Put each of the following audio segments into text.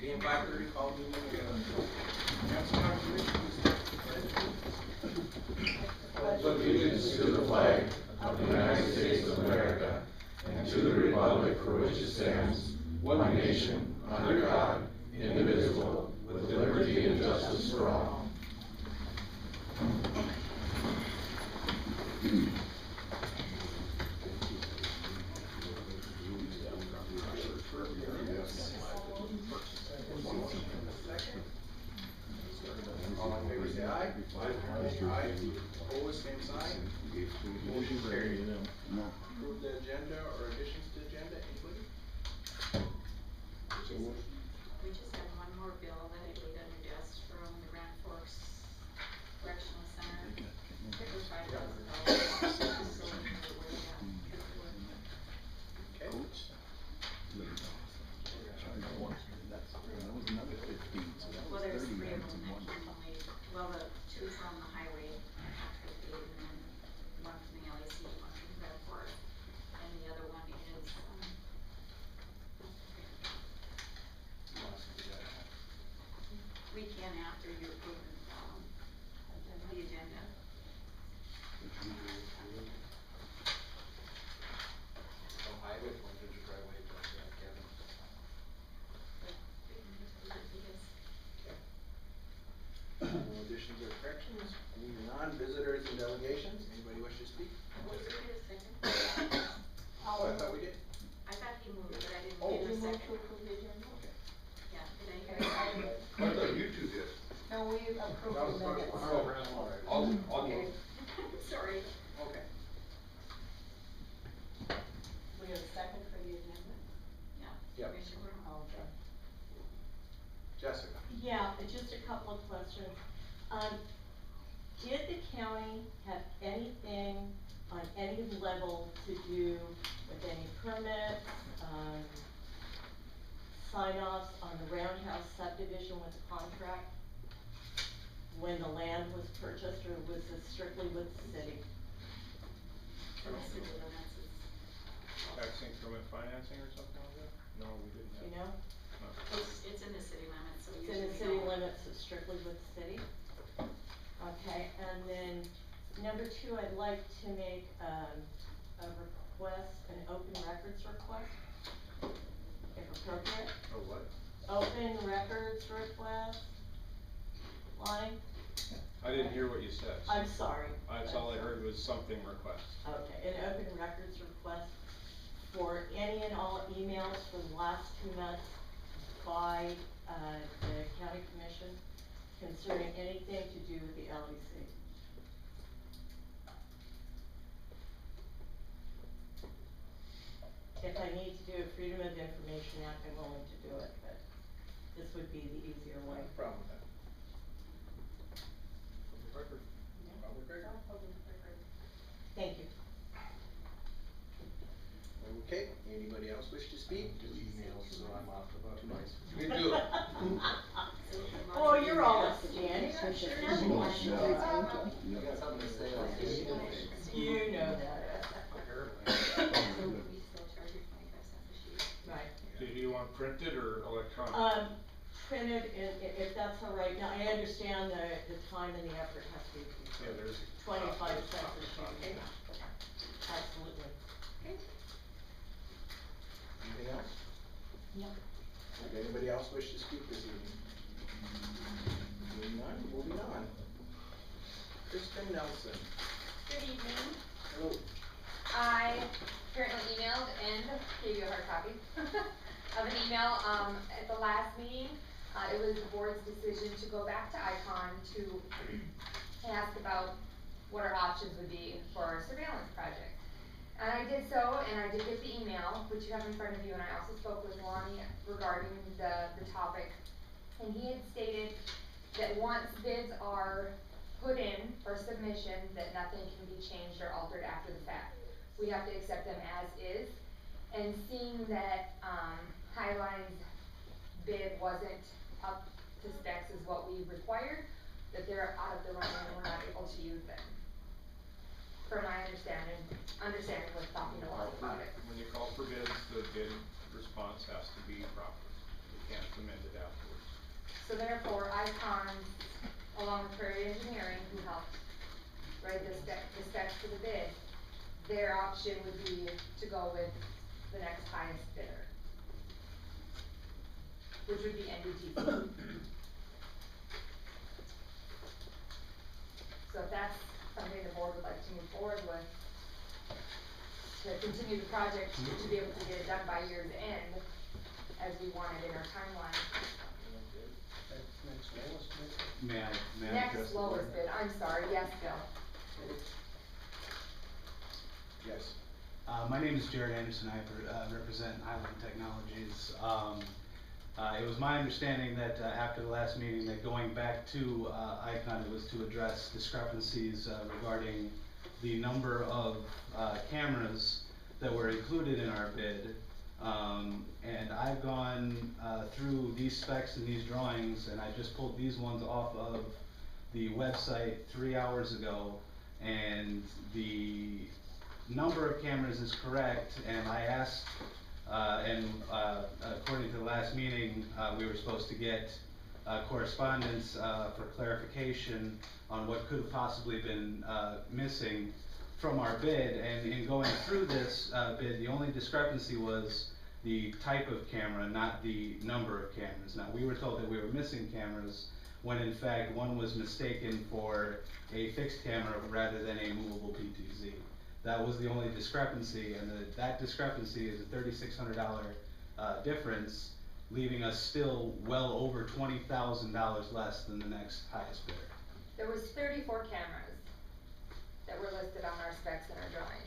Being 5:30, call meeting adjourned. Council County Commission, pledge allegiance to the flag of the United States of America and to the republic for which it stands, one nation, under God, indivisible, with liberty and justice for all. all in favor say aye. Aye. Opposed, same sign. Motion carried. Approve the agenda or additions to agenda, anybody? We just had one more bill that I laid on your desk from the Grand Forks Correctional Center. It was $5,000. So we were aware of that. Okay. Well, there's 3 of them that came only, well, the 2 from the highway, after paid, and then 1 from the LAC, 1 from Grand Forks. And the other one is, we can after you approve the agenda. From highway, one to the driveway, Kevin. But we can just approve it because No additions or corrections. Moving on, visitors and delegations. Anybody wish to speak? was there a second? Oh, I thought we did. I thought he moved, but I didn't Oh. get a You moved second. Okay. Yeah, did I hear Okay, it? I thought you two did. No, we approved the minutes. I'll Okay, Sorry. Okay. we have a second for the agenda? Yeah. Yep. Commissioner Brown. Oh, okay. Jessica. Yeah, just a couple of questions. Did the county have anything on any level to do with any permits, sign-offs on the Roundhouse subdivision with the contract? When the land was purchased, or was this strictly with the city? And the city limits is, Tax increment financing or something like that? No, we didn't have. You know? No. it's in the city limits, so It's usually. in the city limits, it's strictly with the city. Okay, and then number 2, I'd like to make, a request, an open records request, if appropriate. Oh, what? Open records request, line, I didn't hear what you said. I'm sorry. That's all I heard was something request. Okay, an open records request for any and all emails for the last 2 months by, the county commission concerning anything to do with the LEC. If I need to do a Freedom of Information Act, I'm willing to do it, but this would be the easier way. No problem with that. Public record. Yeah. Public record. Thank you. Okay, anybody else wish to speak? Do emails, so I'm off the hook. You do it. Oh, you're all upstanding, I'm sure now. You got something to say? You know that. So we still charge you 25 cents a sheet. Right. Do you want printed or electronic? Printed, if that's all right. Now, I understand the time and the effort has to be. Yeah, there's. 25 cents a sheet. Absolutely. Anything else? No. Okay, anybody else wish to speak this evening? Moving on. Kristen Nelson. Good evening. Hello. I currently emailed and gave you a hard copy of an email, at the last meeting. It was the board's decision to go back to ICON to ask about what our options would be for our surveillance project. And I did so, and I did get the email, which you have in front of you, and I also spoke with Lonnie regarding the topic. And he had stated that once bids are put in for submission, that nothing can be changed or altered after the fact. We have to accept them as is. And seeing that, Highline's bid wasn't up to specs as what we required, that they're out of the running and we're not able to use them. From my understanding with talking to Lonnie about it. When you call for bids, the bid response has to be proper. You can't amend it after. So therefore, Icon, along with Prairie Engineering, who helped write the specs for the bid, their option would be to go with the next highest bidder, which would be NDT. So if that's something the board would like to move forward with, to continue the project, to be able to get it done by year's end, as we wanted in our timeline. Next lowest bid. May I address Next the board? lowest bid, I'm sorry, yes, Bill. Yes. My name is Jared Anderson. I represent Highland Technologies. It was my understanding that after the last meeting, that going back to Icon, it was to address discrepancies regarding the number of cameras that were included in our bid. And I've gone through these specs and these drawings, and I just pulled these ones off of the website 3 hours ago, and the number of cameras is correct, and I asked, according to the last meeting, we were supposed to get correspondence for clarification on what could have possibly been missing from our bid, and in going through this bid, the only discrepancy was the type of camera, not the number of cameras. Now, we were told that we were missing cameras, when in fact one was mistaken for a fixed camera rather than a movable PTZ. That was the only discrepancy, and that discrepancy is a $3,600 difference, leaving us still well over $20,000 less than the next highest bidder. There was 34 cameras that were listed on our specs and our drawings.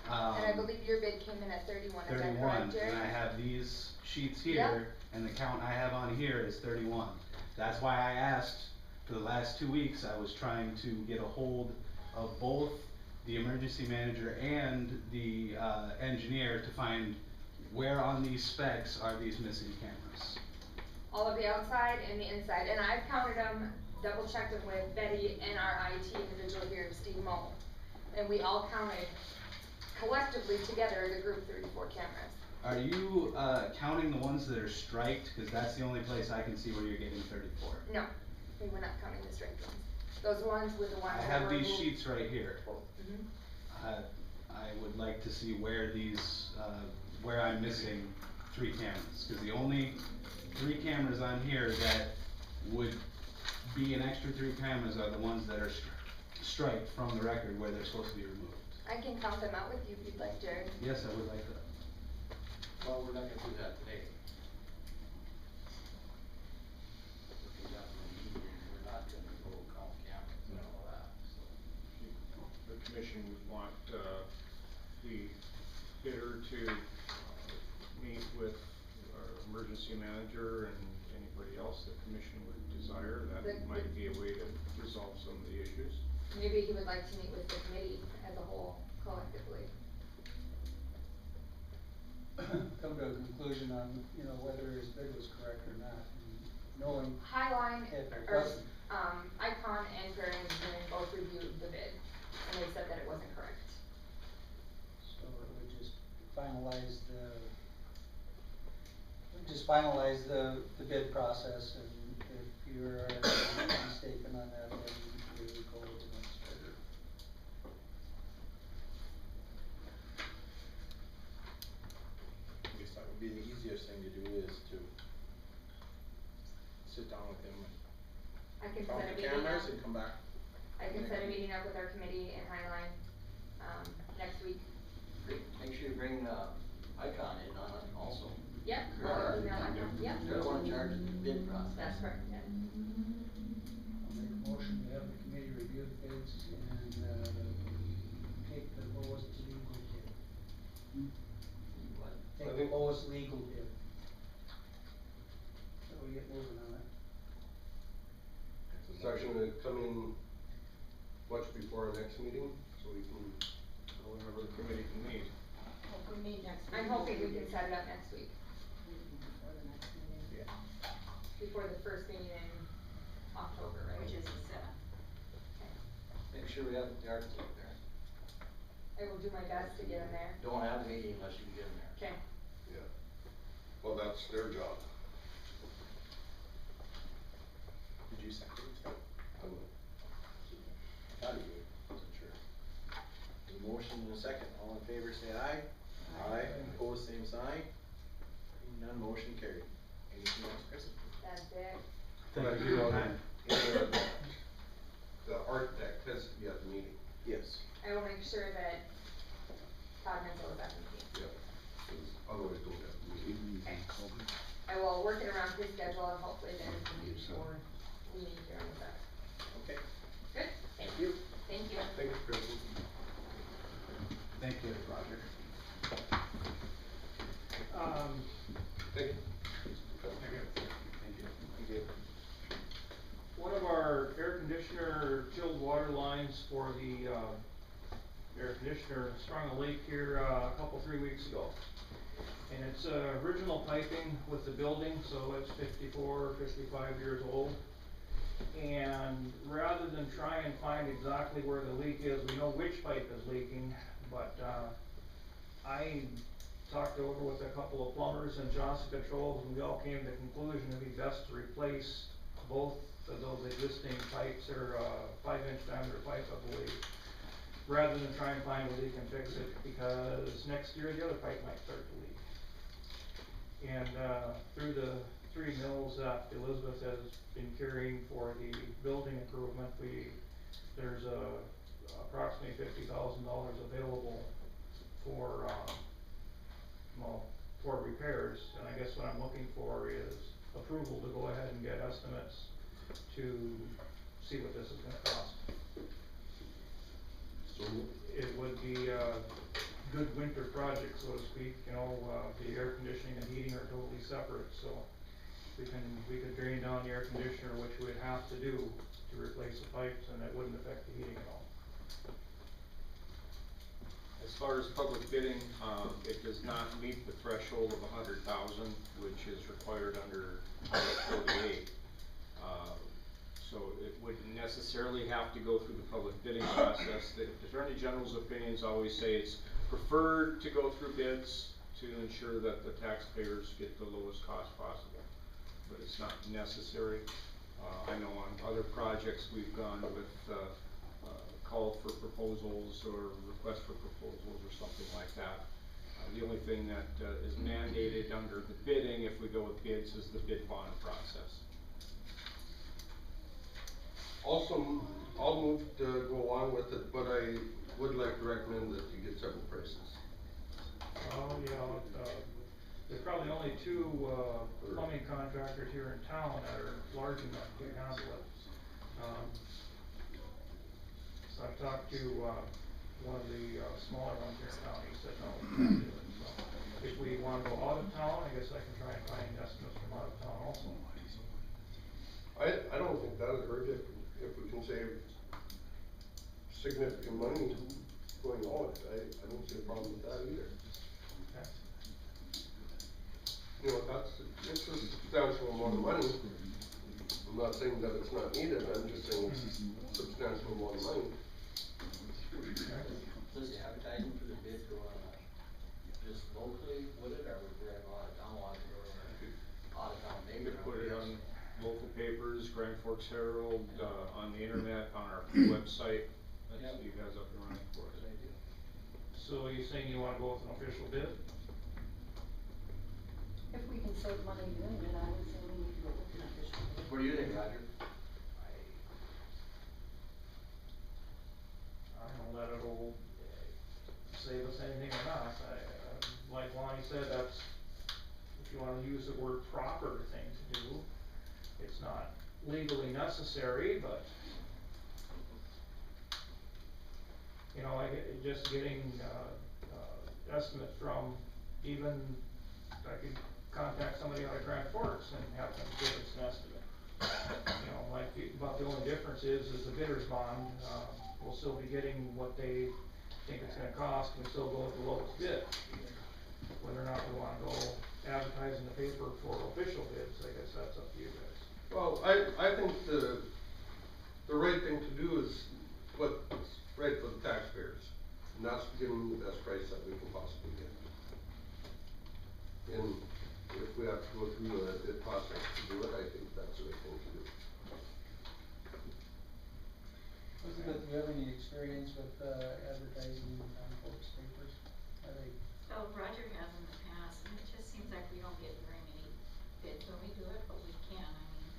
And I believe your bid came in at 31, is that 31, correct, Jerry? and I have these sheets here, Yep. and the count I have on here is 31. That's why I asked, for the last 2 weeks, I was trying to get a hold of both the emergency manager and the engineer to find where on these specs are these missing cameras. All of the outside and the inside, and I've counted them, double checked them with Betty and our IT individual here, Steve Moe. And we all counted collectively together as a group 34 cameras. Are you counting the ones that are striped? Because that's the only place I can see where you're getting 34. No, we were not counting the straight ones. Those ones were the ones I that have were these moved. sheets right here. Mhm. I would like to see where these, where I'm missing 3 cameras, because the only 3 cameras on here that would be an extra 3 cameras are the ones that are striped from the record where they're supposed to be removed. I can count them out with you if you'd like, Jared. Yes, I would like that. Well, we're not gonna do that today. We're not gonna go count cameras and all that, so. The commission would want, the bidder to, meet with our emergency manager and anybody else the commission would desire. That might be a way to resolve some of the issues. Maybe he would like to meet with the committee as a whole collectively. Come to a conclusion on, whether his bid was correct or not, and knowing Highline, if it or, wasn't. Icon and Prairie Engineering both reviewed the bid, and they said that it wasn't correct. So it would just finalize the bid process, and if you're mistaken on that, then we would go with the next bidder. I guess that would be the easiest thing to do, is to sit down with him I can and count set a the meeting cameras up, and come back. I can set a meeting up with our committee in Highline, next week. Make sure you bring, Icon in on it also. Yep, I'll email Icon, yep. They're the one in charge of the bid process. That's correct, yeah. I'll make a motion to have the committee review the bids and, take the lowest legal bid. What? Take the lowest legal bid. So we get moving on it. Section to come in much before our next meeting, so we can. Whenever the committee can meet. If we meet next week. I'm hoping we can set it up next week, Before the next meeting. before the first meeting in October, right? Which is the 7th. Make sure we have the architect there. I will do my best to get him there. Don't have the meeting unless you can get him there. Okay, Yeah. Well, that's their job. you second it, Scott? I will. I thought you would, wasn't sure. The motion and a second, all in favor say aye. Aye. Opposed, same sign. Hearing none, motion carried. Anything else, Chris? That's it. Thank you for your time. The architect has to be at the meeting. Yes. I will make sure that Todd Menzel is at the meeting. Yeah. 'Cause otherwise don't have the meeting. Okay. I will work it around his schedule and hopefully then we can use for the meeting here on the side. Okay. Good? Thank you. Thank you. Thank you, Chris. Thank you, Roger. Thank you. Thank you. One of our air conditioner chilled water lines for the, air conditioner sprung a leak here, a couple, 3 weeks ago. And it's, original piping with the building, so it's 54, 55 years old. And rather than try and find exactly where the leak is, we know which pipe is leaking, but, I talked over with a couple of plumbers and Johnson Controls, and we all came to the conclusion it'd be best to replace both of those existing pipes. They're 5-inch diameter pipe, I believe, rather than try and find a leak and fix it, because next year the other pipe might start to leak. And through the 3 mills that Elizabeth has been carrying for the building improvement, there's approximately $50,000 available for for repairs. And I guess what I'm looking for is approval to go ahead and get estimates to see what this is gonna cost. So, It would be a good winter project, so to speak, you know, the air conditioning and heating are totally separate, so we could drain down the air conditioner, which we'd have to do to replace the pipes, and it wouldn't affect the heating at all. As far as public bidding, it does not meet the threshold of 100,000, which is required under Title 48. So it wouldn't necessarily have to go through the public bidding process. The Attorney General's opinions always say it's preferred to go through bids to ensure that the taxpayers get the lowest cost possible, but it's not necessary. I know on other projects we've gone with call for proposals or request for proposals or something like that. The only thing that is mandated under the bidding, if we go with bids, is the bid bond process. also, I'll move to go along with it, but I would like to recommend that you get several prices. Oh, yeah, there's probably only 2 plumbing contractors here in town that are large enough to handle it. So I've talked to one of the smaller ones here in town, he said no, we can't do it. So if we wanna go out of town, I guess I can try and find estimates from out of town also. I don't think that would hurt if we can save significant money going out. I don't see a problem with that either. Okay. You know, it's a substantial amount of money. I'm not saying that it's not needed, I'm just saying it's a substantial amount of money. Does the advertising for the bid go on, just locally, would it, or would it go out of town, want to go out of town, We maybe? could put it on local papers, Grand Forks Herald, on the internet, on our website, that's Yep. you guys up and running for Good it. idea. So you saying you wanna go with an official bid? If we can save money doing it, I would say we need to go with an official bid. What do you think, Roger? I don't know that it'll save us anything or not. Like Lonnie said, that's, if you wanna use the word proper thing to do, it's not legally necessary, but you know, just getting, estimate from even, I could contact somebody out of Grand Forks and have them give us an estimate. You know, like, about the only difference is the bidder's bond, we'll still be getting what they think it's gonna cost, and we still go with the lowest bid. Whether or not we wanna go advertise in the paper for official bids, I guess that's up to you guys. Well, I think the right thing to do is what's right for the taxpayers, and that's to give them the best price that we can possibly get. And if we have to go through a bid process to do it, I think that's the right thing to do. you have any experience with, advertising on folks' papers? Are they, Oh, Roger has in the past, and it just seems like we don't get very many bids when we do it, but we can, I mean,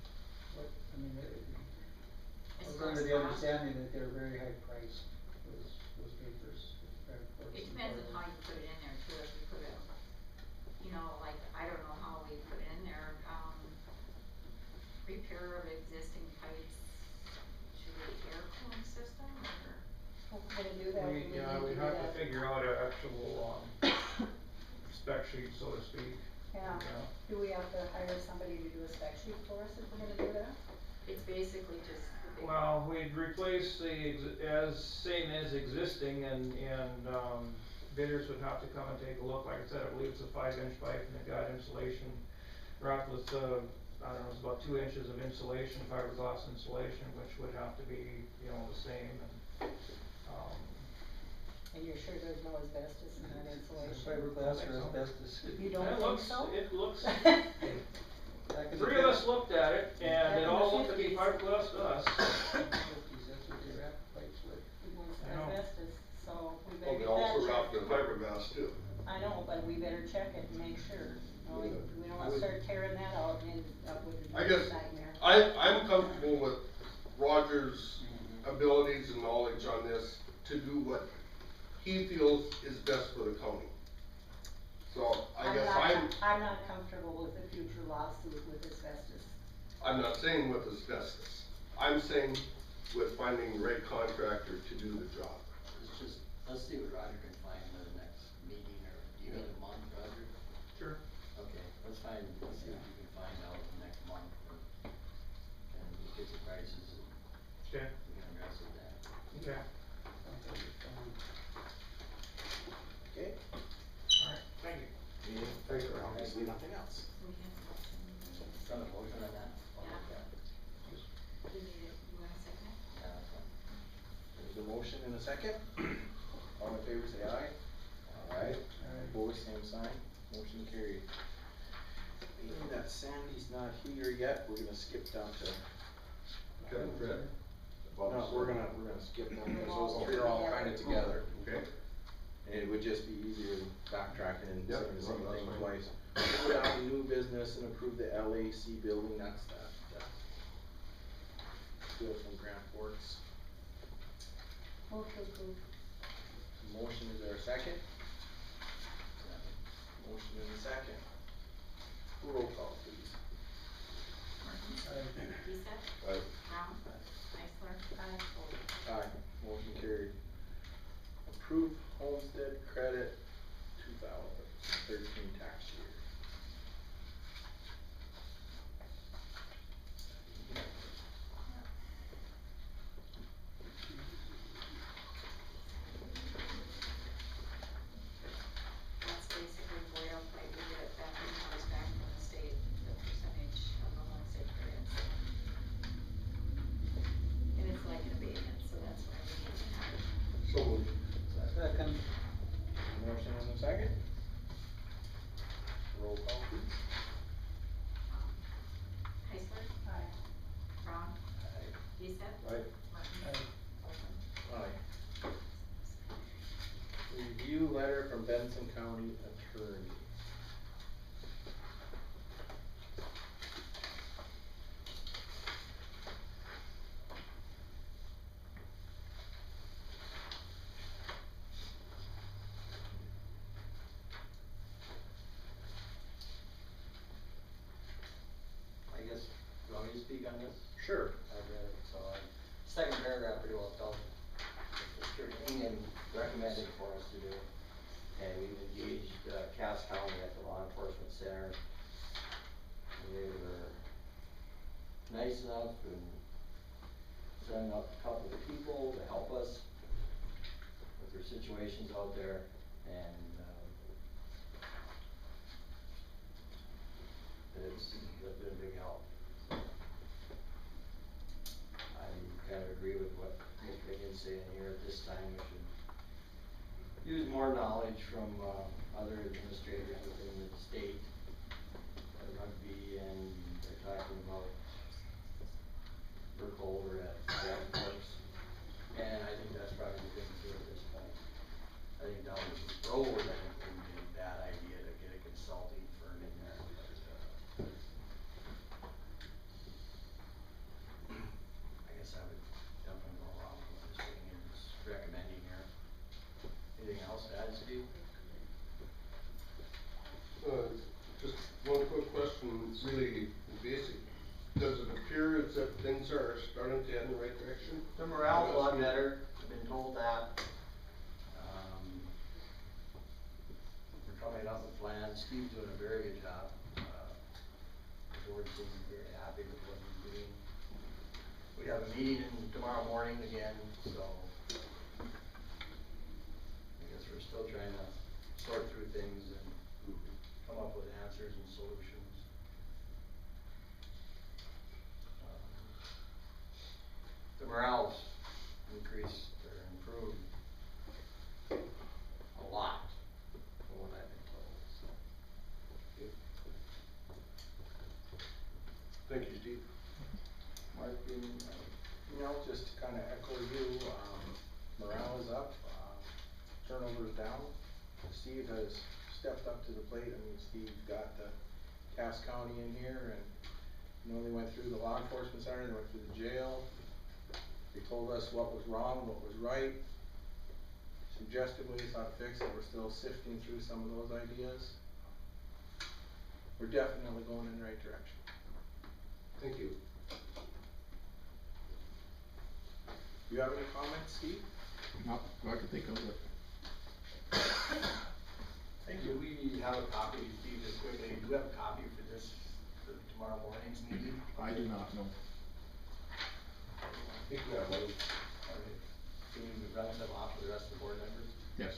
what, I mean, I as was far under as the cost. understanding that they're very high priced, those papers. It depends on how you put it in there too, if you put it, you know, like, I don't know how we put it in there, repair of existing pipes to the air cooling system, or? If we're gonna do that, we need to Yeah, do we'd have to that. figure out an actual, spec sheet, so to speak. Yeah, do we have to hire somebody to do a spec sheet for us if we're gonna do that? It's basically just the big. Well, we'd replace the same as existing and, bidders would have to come and take a look. Like I said, I believe it's a 5-inch pipe and it got insulation wrapped with, I don't know, it's about 2 inches of insulation, fiberglass insulation, which would have to be, you know, the same and, And you're sure there's no asbestos in that insulation? Fiberglass or asbestos? You don't it think looks, so? it looks, Back in the 3 of us looked at it and Back it in all the looked to be 50s. fiberglass to us. 50s, that's what they wrapped pipes with. It was I know. asbestos, so we Well, better they get that also wrapped checked. in fiberglass too. I know, but we better check it and make sure. No, we don't wanna Yeah. start tearing that out and end up with a I guess, nightmare. I'm comfortable with Roger's abilities and knowledge on this to do what he feels is best for the county. So I guess I'm not comfortable with a future lawsuit with asbestos. I'm not saying with asbestos. I'm saying with finding the right contractor to do the job. Let's see what Roger can find in the next meeting, or do you need a month, Roger? Sure. Okay, let's see what you can find out in the next month, and just get the prices, and Okay, we can address it then. okay, Okay, alright, thank you. obviously nothing else. We have a motion. Got a motion on that? Yeah. Do you need it, you want a second? Yeah, that's fine. There's a motion and a second. All in favor say aye. Aye. Opposed, same sign. Motion carried. Being that Sandy's not here yet, we're gonna skip down to. Kevin, Fred? No, we're gonna skip them, because those three are all kinda together. Okay. And it would just be easier than backtracking and Yep, saying the same no, that's thing fine. twice. Go down to new business and approve the LAC building, that's that. Bill from Grand Forks. Move to approve. Motion, is there a second? Motion and a second. Roll call, please. Lisa? Aye. Brown? Heisler? Aye. Vote. Aye, motion carried. Approve homestead credit 2013 tax year. That's basically boilerplate, we get it back, when it comes back from the state, the percentage of the homestead credits. And it's like an abatement, so that's why we need to have it. So moved. Second. Motion and a second. Roll call, please. Heisler? Aye. Brown? Aye. Lisa? Aye. Martin? Aye. Olson? Aye. Review letter from Benson County Attorney. I guess, you want me to speak on this? Sure. I read it, so second paragraph pretty well tells Mr. Ingen recommended for us to do it. And we've engaged, Cass County at the law enforcement center. They were nice enough and sending up a couple of people to help us with their situations out there, and, it's been a big help. I kind of agree with what Mr. Higgins saying here. At this time, we should use more knowledge from, other administrators within the state, rugby, and they're talking about Burkholder at Grand Forks. And I think that's probably the thing to do at this point. I think down the road, I think it would be a bad idea to get a consulting firm in there, but, I guess I would definitely go along with what this thing is recommending here. Anything else to add, Steve? Just one quick question, really basic. Does it appear as if things are starting to head in the right direction? The morale's a lot better, I've been told that. We're coming up with plans, Steve's doing a very good job. The board seems to be very happy with what he's doing. We have a meeting tomorrow morning again, so I guess we're still trying to sort through things and come up with answers and solutions. The morale's increased or improved a lot from what I've been told, so. Thank you, Steve. Mark, just to kinda echo you, morale is up, turnover is down. Steve has stepped up to the plate. I mean, Steve got the Cass County in here and, they went through the law enforcement center, they went through the jail. They told us what was wrong, what was right, suggested ways how to fix it. We're still sifting through some of those ideas. We're definitely going in the right direction. Thank you. You have any comments, Steve? Not, I can think of it. Thank Do you. we have a copy, Steve, just quickly, do we have a copy for this, for tomorrow morning's meeting? I do not know. I think we have one. Okay. Can you run them off for the rest of the board members? Yes.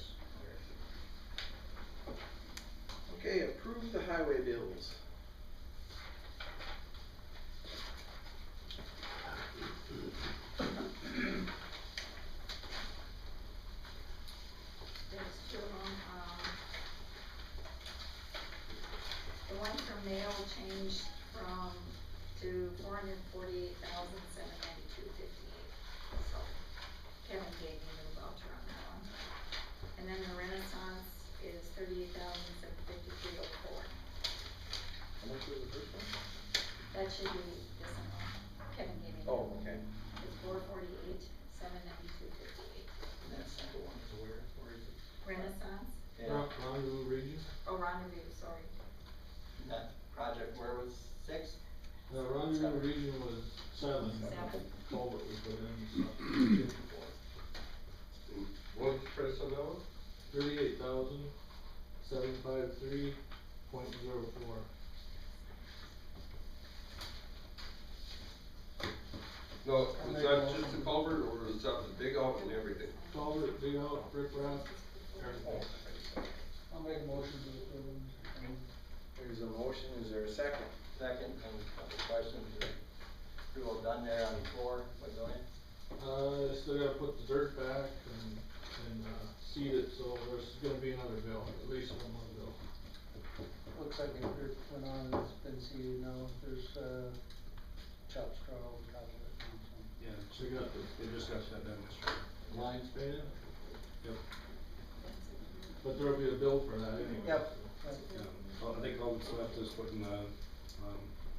Okay, approve the highway bills. There's two of them, the one for mail changed to $448,792.58. So Kevin gave me the voucher on that one. And then the Renaissance is $38,753.04. How much was the first one? That should be this amount. Kevin gave me. Oh, okay. It's $448,792.58. And that second one is where is it? Renaissance, Yeah, Rendezvous region? oh, Rendezvous, sorry. that project where it was 6? The Rendezvous region was 7. Seven. Culvert we put in, so. What's the price on that one? 38,753.04. No, was that just the culvert or was that the dig out and everything? Culvert, dig out, rip wrap, everything. I'll make a motion to approve. There's a motion, is there a second? Second, and a couple questions, pretty well done there on the floor, but go ahead. Still gotta put the dirt back and seed it, so there's gonna be another bill, at least one more bill. Looks like the dirt went on, it's been seeded now, there's, chopped straw on top of it now, so. Yeah, so they just got that done yesterday. Lines painted, Yep. but there'll be a bill for that anyway. Yep. Yeah, well, I think all that's left is putting,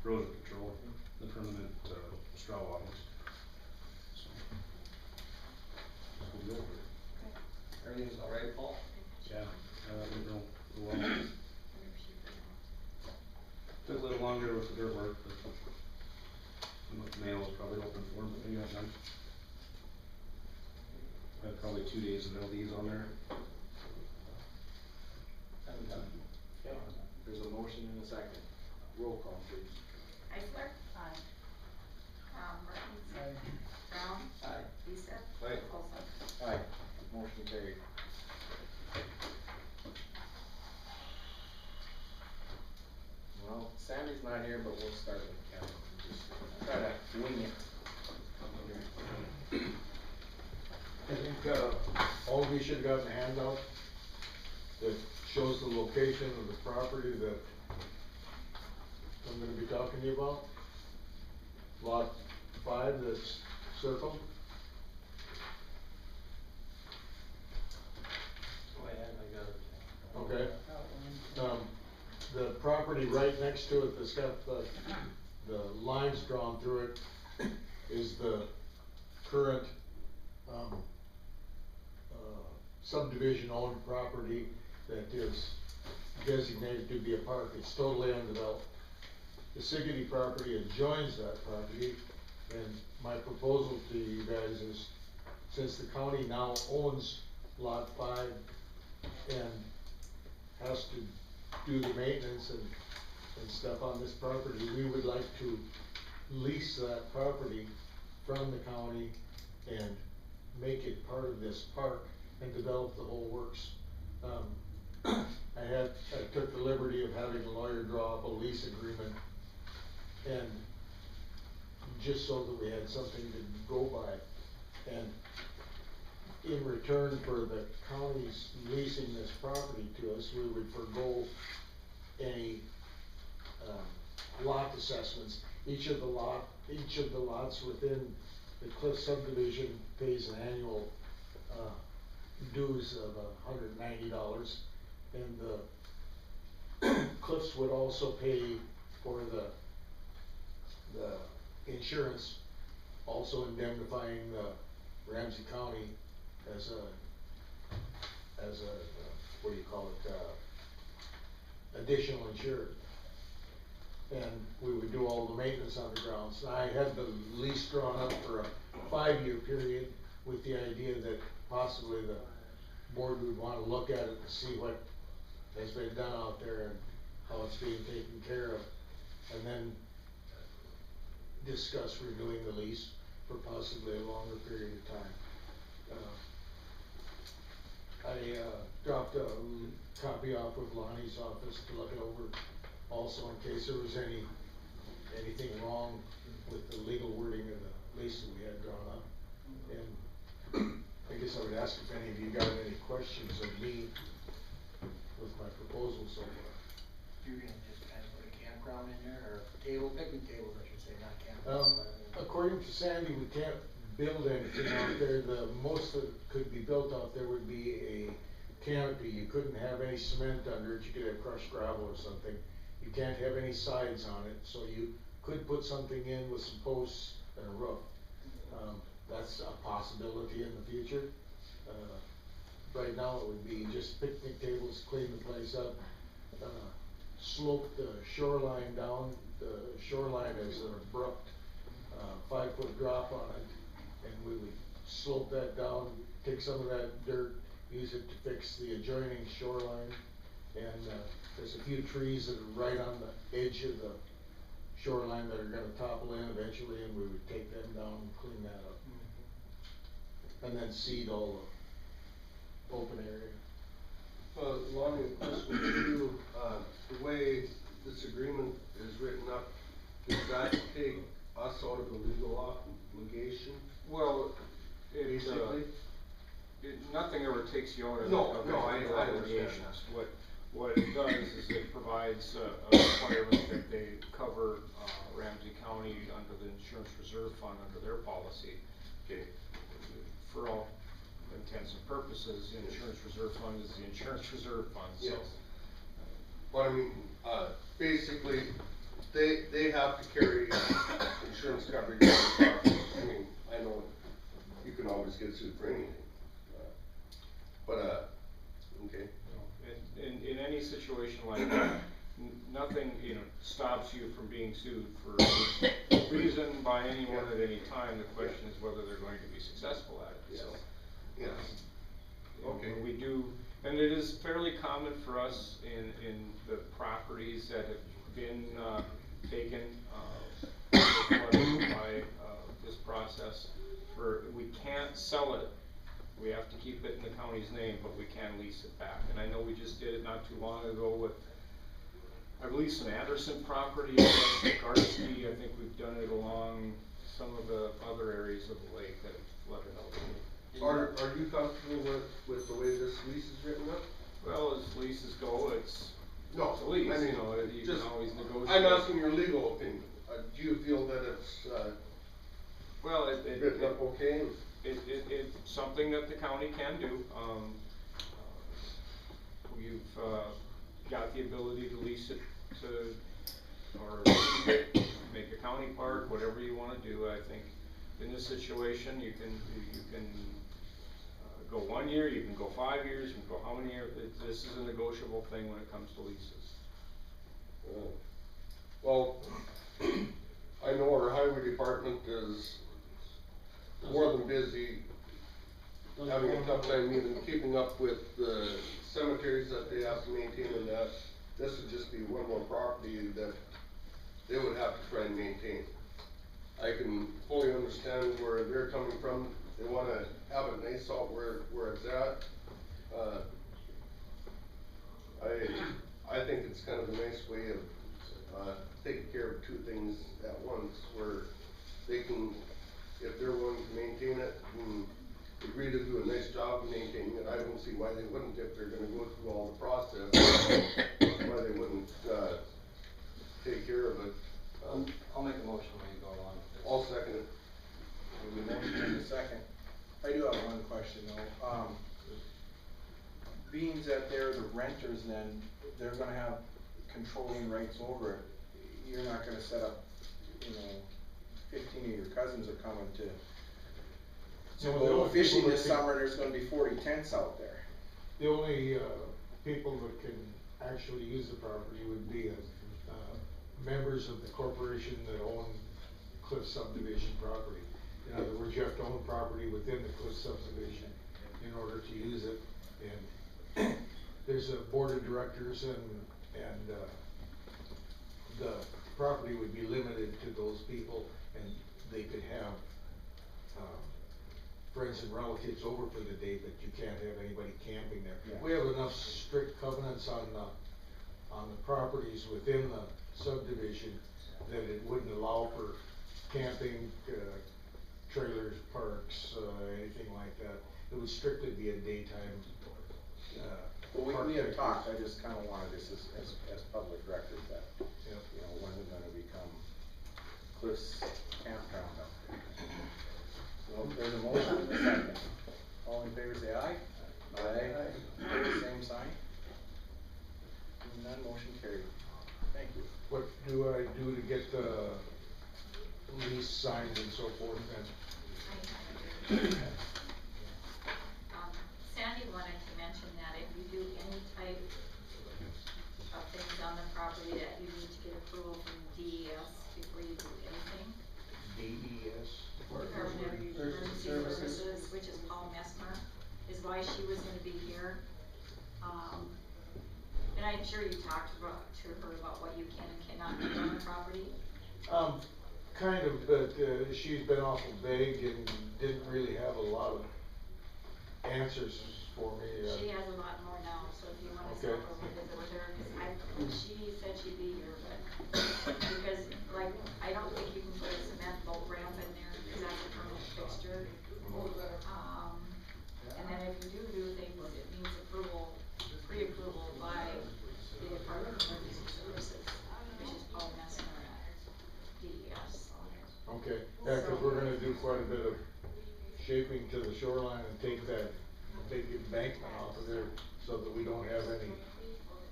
erosion control, the permanent, straw wattles. So. We'll go over it. Everything's all right, Paul? Yeah, we don't, well, took a little longer with the dirt work, but the mail was probably open for them, but they got done. Had probably 2 days of LDs on there. I'm done. Okay. There's a motion and a second. Roll call, please. Heisler? Aye. Martins? Aye. Brown? Aye. Lisa? Aye. Olson? Aye, motion carried. Well, Sammy's not here, but we'll start with Kevin. Just try to wing it. I think, all of you should have gotten a handout that shows the location of the property that I'm gonna be talking to you about. Lot 5 that's circled. property right next to it that's got the lines drawn through it is the current, subdivision owned property that is designated to be a park. It's totally undeveloped. The Siggety property adjoins that property, and my proposal to you guys is, since the county now owns lot 5 and has to do the maintenance and stuff on this property, we would like to lease that property from the county and make it part of this park and develop the whole works. I took the liberty of having a lawyer draw up a lease agreement, and just so that we had something to go by. And in return for the county's leasing this property to us, we would forego any lot assessments. Each of the lots within the Cliff subdivision pays an annual dues of $190, and the Cliffs would also pay for the insurance, also indemnifying the Ramsey County as a what do you call it, additional insured. And we would do all the maintenance on the grounds. I had the lease drawn up for a 5-year period with the idea that possibly the board would want to look at it to see what has been done out there and how it's being taken care of, and then discuss renewing the lease for possibly a longer period of time. I dropped a copy off with Lonnie's office to look it over, also in case there was anything wrong with the legal wording of the lease that we had drawn up. And I guess I would ask if any of you got any questions of me with my proposal so far. You're gonna just kind of put a campground in there, or picnic tables, I should say, not campground. According to Sandy, we can't build anything out there. The most that could be built out there would be a canopy. You couldn't have any cement under it. You could have crushed gravel or something. You can't have any sides on it, so you could put something in with some posts and a roof. That's a possibility in the future. Right now it would be just picnic tables, clean the place up, slope the shoreline down. The shoreline is an abrupt 5-foot drop on it, and we would slope that down, take some of that dirt, use it to fix the adjoining shoreline. And there's a few trees that are right on the edge of the shoreline that are gonna topple in eventually, and we would take them down and clean that up. And then seed all the open area. Lonnie, this would you, the way this agreement is written up, does that take us out of the legal obligation? Well, Basically? Nothing ever takes you out of No, of no, I legal understand obligations. What it does is it provides a requirement that they cover Ramsey County under the Insurance Reserve Fund under their policy. Okay. For all intents and purposes, the Insurance Reserve Fund is the Insurance Reserve Fund, so. Yes. But I mean, basically, they have to carry insurance coverage on the property. I mean, I know you can always get sued for anything. Okay. In any situation like that, nothing, stops you from being sued for any reason by anyone at any time. The question is whether they're going to be successful at it, so. Yes. Okay. We do, and it is fairly common for us in the properties that have been taken by this process. We can't sell it. We have to keep it in the county's name, but we can lease it back. And I know we just did it not too long ago with, I believe, some Anderson property, Garski. I think we've done it along some of the other areas of the lake that have flooded out. Are you comfortable with the way this lease is written up? Well, as leases go, it's No, a lease, I mean, you can always negotiate. I'm asking your legal opinion. Do you feel that it's, Well, written up okay? It's something that the county can do. You've got the ability to lease it to, or make a county park, whatever you wanna do. I think in this situation, you can go 1 year, you can go 5 years, you can go how many years. This is a negotiable thing when it comes to leases. Well, I know our highway department is more than busy, having a tough time even keeping up with the cemeteries that they have to maintain, and that this would just be one more property that they would have to try and maintain. I can fully understand where they're coming from. They wanna have it nice out where it's at. I think it's kind of a nice way of taking care of two things at once, where they can, if they're willing to maintain it and agree to do a nice job of maintaining it, I don't see why they wouldn't, if they're gonna go through all the process, why they wouldn't take care of it. I'll make a motion when you go along with this. I'll second it. We have a motion and a second. I do have one question though. Being that they're the renters, then they're gonna have controlling rights over it. You're not gonna set up, 15 of your cousins are coming to No, the go only fishing people this that summer, there's gonna be 40 tents out there. The only, people that can actually use the property would be, members of the corporation that own Cliff subdivision property. In other words, you have to own property within the Cliff subdivision in order to use it, and there's a board of directors and the property would be limited to those people, and they could have, friends and relatives over for the day, but you can't have anybody camping there. Yeah. We have enough strict covenants on the properties within the subdivision that it wouldn't allow for camping, trailers, parks, anything like that. It would strictly be a daytime, Well, we park had talked, I activity. just kinda wanted this as public record that, Yep. when it's gonna become Cliff's campground up there. So there's a motion and a second. All in favor say aye. Aye. Opposed, same sign. Seeing none, motion carried. Thank you. What do I do to get the lease signed and so forth then? Sandy wanted to mention that if you do any type of things on the property, that you need to get approval from DES before you do anything. DES? Department of Emergency Services, which is Paul Messmer, is why she was gonna be here. And I'm sure you talked to her about what you can and cannot do on the property. Kind of, but, she's been awful vague and didn't really have a lot of answers for me. She has a lot more now, so if you wanna stop over and visit with her, she said she'd be here, but, because, like, I don't think you can put a cement boat ramp in there, because that's a permanent fixture. And then if you do things, it needs approval, pre-approval by the Department of Emergency Services, which is Paul Messner at DES. Okay, yeah, cause we're gonna do quite a bit of shaping to the shoreline and take that big embankment off of there so that we don't have any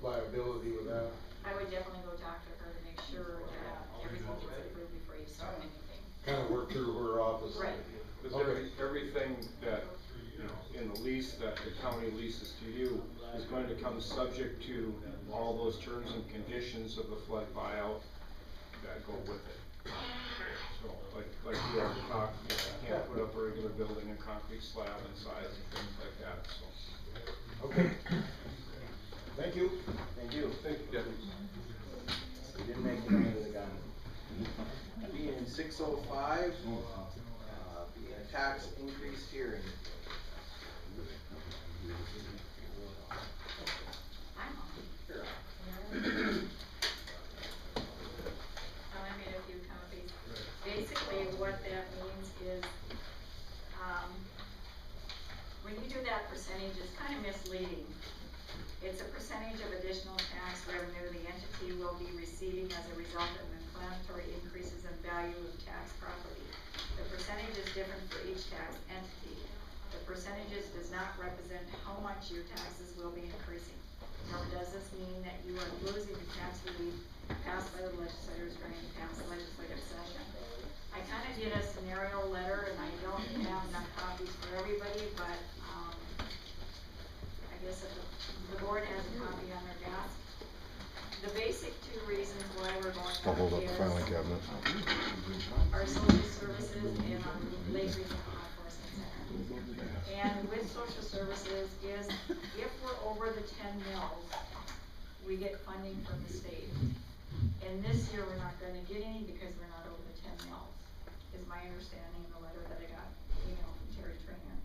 liability with that. I would definitely go talk to her to make sure that everything gets approved before you start anything. Kinda work through her office. Right. Cause Okay. everything that, in the lease that the county leases to you is going to come subject to all those terms and conditions of the flood buyout that go with it. So, like you already talked, you can't put up a regular building, a concrete slab inside and things like that, so. Okay. Thank you. Thank you. Thank you. We didn't make it under the gun. Being 6:05, being a tax increase hearing. I'm on. Sure. I made a few copies. Basically, what that means is, when you do that percentage, it's kind of misleading. It's a percentage of additional tax revenue the entity will be receiving as a result of inflationary increases in value of tax property. The percentage is different for each tax entity. The percentages does not represent how much your taxes will be increasing. Nor does this mean that you are losing the tax relief be passed by the legislators during the past legislative session. I kinda did a scenario letter, and I don't have enough copies for everybody, but, I guess if the board has a copy on their desk. The basic two reasons why we're going I'll hold up up the filing is cabinet. our social services and our Lake Region Law Enforcement Center. And with social services is, if we're over the 10 mils, we get funding from the state. And this year, we're not gonna get any because we're not over the 10 mils, is my understanding in the letter that I got emailed from Terry Trainer.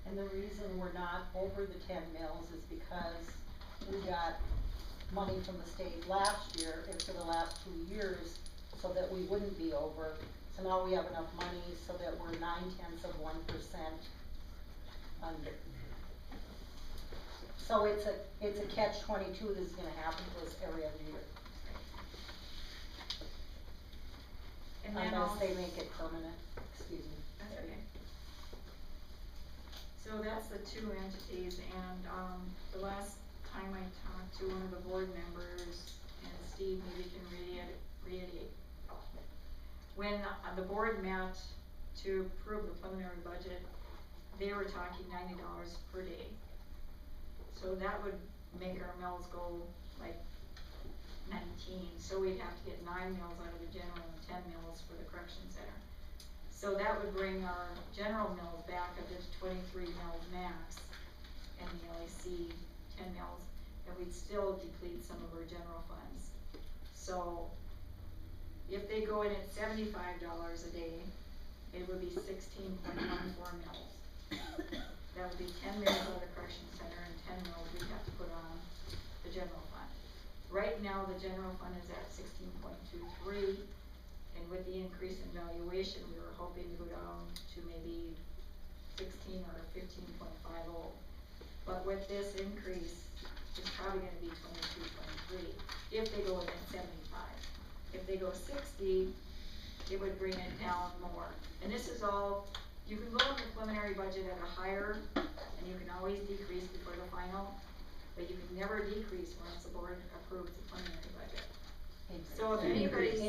And the reason we're not over the 10 mils is because we got money from the state last year and for the last 2 years, so that we wouldn't be over. So now we have enough money so that we're 0.9% under. So it's a catch-22 that's gonna happen to us every other year. And then Unless they also- make it permanent, excuse me. That's okay. So that's the two entities, and, the last time I talked to one of the board members, and Steve maybe can reiterate. When the board met to approve the preliminary budget, they were talking $90 per day. So that would make our mills go like 19, so we'd have to get 9 mills out of the general and 10 mills for the correction center. So that would bring our general mills back up to 23 mills max, and the LAC 10 mills, and we'd still deplete some of our general funds. So if they go in at $75 a day, it would be 16.14 mills. That would be 10 mills out of the correction center and 10 mills we'd have to put on the general fund. Right now, the general fund is at 16.23, and with the increase in valuation, we were hoping to go down to maybe 16 or 15.50. But with this increase, it's probably gonna be 22, 23, if they go in at 75. If they go 60, it would bring it down more. And this is all, you can go in the preliminary budget at a higher, and you can always decrease before the final, but you can never decrease once the board approves the preliminary budget. So if anybody's.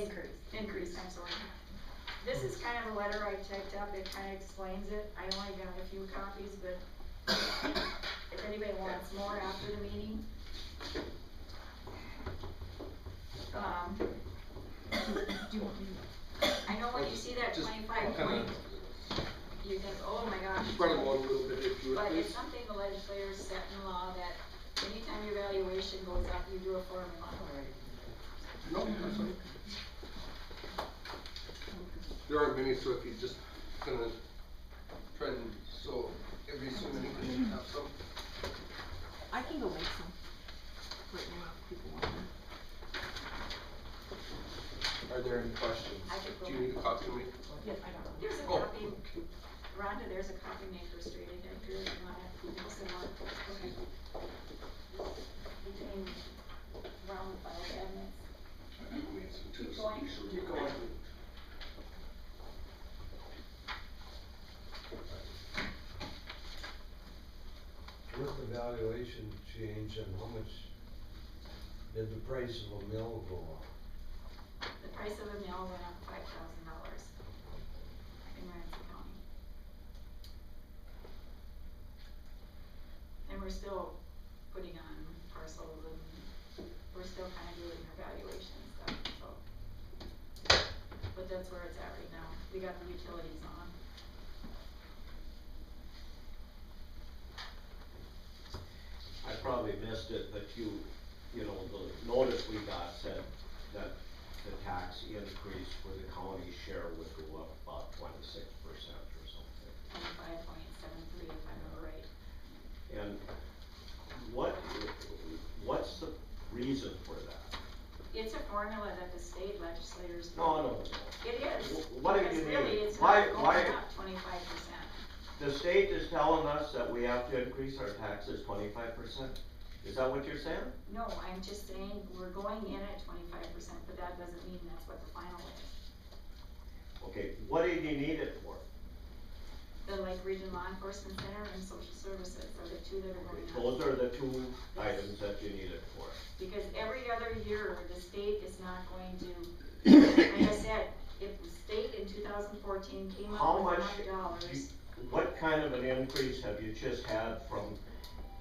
Increase, I'm sorry. This is kind of a letter I typed up, it kinda explains it, I only got a few copies, but if anybody wants more after the meeting. I know when you see that Just 25 point, you think, oh my gosh. Spread them out a little bit if you would, But please. it's something the legislators set in law that anytime your valuation goes up, you do a formula. No, that's fine. There aren't many, so if you just kinda try and, so every so many can have some. I can go make some. Right now, if people want them. Are there any questions? I could go. Do you need a copy of me? Yes, I got one. There's a Oh, copy, okay. Rhonda, there's a copy maker straight ahead here, if you wanna make some more. Okay. Between round file cabinets. I think we need some too, Keep so going. be sure. Keep going. With the valuation change, and how much did the price of a mill go up? The price of a mill went up $5,000 in Ramsey County. And we're still putting on parcels, and we're still kinda doing our valuation and stuff, so. But that's where it's at right now, we got the utilities on. I probably missed it, but you know, the notice we got said that the tax increase for the county share would go up about 26% or something. 25.73 if I remember right. And what's the reason for that? It's a formula that the state legislators. No. It is. What do you Because mean? really, it's Why- not why- going up 25%. The state is telling us that we have to increase our taxes 25%? Is that what you're saying? No, I'm just saying, we're going in at 25%, but that doesn't mean that's what the final is. Okay, what do you need it for? the Lake Region Law Enforcement Center and Social Services are the two that are going up. Those are the two items that you need it for. Because every other year, the state is not going to, like I said, if the state in 2014 came How up much, with $100. what kind of an increase have you just had from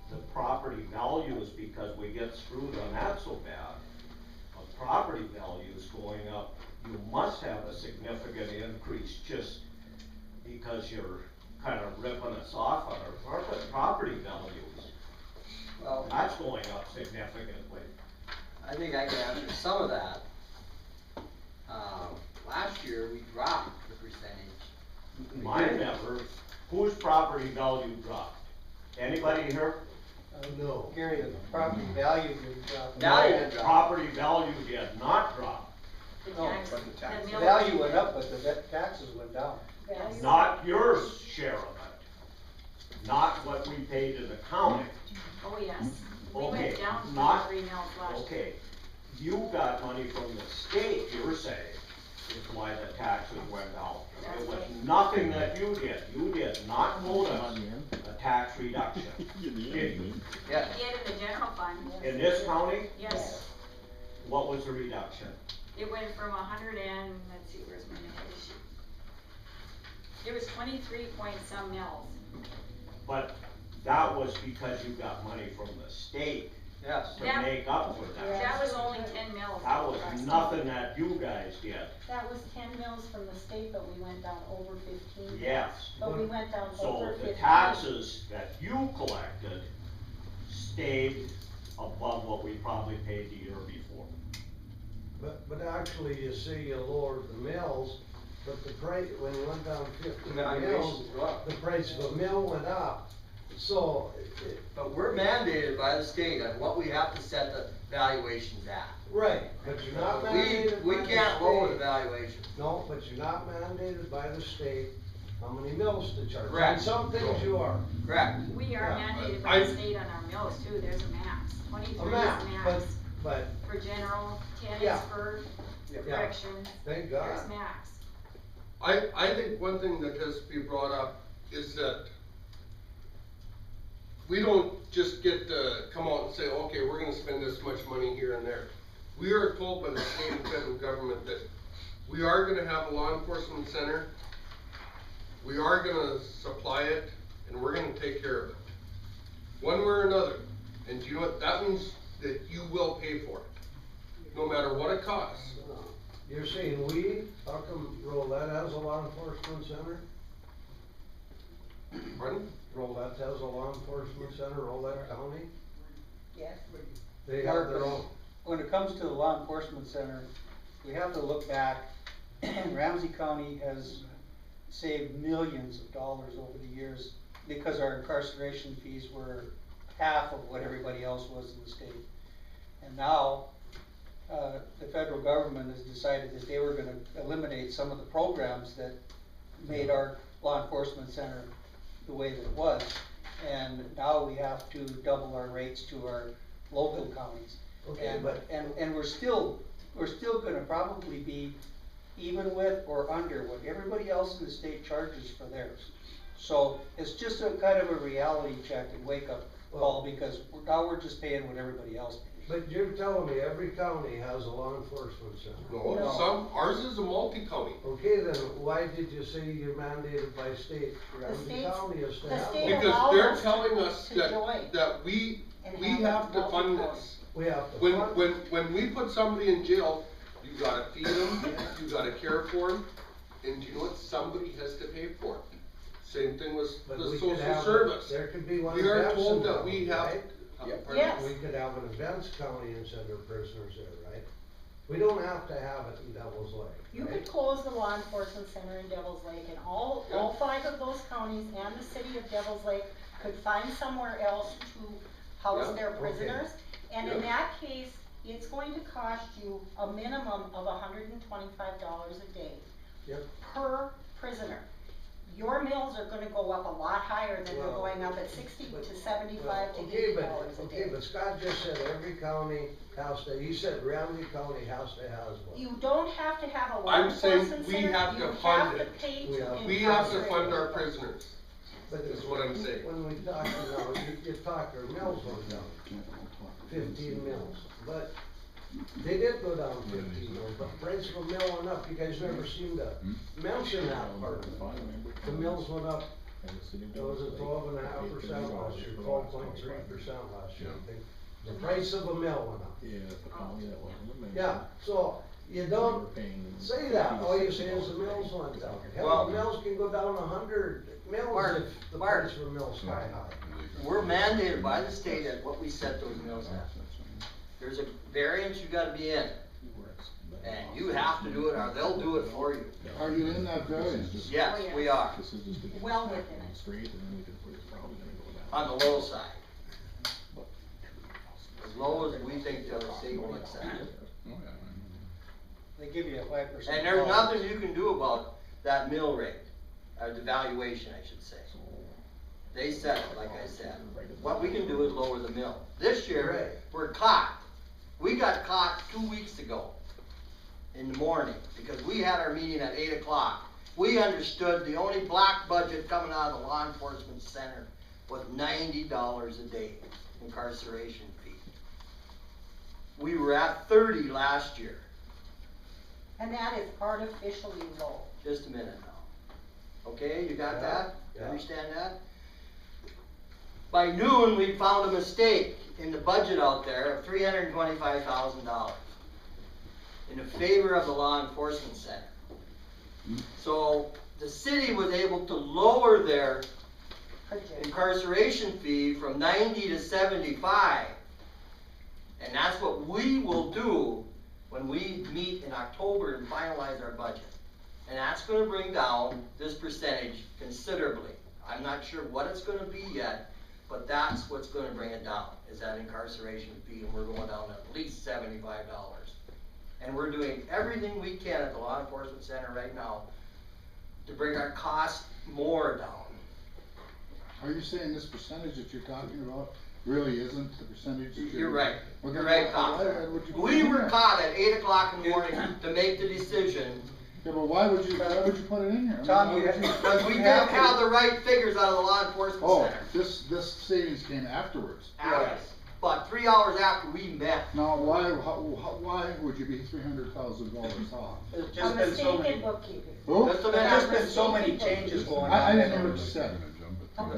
the property values, because we get screwed on that so bad? Of property values going up, you must have a significant increase just because you're kind of ripping us off on our property values. Well, That's going up significantly. I think I can answer some of that. Last year, we dropped the percentage. Mine never, whose property value dropped? Anybody here? No. Gary, the property value didn't drop. Value No, didn't drop. property value did not drop. The No, tax, but the tax- mill- Value went up, but the taxes went down. Yes. Not your share of it. Not what we paid to the county. Oh, yes. We Okay, went down not- 3 mills last year. Okay, you got money from the state, you're saying, is why the taxes went down. It was nothing that you did. You did not vote us a tax reduction. Did you? Yes. We did in the general fund. In this county, Yes. what was the reduction? It went from 100 and, let's see, where's my number sheet? It was 23 point some mills. But that was because you got money from the state Yes. to That- make up for that. That was only 10 mills. That was nothing that you guys did. That was 10 mills from the state, but we went down over 15. Yes. But we went down over So 15. the taxes that you collected stayed above what we probably paid the year before. But actually, you say you lowered the mills, but the price, when you went down 15 mills, Valuations go up. the price of a mill went up. So, But we're mandated by the state on what we have to set the valuations at. right, but you're not mandated We by the can't lower the state. valuation. No, but you're not mandated by the state how many mills to charge. Correct. On some things you are. Correct. We are Yeah, mandated by the state on our mills too, there's a max. 23 A is map, the but, max. but, For general, 10 Yeah. is for yeah, corrections, thank there's God. max. I think one thing that has to be brought up is that we don't just get to come out and say, okay, we're gonna spend this much money here and there. We are told by the state and federal government that we are gonna have a law enforcement center, we are gonna supply it, and we're gonna take care of it. One way or another. And you know what, that means that you will pay for it, no matter what it costs. You're saying we, how come Rolette has a law enforcement center? Pardon? Rolette has a law enforcement center, Rolette County? Yes. They have their own. When it comes to the law enforcement center, we have to look back, Ramsey County has saved millions of dollars over the years because our incarceration fees were half of what everybody else was in the state. And now, the federal government has decided that they were gonna eliminate some of the programs that made our law enforcement center the way that it was. And now we have to double our rates to our local counties. Okay, And, but- and we're still gonna probably be even with or under what everybody else in the state charges for theirs. So it's just a kind of a reality check and wake up call, because now we're just paying what everybody else pays. But you're telling me every county has a law enforcement center? No, ours is a multi-county. Okay, then why did you say you're mandated by state? Ramsey state's- County is to the have state one. Because allows they're us telling us to that, join that we and have to fund multi-county. this. We have to When, fund. when we put somebody in jail, you gotta feed them, you gotta care for them, and you know what, somebody has to pay for it. Same thing with But the we could social have, service. there could be one We in are told that Jacksonville, we have. right? Pardon? Yes. We could have an events county and send our prisoners there, right? We don't have to have it in Devil's Lake, You right? could close the law enforcement center in Devil's Lake, and all 5 of those counties and the city of Devil's Lake could find somewhere else to house Yeah, their okay. prisoners. And in Yeah. that case, it's going to cost you a minimum of $125 a day Yep. per prisoner. your mills are gonna go up a lot higher than they're Well, going up at 60 but- to 75 to Okay, but- $80 a day. Okay, but Scott just said every county has to, he said Ramsey County has to have one. You don't have to have a law I'm saying enforcement we center, have you to have fund to it. pay We to have- We have to incarcerate fund our people. prisoners. But Is what I'm saying. When we talk, you talk, our mills went down 15 mills, but they did go down 15 mills, but price of a mill went up, you guys never seem to mention that part. The mills went up, was it 12.5% last year, 12.3% last year, I think. The price of a mill went up. Yeah, the county that wasn't a member. Yeah, so you don't say that, all you say is the mills went down. Hell, Well- the mills can go down 100 mills Mark, if the Mark. price for a mill's sky high. We're mandated by the state at what we set those mills at. There's a variance you gotta be in, and you have to do it, or they'll do it for you. Are you in that variance? Yes, we are, This is just to get Well the within line it. straight, and then we can put, it's probably gonna go down. on the low side. As low as we think the state wants that. Oh, yeah, They give you a 5%. And there's nothing you can do about that mill rate, or the valuation, I should say. They set it, like I said. What we can do is lower the mill. This year, Right. we're caught. We got caught 2 weeks ago in the morning, because we had our meeting at 8 o'clock. We understood the only black budget coming out of the law enforcement center was $90 a day incarceration fee. We were at 30 last year. And that is artificially low. Just a minute now. Okay, you got Yeah, that? You yeah. understand that? By noon, we found a mistake in the budget out there of $325,000 in favor of the law enforcement center. So the city was able to lower their Project. incarceration fee from 90 to 75. And that's what we will do when we meet in October and finalize our budget. And that's gonna bring down this percentage considerably. I'm not sure what it's gonna be yet, but that's what's gonna bring it down, is that incarceration fee, and we're going down to at least $75. And we're doing everything we can at the law enforcement center right now to bring our costs more down. Are you saying this percentage that you're talking about really isn't the percentage that You're right, Well, you're then right, why- Tom. why would you put We it in were there? caught at 8 o'clock in the morning to make the decision, Yeah, but why would you put it in here? I mean, Tom, why you would have- because we You didn't have to- have the right figures out of the law enforcement Oh, center. this savings came afterwards. After, about 3 hours after we met. Now, why would you be $300,000 off? There's A just been so mistake many, in bookkeeping. Who? Just a there's minute, just been so many changes going on. I didn't that know what you said.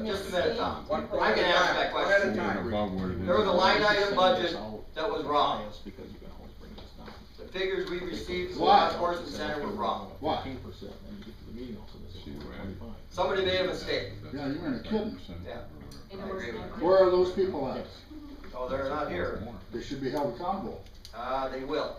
just a minute, Tom. One I can answer that one at a question. time. There was a line item budget that was wrong. Because you can always bring this down. The figures we received from the Why? law enforcement center were wrong. Why? Somebody made a mistake. Yeah, you ain't kidding. Yeah. And it was not- Where are those people at? Oh, they're not here. They should be held accountable. They will.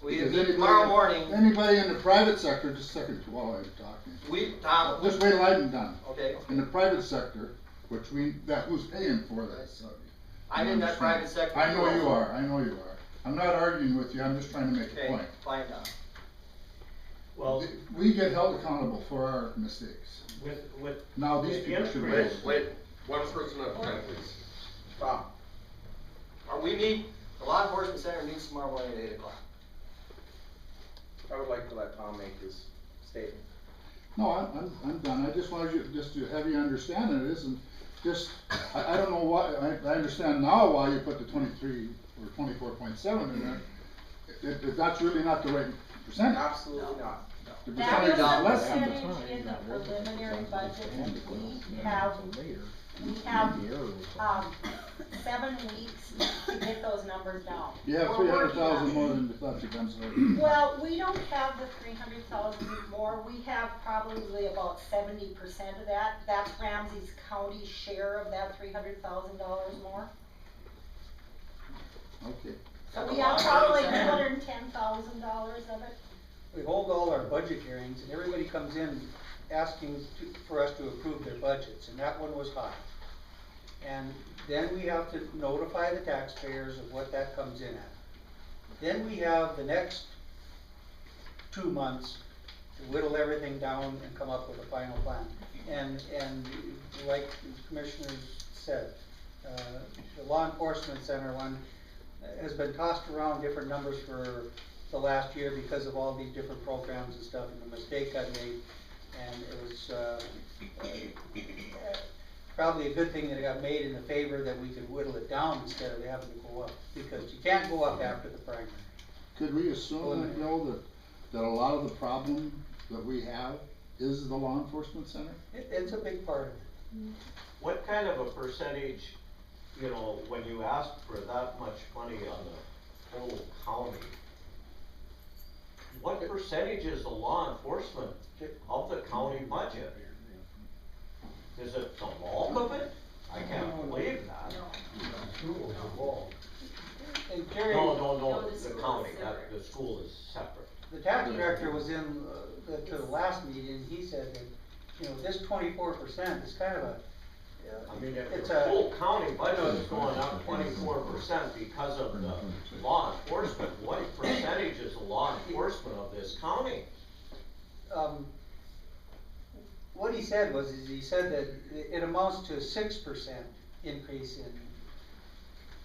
We Because meet anybody- tomorrow morning, Anybody in the private sector, just a second while I'm talking. Tom, Just wait till I'm done. okay, In the private sector, which who's paying for this? I'm in that private sector. I know you are, I know you are. I'm not arguing with you, I'm just trying to make a Okay, point. fine now. Well, We get held accountable for our mistakes. With Now, these people should be. Wait, one person at a time, please. Tom, The law enforcement center meets tomorrow morning at 8 o'clock. I would like to let Tom make his statement. No, I'm done, I just wanted you, just to have you understand it isn't just, I don't know why, I understand now why you put the 23 or 24.7 in there. If that's really not the right percentage. Absolutely not. The That percentage is is the less than the percentage in the preliminary budget, and we have 7 weeks to get those numbers down. You have We're working on 300,000 it. more than the budget, I'm sorry. Well, we don't have the 300,000 more, we have probably about 70% of that, that's Ramsey's county share of that $300,000 more. Okay. So we have probably $210,000 of it. we hold all our budget hearings and everybody comes in asking for us to approve their budgets, and that one was high. And then we have to notify the taxpayers of what that comes in at. Then we have the next 2 months whittle everything down and come up with a final plan. And like the commissioners said, the law enforcement center one has been tossed around different numbers for the last year because of all these different programs and stuff, and the mistake I made. And it was, probably a good thing that it got made in the favor that we could whittle it down instead of having to go up, because you can't go up after the primary. Could we assume that, Bill, that a lot of the problem that we have is the law enforcement center? It's a big part of it. What kind of a percentage, you know, when you ask for that much money on the whole county, what percentage is the law enforcement of the county budget? Is it the bulk of it? I can't believe that. And Jerry, No, the county, the school is separate. the tax director was in, to the last meeting, he said that, you know, this 24% is kind of a, I mean, if it's the a, whole county budget is going up 24% because of the law enforcement, what percentage is the law enforcement of this county? what he said was, he said that it amounts to a 6% increase in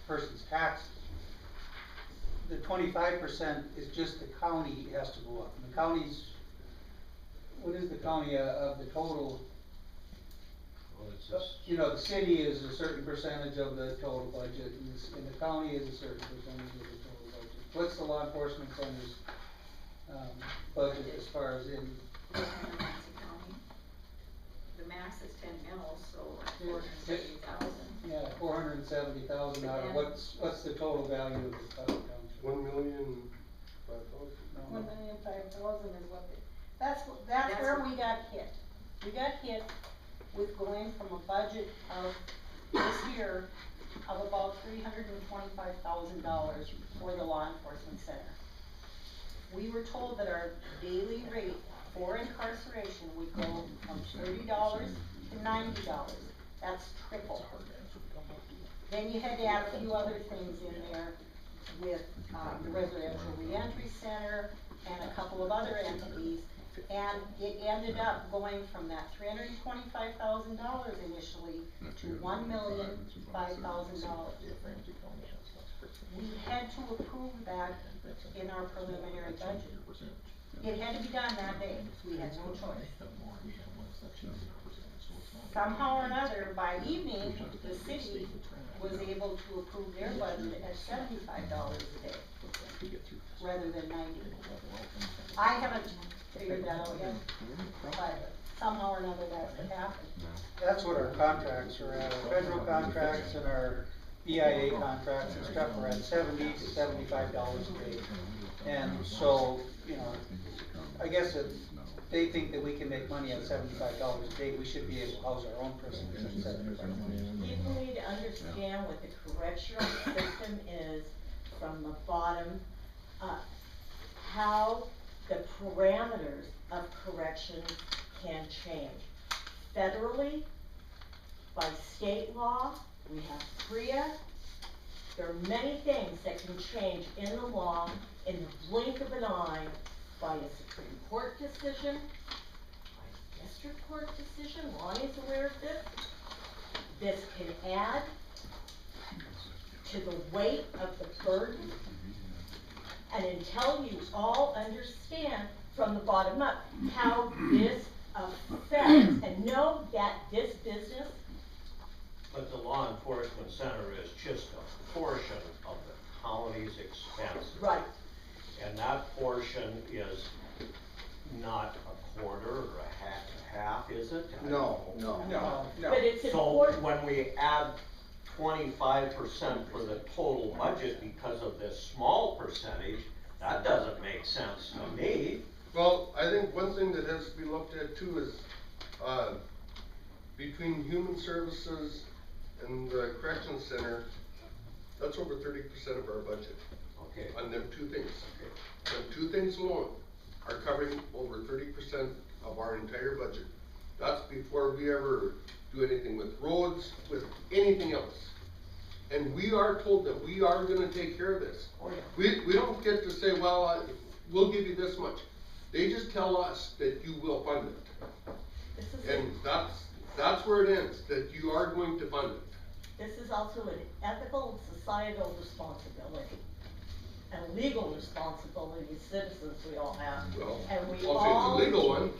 person's taxes. The 25% is just the county has to go up. And the county's, what is the county of the total? Well, it's just, You know, the city is a certain percentage of the total budget, and the county is a certain percentage of the total budget. What's the law enforcement center's, budget as far as in? The max is 10 mils, so like 470,000. Yeah, 470,000 out of what's the total value of the township? 1,005,000. 1,005,000 is what that's where we got hit. We got hit with going from a budget of this year of about $325,000 for the law enforcement center. We were told that our daily rate for incarceration would go from $30 to $90. That's triple. Then you had to add a few other things in there with the residential reentry center and a couple of other entities, and it ended up going from that $325,000 initially to $1,005,000. We had to approve that in our preliminary budget. It had to be done that day. We had no choice. Somehow or another, by evening, the city was able to approve their budget at $75 a day, rather than $90. I haven't figured that out yet, but somehow or another that happened. That's what our contracts are at. Our federal contracts and our EIA contracts and stuff are at $70 to $75 a day. And so, you know, I guess if they think that we can make money at $75 a day, we should be able to house our own prisoners at $75. People need to understand what the correctional system is from the bottom up. How the parameters of corrections can change. Federally, by state law, we have PREA. There are many things that can change in the law in the blink of an eye by a Supreme Court decision, by a district court decision. Lonnie's aware of this. This can add to the weight of the burden. And until you all understand from the bottom up how this affects and know that this business. but the law enforcement center is just a portion of the county's expenses. Right. And that portion is not a quarter or a half, is it? No. But it's So important. when we add 25% for the total budget because of this small percentage, that doesn't make sense to me. Well, I think one thing that has to be looked at too is, between human services and the corrections center, that's over 30% of our budget. Okay. On them two things. Them two things alone are covering over 30% of our entire budget. That's before we ever do anything with roads, with anything else. And we are told that we are gonna take care of this. Oh, yeah. We don't get to say, well, we'll give you this much. They just tell us that you will fund it. This is, And that's where it ends, that you are going to fund it. this is also an ethical and societal responsibility. And legal responsibility as citizens we all have. Well, And we I'll all, say it's a legal one.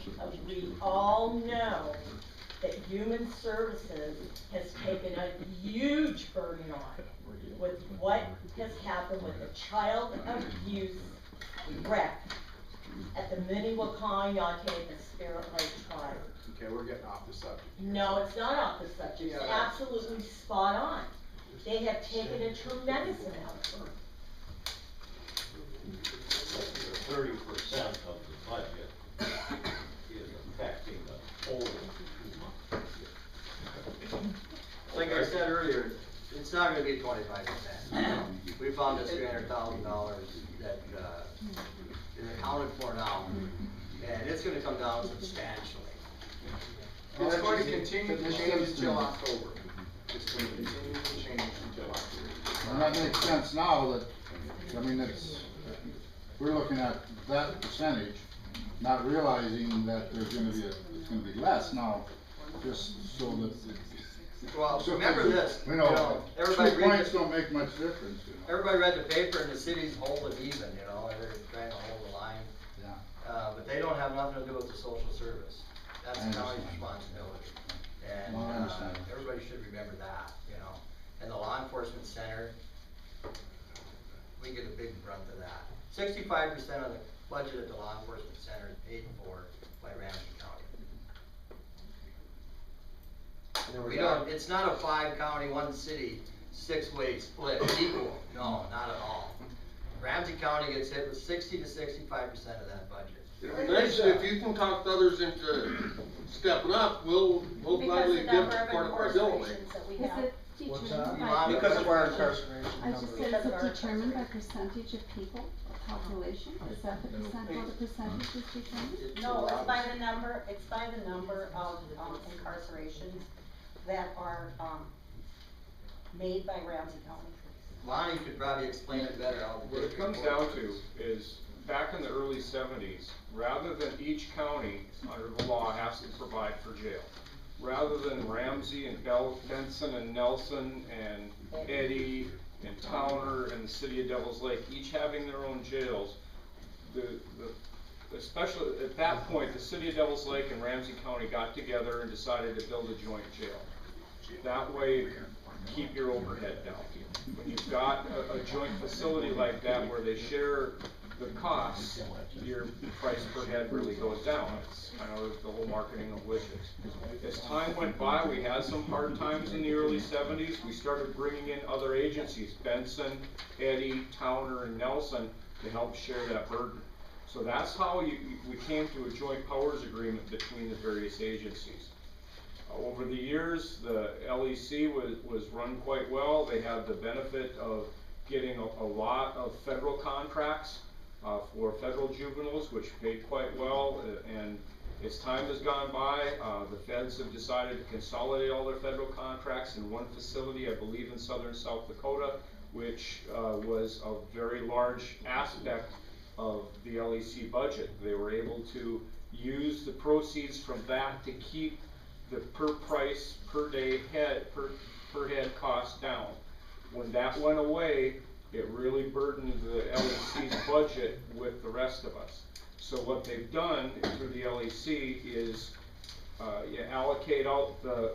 we all know that human services has taken a huge burden on with what has happened with the child abuse wreck at the Minnewakanee and the Spirit Lake tribe. Okay, we're getting off the subject. No, it's not off the subject, it's Yeah. absolutely spot on. They have taken a tremendous amount. 30% of the budget is affecting the total. Like I said earlier, it's not gonna be 25%. We found this $300,000 that, is accounted for now, and it's gonna come down substantially. It's going to continue to change until October. It's going to continue to change until October. And that makes sense now that, I mean, it's, we're looking at that percentage, not realizing that there's gonna be it's gonna be less now, just so that. Well, so remember this, You know, everybody 2 read points the, don't make much difference, you know. everybody read the paper and the city's holding even, you know, they're trying to hold the line. Yeah. But they don't have nothing to do with the social service. That's I the county's understand. responsibility. And, Well, I understand. everybody should remember that, you know. And the law enforcement center, we get a big brunt of that. 65% of the budget at the law enforcement center is paid for by Ramsey County. We don't, it's not a 5-county, 1 city, 6-way split equal, no, not at all. Ramsey County gets hit with 60 to 65% of that budget. It'd be nice if you can talk the others into stepping up, we'll gladly give part of our bill away. We Is have. it What's determined that? by? Because of our incarceration I was just numbers. saying, Because is of it our determined by incarceration. percentage of people, population? Is that the percent, how the percentage is determined? No, it's by the number of, incarcerations that are, made by Ramsey County. Lonnie could probably explain it better. How the What it comes down to is, back in the early 70s, rather than each county under the law has to provide for jail, rather than Ramsey and Benson and Nelson and Eddy and Towner and the city of Devils Lake, each having their own jails, especially at that point, the city of Devils Lake and Ramsey County got together and decided to build a joint jail. That way, keep your overhead down. When you've got a joint facility like that where they share the costs, your price per head really goes down. It's kind of the whole marketing of widgets. As time went by, we had some hard times in the early 70s. We started bringing in other agencies, Benson, Eddy, Towner, and Nelson, to help share that burden. So that's how we came to a joint powers agreement between the various agencies. Over the years, the LEC was run quite well. They had the benefit of getting a lot of federal contracts for federal juveniles, which paid quite well. And as time has gone by, the feds have decided to consolidate all their federal contracts in one facility, I believe in southern South Dakota, which was a very large aspect of the LEC budget. They were able to use the proceeds from that to keep the per price, per day head, per head cost down. When that went away, it really burdened the LEC's budget with the rest of us. So what they've done through the LEC is you allocate out the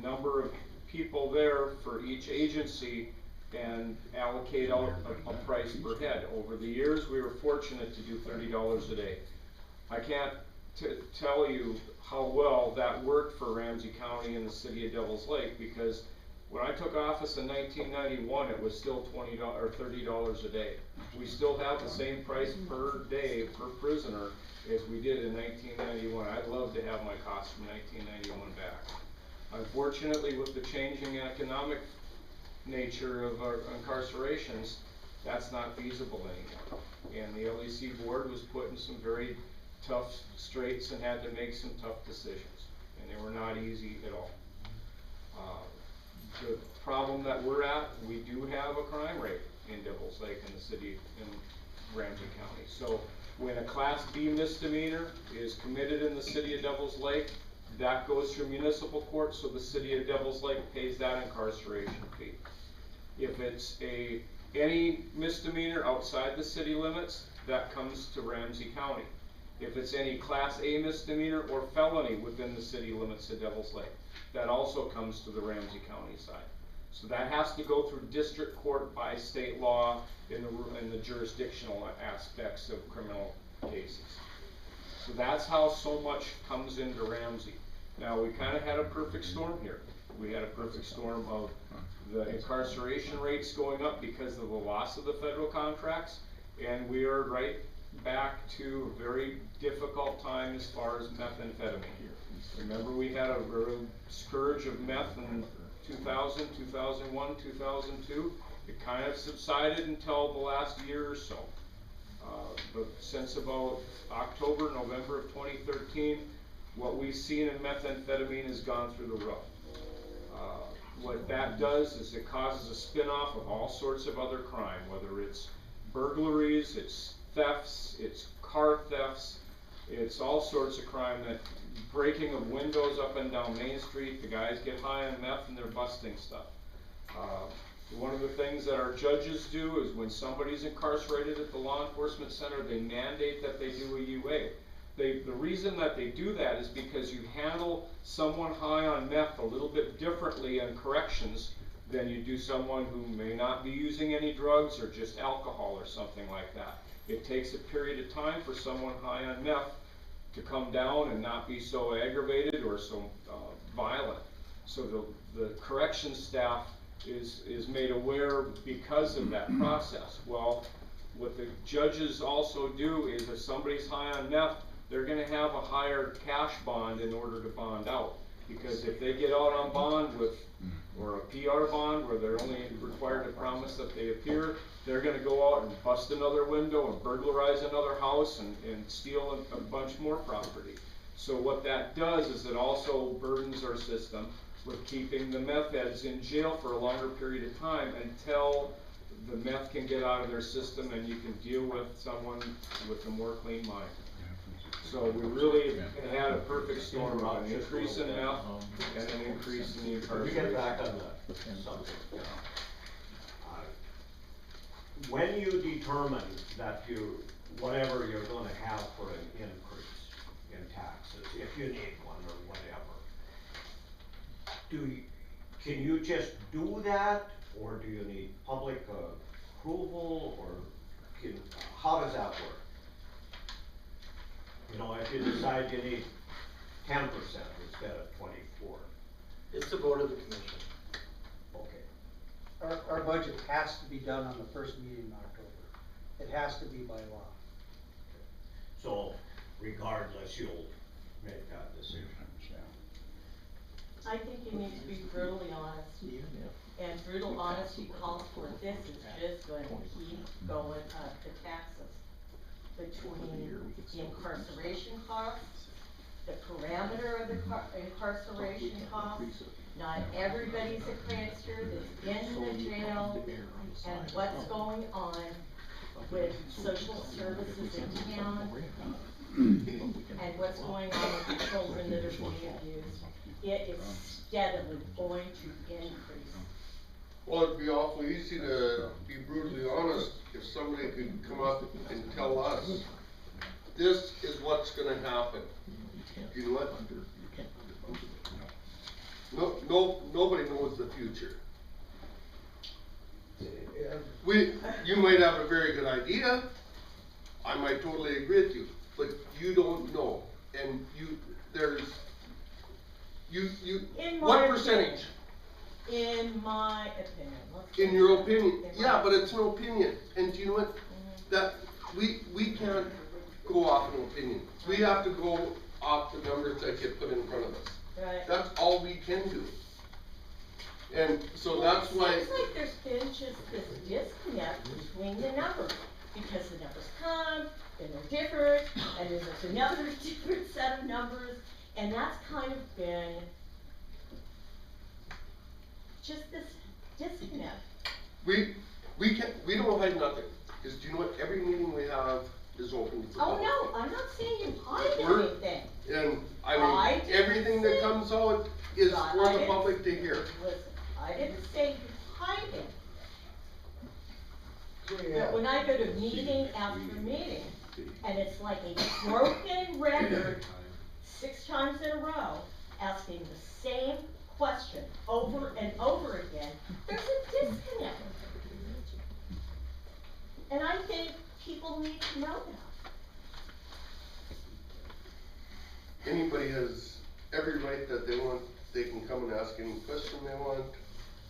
number of people there for each agency and allocate out a price per head. Over the years, we were fortunate to do $30 a day. I can't tell you how well that worked for Ramsey County and the city of Devils Lake, because when I took office in 1991, it was still $20 or $30 a day. We still have the same price per day per prisoner as we did in 1991. I'd love to have my costs from 1991 back. Unfortunately, with the changing economic nature of our incarcerations, that's not feasible anymore. And the LEC board was put in some very tough straits and had to make some tough decisions, and they were not easy at all. The problem that we're at, we do have a crime rate in Devils Lake in the city, and Ramsey County. So when a Class B misdemeanor is committed in the city of Devils Lake, that goes through municipal court, so the city of Devils Lake pays that incarceration fee. If it's any misdemeanor outside the city limits, that comes to Ramsey County. If it's any Class A misdemeanor or felony within the city limits of Devils Lake, that also comes to the Ramsey County side. So that has to go through district court by state law in the jurisdictional aspects of criminal cases. So that's how so much comes into Ramsey. Now, we kind of had a perfect storm here. We had a perfect storm of the incarceration rates going up because of the loss of the federal contracts, and we are right back to a very difficult time as far as methamphetamine. Remember, we had a real scourge of meth in 2000, 2001, 2002. It kind of subsided until the last year or so. But since about October, November of 2013, what we've seen in methamphetamine has gone through the roof. What that does is it causes a spin-off of all sorts of other crime, whether it's burglaries, it's thefts, it's car thefts, it's all sorts of crime, that breaking of windows up and down Main Street. The guys get high on meth and they're busting stuff. One of the things that our judges do is when somebody's incarcerated at the law enforcement center, they mandate that they do a UA. The reason that they do that is because you handle someone high on meth a little bit differently in corrections than you do someone who may not be using any drugs or just alcohol or something like that. It takes a period of time for someone high on meth to come down and not be so aggravated or so violent. So the corrections staff is made aware because of that process. Well, what the judges also do is if somebody's high on meth, they're going to have a higher cash bond in order to bond out. Because if they get out on bond with, or a PR bond where they're only required to promise that they appear, they're going to go out and bust another window and burglarize another house and steal a bunch more property. So what that does is it also burdens our system with keeping the meth heads in jail for a longer period of time until the meth can get out of their system and you can deal with someone with a more clean mind. So we really had a perfect storm of an increase in meth and an increase in the incarceration. We get back on the subject. When you determine that whatever you're gonna have for an increase in taxes, if you need one or whatever, can you just do that, or do you need public approval, or how does that work? You know, if you decide you need 10% instead of 24. It's the vote of the commission. Okay. Our budget has to be done on the first meeting in October. It has to be by law. So regardless, you'll make that decision. I think you need to be brutally honest. And brutal honesty calls for this is just going to keep going up, the taxes. Between the incarceration costs, the parameter of the incarceration costs, not everybody's a prankster that's in the jail, and what's going on with social services in town, and what's going on with the children that are being abused. It is steadily going to increase. Well, it'd be awful easy to be brutally honest if somebody could come up and tell us, this is what's gonna happen. You know what? Nobody knows the future. You might have a very good idea, I might totally agree with you, but you don't know. And what percentage? In my opinion. In your opinion, yeah, but it's an opinion, and do you know what? That we can't go off an opinion. We have to go off the numbers that get put in front of us. Right. That's all we can do. And so that's why. It seems like there's been just this disconnect between the numbers, because the numbers come, and they're different, and then there's another different set of numbers, and that's kind of been just this disconnect. We don't hide nothing. is, do you know what, every meeting we have is open to the Oh, public. no, I'm not saying you hide We're- anything. And, I I mean, didn't everything that say- comes out is I for the didn't- public to hear. Listen, I didn't say you hide it. Yeah. But when I go to meeting after meeting, and it's like a broken record, 6 times in a row, asking the same question over and over again, there's a disconnect. And I think people need to know that. Anybody has every right that they want, they can come and ask any question they want.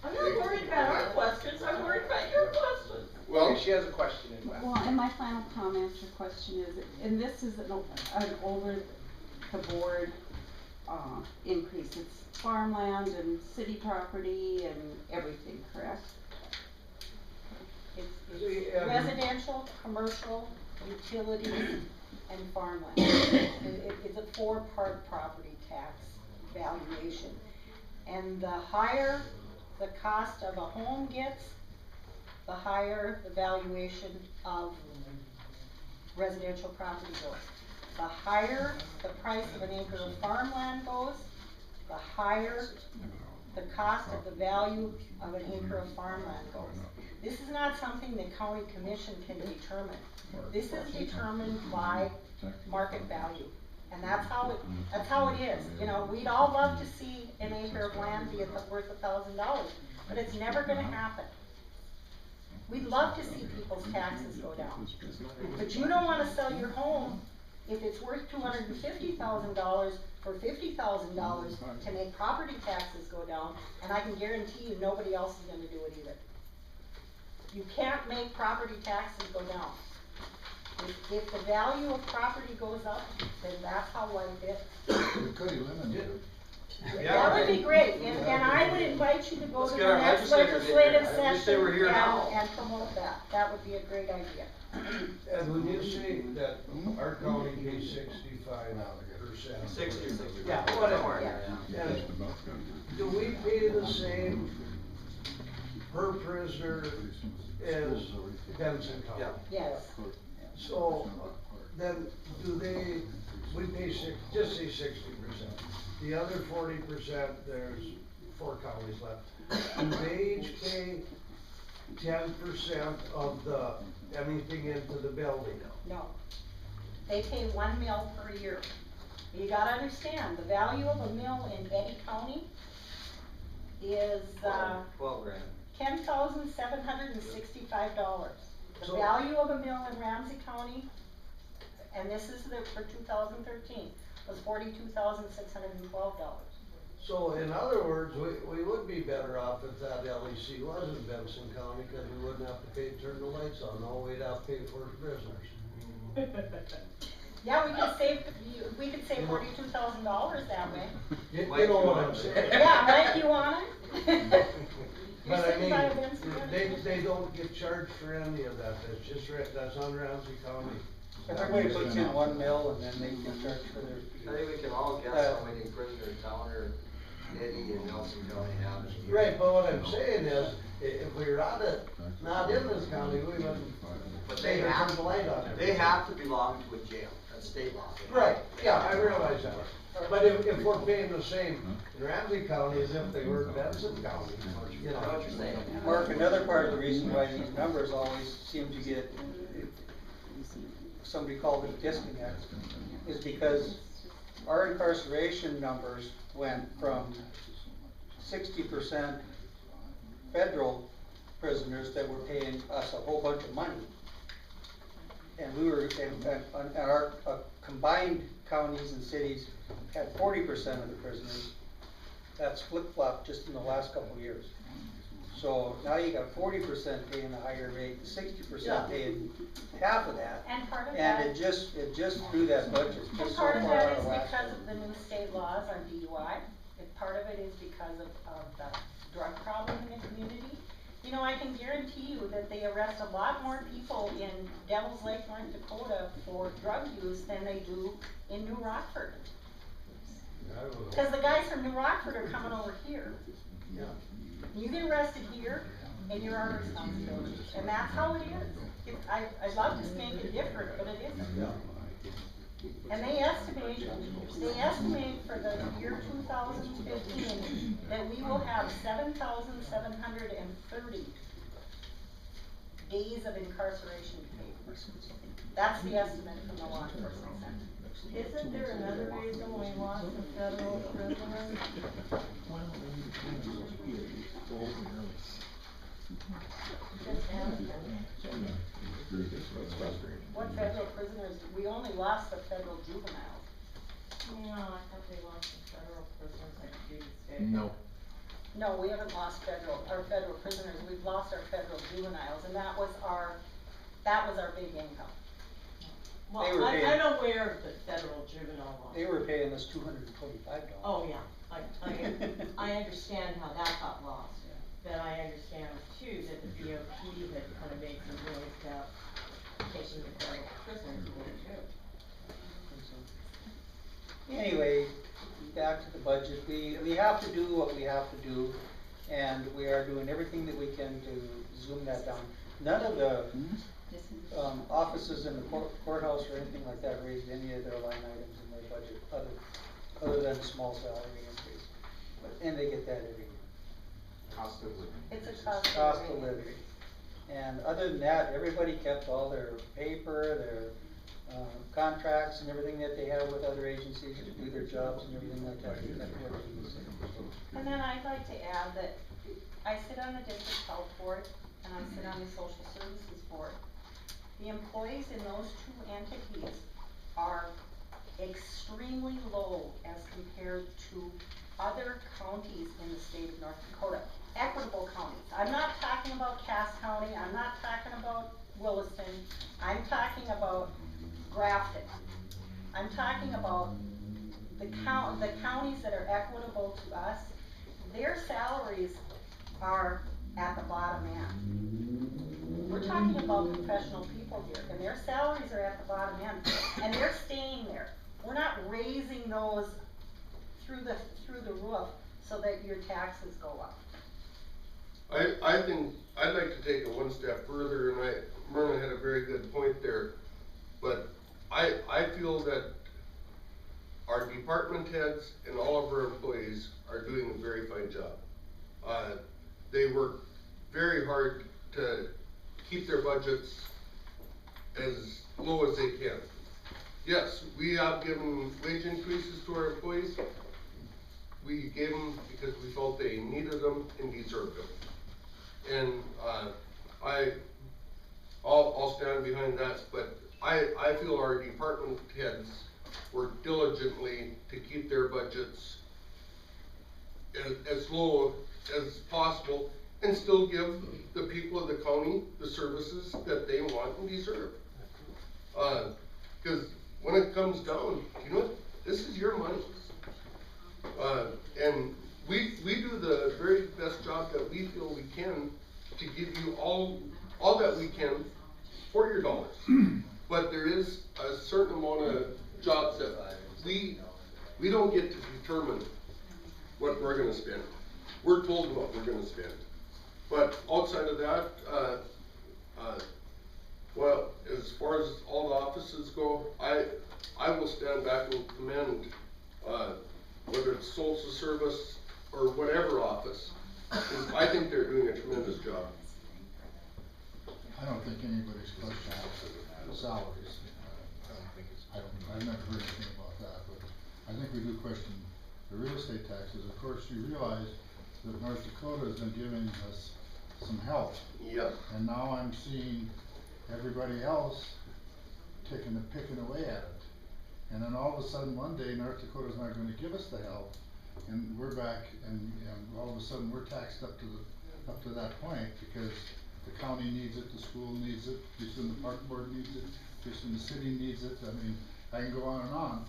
I'm not worried about our questions, I'm worried about your questions. Well, She has a question in mind. Well, and my final comment or question is, and this is an over the board, increase, it's farmland and city property and everything, correct? It's residential, commercial, utilities, and farmland. It's a 4-part property tax valuation. And the higher the cost of a home gets, the higher the valuation of residential property goes. The higher the price of an acre of farmland goes, the higher the cost of the value of an acre of farmland goes. This is not something the county commission can determine. This is determined by market value. And that's how it is. You know, we'd all love to see an acre of land be worth $1,000, but it's never gonna happen. We'd love to see people's taxes go down. But you don't wanna sell your home if it's worth $250,000 for $50,000 to make property taxes go down, and I can guarantee you nobody else is gonna do it either. You can't make property taxes go down. If the value of property goes up, then that's how life is. We could eliminate it. That would be great, and I would invite you to go Let's to get the our next legislators in legislative here. I wish they session were here now. and promote that. That would be a great idea. And when you say that our county pays 65%. 60. Yeah, whatever. And do we pay the same per prisoner as Benson County? Yeah. Yes. So, then, we pay just say 60%. The other 40%, there's 4 counties left. Do they each pay 10% of anything into the building? No. They pay 1 mil per year. You gotta understand, the value of a mill in Eddy County is, 12 grand. $10,765. The So- value of a mill in Ramsey County, and this is for 2013, was $42,612. So in other words, we would be better off if that LEC was in Benson County, cause we wouldn't have to pay to turn the lights on, no, we'd have to pay for prisoners. Yeah, we could save $42,000 that way. You know what I'm saying? Yeah, Mike, you want it? You're But I sitting by a mean, Benson. they don't get charged for any of that, that's just that's on Ramsey County. Everybody puts in 1 mil and then they get charged for their. I think we can all guess how many prisoners Towner, Eddy, and Nelson County have. in a year. Right, but what I'm saying is, if we were not in this county, we wouldn't. But they turn have, the light on they everything. have to belong to a jail, that's state law. Right, yeah, I realize that. But if we're paying the same in Ramsey County as if they were in Benson County, you know. I know what you're saying. Mark, another part of the reason why these numbers always seem to get, somebody called it a disconnect, is because our incarceration numbers went from 60% federal prisoners that were paying us a whole bunch of money. And we were, and our combined counties and cities had 40% of the prisoners. That's flip-flopped just in the last couple of years. So now you got 40% paying a higher rate, 60% paying half of that. And part of And that. it just threw that budget And just so part of far that out is of whack. because of the new state laws on DUI, and part of it is because of the drug problem in the community. You know, I can guarantee you that they arrest a lot more people in Devil's Lake, North Dakota for drug use than they do in New Rockford. Cause the guys from New Rockford are coming over here. Yeah. You get arrested here, and you're our responsibility, and that's how it is. I'd love to make it different, but it isn't. And they estimate for the year 2015 that we will have 7,730 days of incarceration paid. That's the estimate from the law enforcement center. Isn't there another reason we want the federal prisoners? Just asking. What federal prisoners, we only lost the federal juveniles. Yeah, I thought we lost the federal prisoners like Judy State. No. No, we haven't lost our federal prisoners, we've lost our federal juveniles, and that was our big income. Well, They were paying- I'm aware of the federal juvenile law. They were paying us $225. Oh, yeah, I understand how that got lost. But I understand too that the DOT had kind of made some noise about taking the federal prisoners away too. Anyway, back to the budget, we have to do what we have to do, and we are doing everything that we can to zoom that down. None of the, offices in the courthouse or anything like that raised any of their line items in their budget, other than a small salary increase. And they get that every year. Cost of living. It's a cost Cost of living. And other than that, everybody kept all their paper, their, contracts and everything that they have with other agencies to do their jobs and everything like that. They kept everything the same. And then I'd like to add that I sit on the district health board and I sit on the social services board. The employees in those two entities are extremely low as compared to other counties in the state of North Dakota. Equitable counties. I'm not talking about Cass County, I'm not talking about Williston, I'm talking about Grafton. I'm talking about the counties that are equitable to us, their salaries are at the bottom end. We're talking about professional people here, and their salaries are at the bottom end, and they're staying there. We're not raising those through the roof so that your taxes go up. I think, I'd like to take it one step further, and Myrna had a very good point there, but I feel that our department heads and all of our employees are doing a very fine job. They work very hard to keep their budgets as low as they can. Yes, we have given wage increases to our employees. We gave them because we felt they needed them and deserved them. And, I'll stand behind that, but I feel our department heads work diligently to keep their budgets as low as possible and still give the people of the county the services that they want and deserve. Cause when it comes down, you know what, this is your money. And we do the very best job that we feel we can to give you all that we can for your dollars. But there is a certain amount of jobs that we don't get to determine what we're gonna spend. We're told what we're gonna spend. But outside of that, well, as far as all the offices go, I will stand back and commend, whether it's social service or whatever office, 'cause I think they're doing a tremendous job. I don't think anybody's questioning salaries. I've never heard anything about that, but I think we do question the real estate taxes. Of course, you realize that North Dakota has been giving us some help. Yep. And now I'm seeing everybody else picking away at it. And then all of a sudden, one day, North Dakota's not gonna give us the help, and we're back, and all of a sudden, we're taxed up to that point, because the county needs it, the school needs it, Houston the park board needs it, Houston the city needs it, I mean, I can go on and on.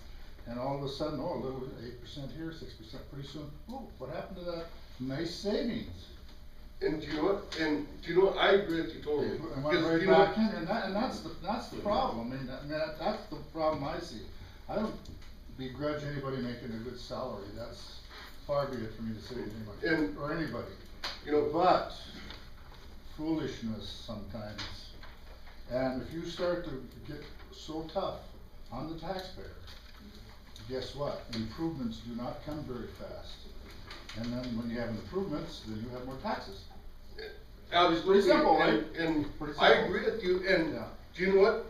And all of a sudden, a little 8% here, 6%, pretty soon, oh, what happened to that nice savings? And do you know what, I agree with you totally. It went right back in, and that's the problem, I mean, that's the problem I see. I don't begrudge anybody making a good salary, that's far be it for me to say anything like that, or anybody. You know, but foolishness sometimes. And if you start to get so tough on the taxpayer, guess what? Improvements do not come very fast. And then when you have improvements, then you have more taxes. Absolutely, Pretty simple, right? and Pretty I simple. agree with you, and Yeah. do you know what?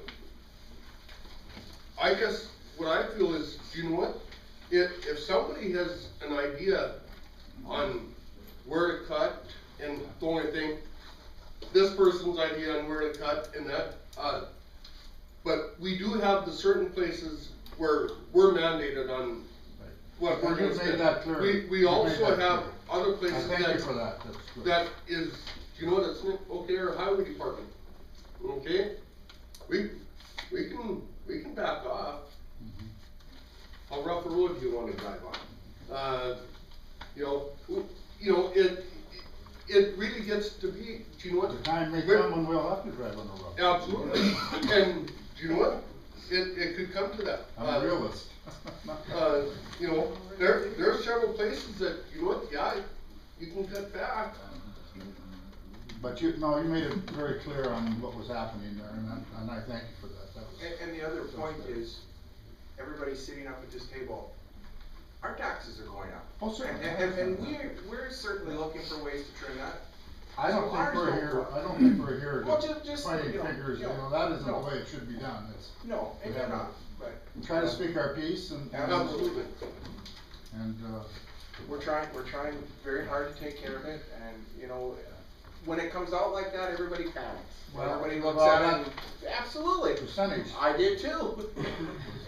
I guess what I feel is, do you know what? If somebody has an idea on where to cut, and the only thing, this person's idea on where to cut and that, but we do have the certain places where we're mandated on what we're And gonna you've made spend. that clear. We You've made also that have clear. other places I thank you for that, that's good. that is, do you know what, that's okay, our highway department, okay? We can back off. Mhm. How rough a road do you wanna drive on? You know, it really gets to be, do you know what? The time may We're- come when we'll have to drive on the road. Absolutely, and do you know what? It could come to that. I'm a realist. You know, there are several places that, you know what, yeah, you can cut back. But you made it very clear on what was happening there, and I thank you for that. That was. And the other that was point fair. is, everybody sitting up at this table, our taxes are going up. Oh, certainly. And we're certainly looking for ways to trim that. I don't So think ours we're don't here, go up. I don't think we're here Well, to just, fighting you know, figures, you know, that isn't no. the way it should be done, it's. No, and we you're have a- not, but. Try to speak our piece and. Absolutely. And, We're trying very hard to take care of it, and, you know, when it comes out like that, everybody panics. Well, Everybody looks well, at it and, absolutely. percentage. I did too.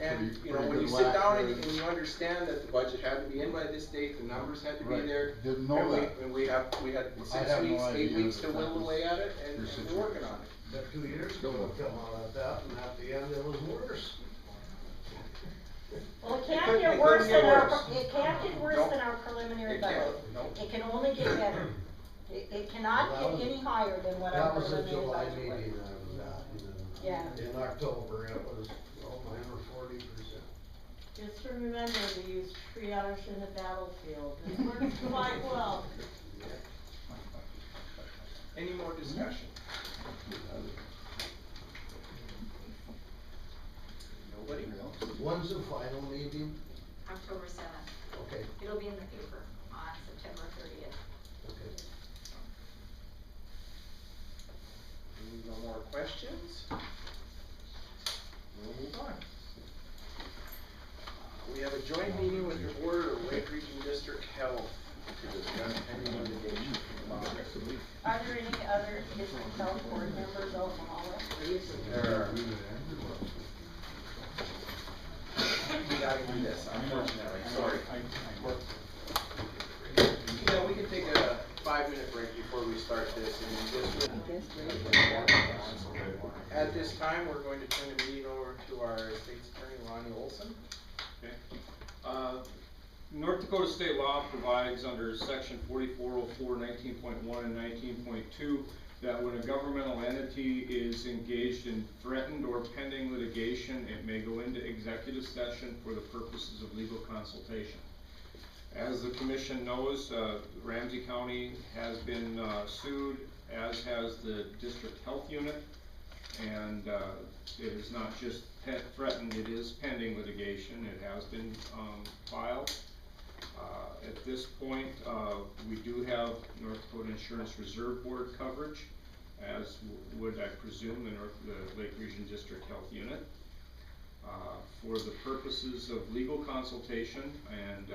And, Pretty- you know, pretty when good you sit whack down there. and you understand that the budget had to be in by this date, the numbers had to be Right. there. Didn't know and we- that. And we had I 6 had no weeks, 8 idea weeks to that that whittle was away at it, your and we're working on it. That 2 years ago, it come out at that, and at the end, it was worse. Well, it It can't couldn't- get it worse couldn't get than our, worse. it can't get worse Nope. than our preliminary It can't. budget. Nope. It can only get better. It cannot Well, that get was- any higher than what our That was the preliminary July budget was. meeting I was at, and Yeah. then in October, it was, mine were 40%. Just remember to use triage in the battlefield, it works quite well. Any more discussion? Nobody? When's the final meeting? October 7th. Okay, It'll be in the paper on September 30th. okay. No more questions? We'll move on. We have a joint meeting with the Board of Lake Region District Health to discuss pending litigation. Are there any other district health board members out in the hallway? There are. We gotta do this, unfortunately, sorry. Yeah, we can take a 5-minute break before we start this, and just. At this time, we're going to turn the meeting over to our state's attorney, Lonnie Olson. Okay. North Dakota state law provides under section 4404, 19.1 and 19.2 that when a governmental entity is engaged in threatened or pending litigation, it may go into executive session for the purposes of legal consultation. As the commission knows, Ramsey County has been sued, as has the district health unit, and it is not just threatened, it is pending litigation. It has been filed. At this point, we do have North Dakota Insurance Reserve Board coverage, as would, I presume, the Lake Region District Health Unit. For the purposes of legal consultation and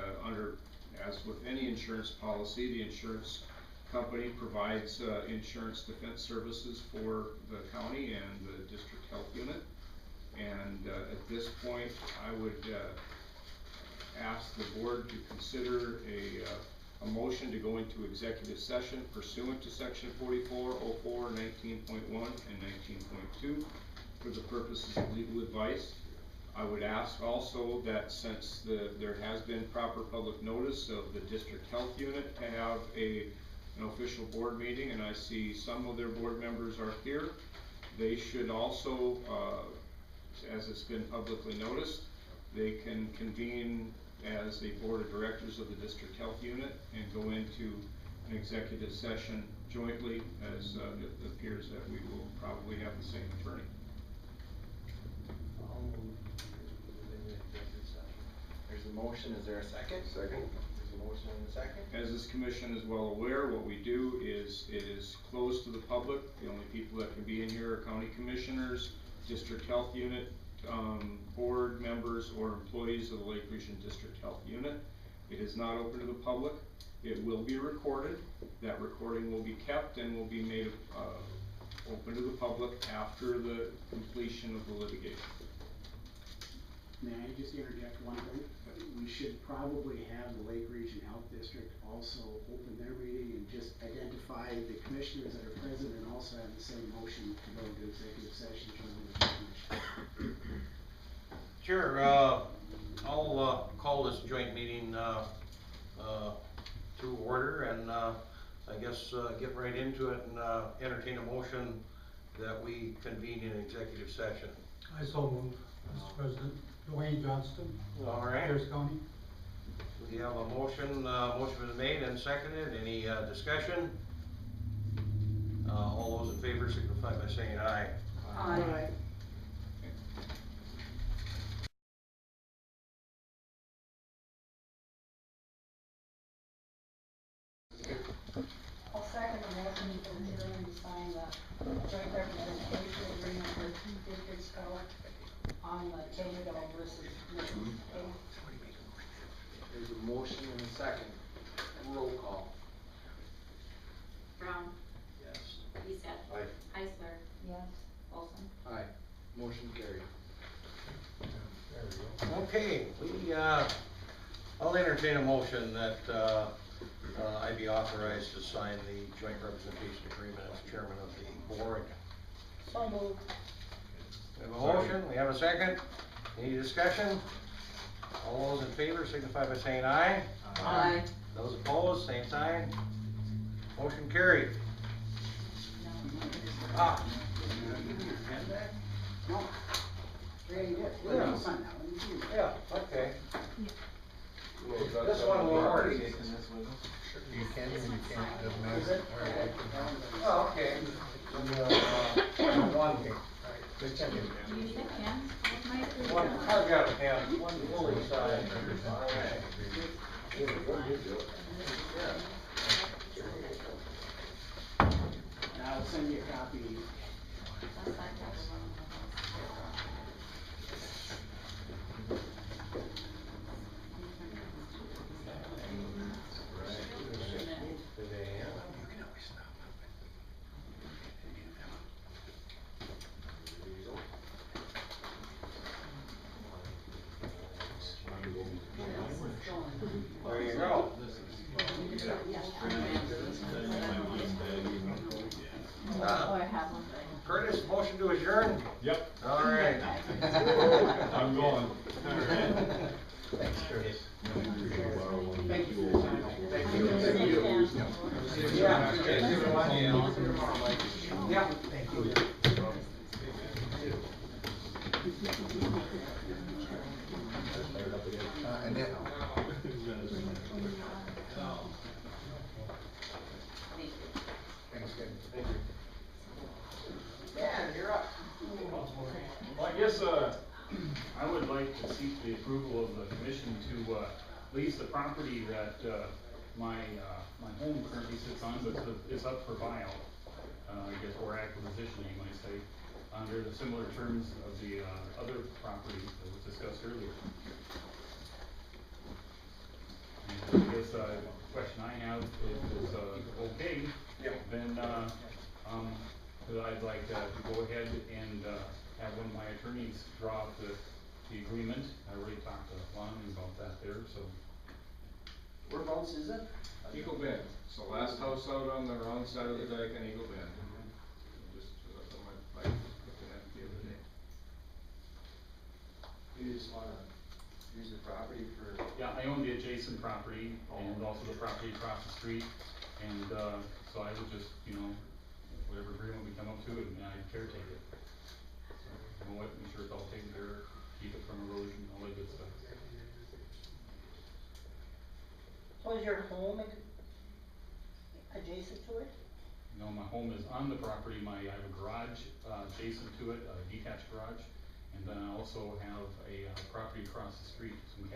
as with any insurance policy, the insurance company provides insurance defense services for the county and the district health unit. And at this point, I would ask the board to consider a motion to go into executive session pursuant to section 4404, 19.1 and 19.2 for the purposes of legal advice. I would ask also that since there has been proper public notice of the district health unit to have an official board meeting, and I see some of their board members are here, they should also, as it's been publicly noticed, they can convene as a board of directors of the district health unit and go into an executive session jointly, as it appears that we will probably have the same attorney. There's a motion, is there a second? Second. There's a motion and a second. As this commission is well aware, what we do is, it is closed to the public. The only people that can be in here are county commissioners, district health unit, board members, or employees of the Lake Region District Health Unit. It is not open to the public. It will be recorded. That recording will be kept and will be made, open to the public after the completion of the litigation. May I just interject one thing? We should probably have the Lake Region Health District also open their meeting and just identify the commissioners that are present and also have the same motion to go into executive session to remove the commission. Sure, I'll call this joint meeting to order and I guess get right into it and entertain a motion that we convene in executive session. I so move, Mr. President. Dwayne Johnston. All right. Pierce County. We have a motion, motion was made and seconded. Any discussion? All those in favor signify by saying aye. Aye. I'll second the motion for adjourn to sign the joint representation agreement for District Scout on the Dakota versus Mission. There's a motion and a second. Roll call. Brown, Yes. Eastham. Aye. Heisler, Yes. Olson. Aye. Motion carried. Okay, I'll entertain a motion that I be authorized to sign the joint representation agreement as chairman of the board. So moved. We have a motion, we have a second. Any discussion? All those in favor signify by saying aye. Aye. Those opposed, same sign. Motion carried. Ah. No. Ready to Yeah. Yeah, okay. This one will already. You can, and you can't, doesn't matter. Oh, okay. One. Use the pen with my. One, I've got a pen, one fully signed. And I'll send you a copy. There you go. Oh, I have one. Curtis, motion to adjourn? Yep. All right. I'm going. Thanks, Curtis. Thank you for your time. Thank you. Thank you. Yeah. Yeah. Thank you. And then, Thanks, good. Thank you. Dan, you're up. Well, I guess, I would like to seek the approval of the commission to, lease the property that, my home currently sits on, but it's up for buyout. I guess, or acquisition, you might say, under the similar terms of the, other property that was discussed earlier. And I guess, the question I have is, okay, then, I'd like to go ahead and, have one of my attorneys draw up the agreement. I already talked to Lonnie about that there, so. Whereabouts is it? Eagle Bend, it's the last house out on the wrong side of the dike on Eagle Bend. Just, my wife looked at it the other day. You just wanna use the property for. Yeah, I own the adjacent property and also the property across the street, and, so I would just, whatever agreement we come up to, and I'd caretake it. So, what, make sure it's all taken care of, keep it from erosion, all that good stuff. So is your home adjacent to it? You know, my home is on the property, I have a garage, adjacent to it, a detached garage. And then I also have a, property across the street, some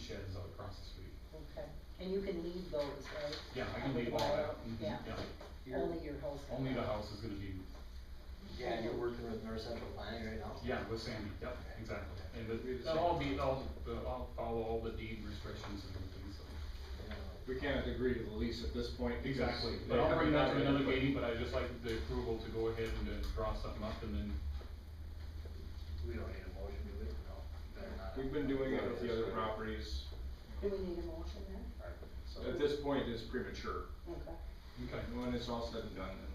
sheds out across the street. Okay, and you can leave those, right? Yeah, I can leave all that. Mhm, Yeah, only your house. can Only the have it. house is gonna be, Yeah, and you're working with North Central Planning right now? yeah, with Sandy, yep, exactly. And I'll follow all the deed restrictions and everything, so. We can't agree to the lease at this point. because Exactly, they but I'll bring that to haven't another got it, meeting, but I just like the approval to go ahead and draw something up and then. We don't need a motion, do we? No, better not. We've been doing it with the other properties. Do we need a motion then? At this point, it's premature. Okay. Okay. When it's all said and done, then.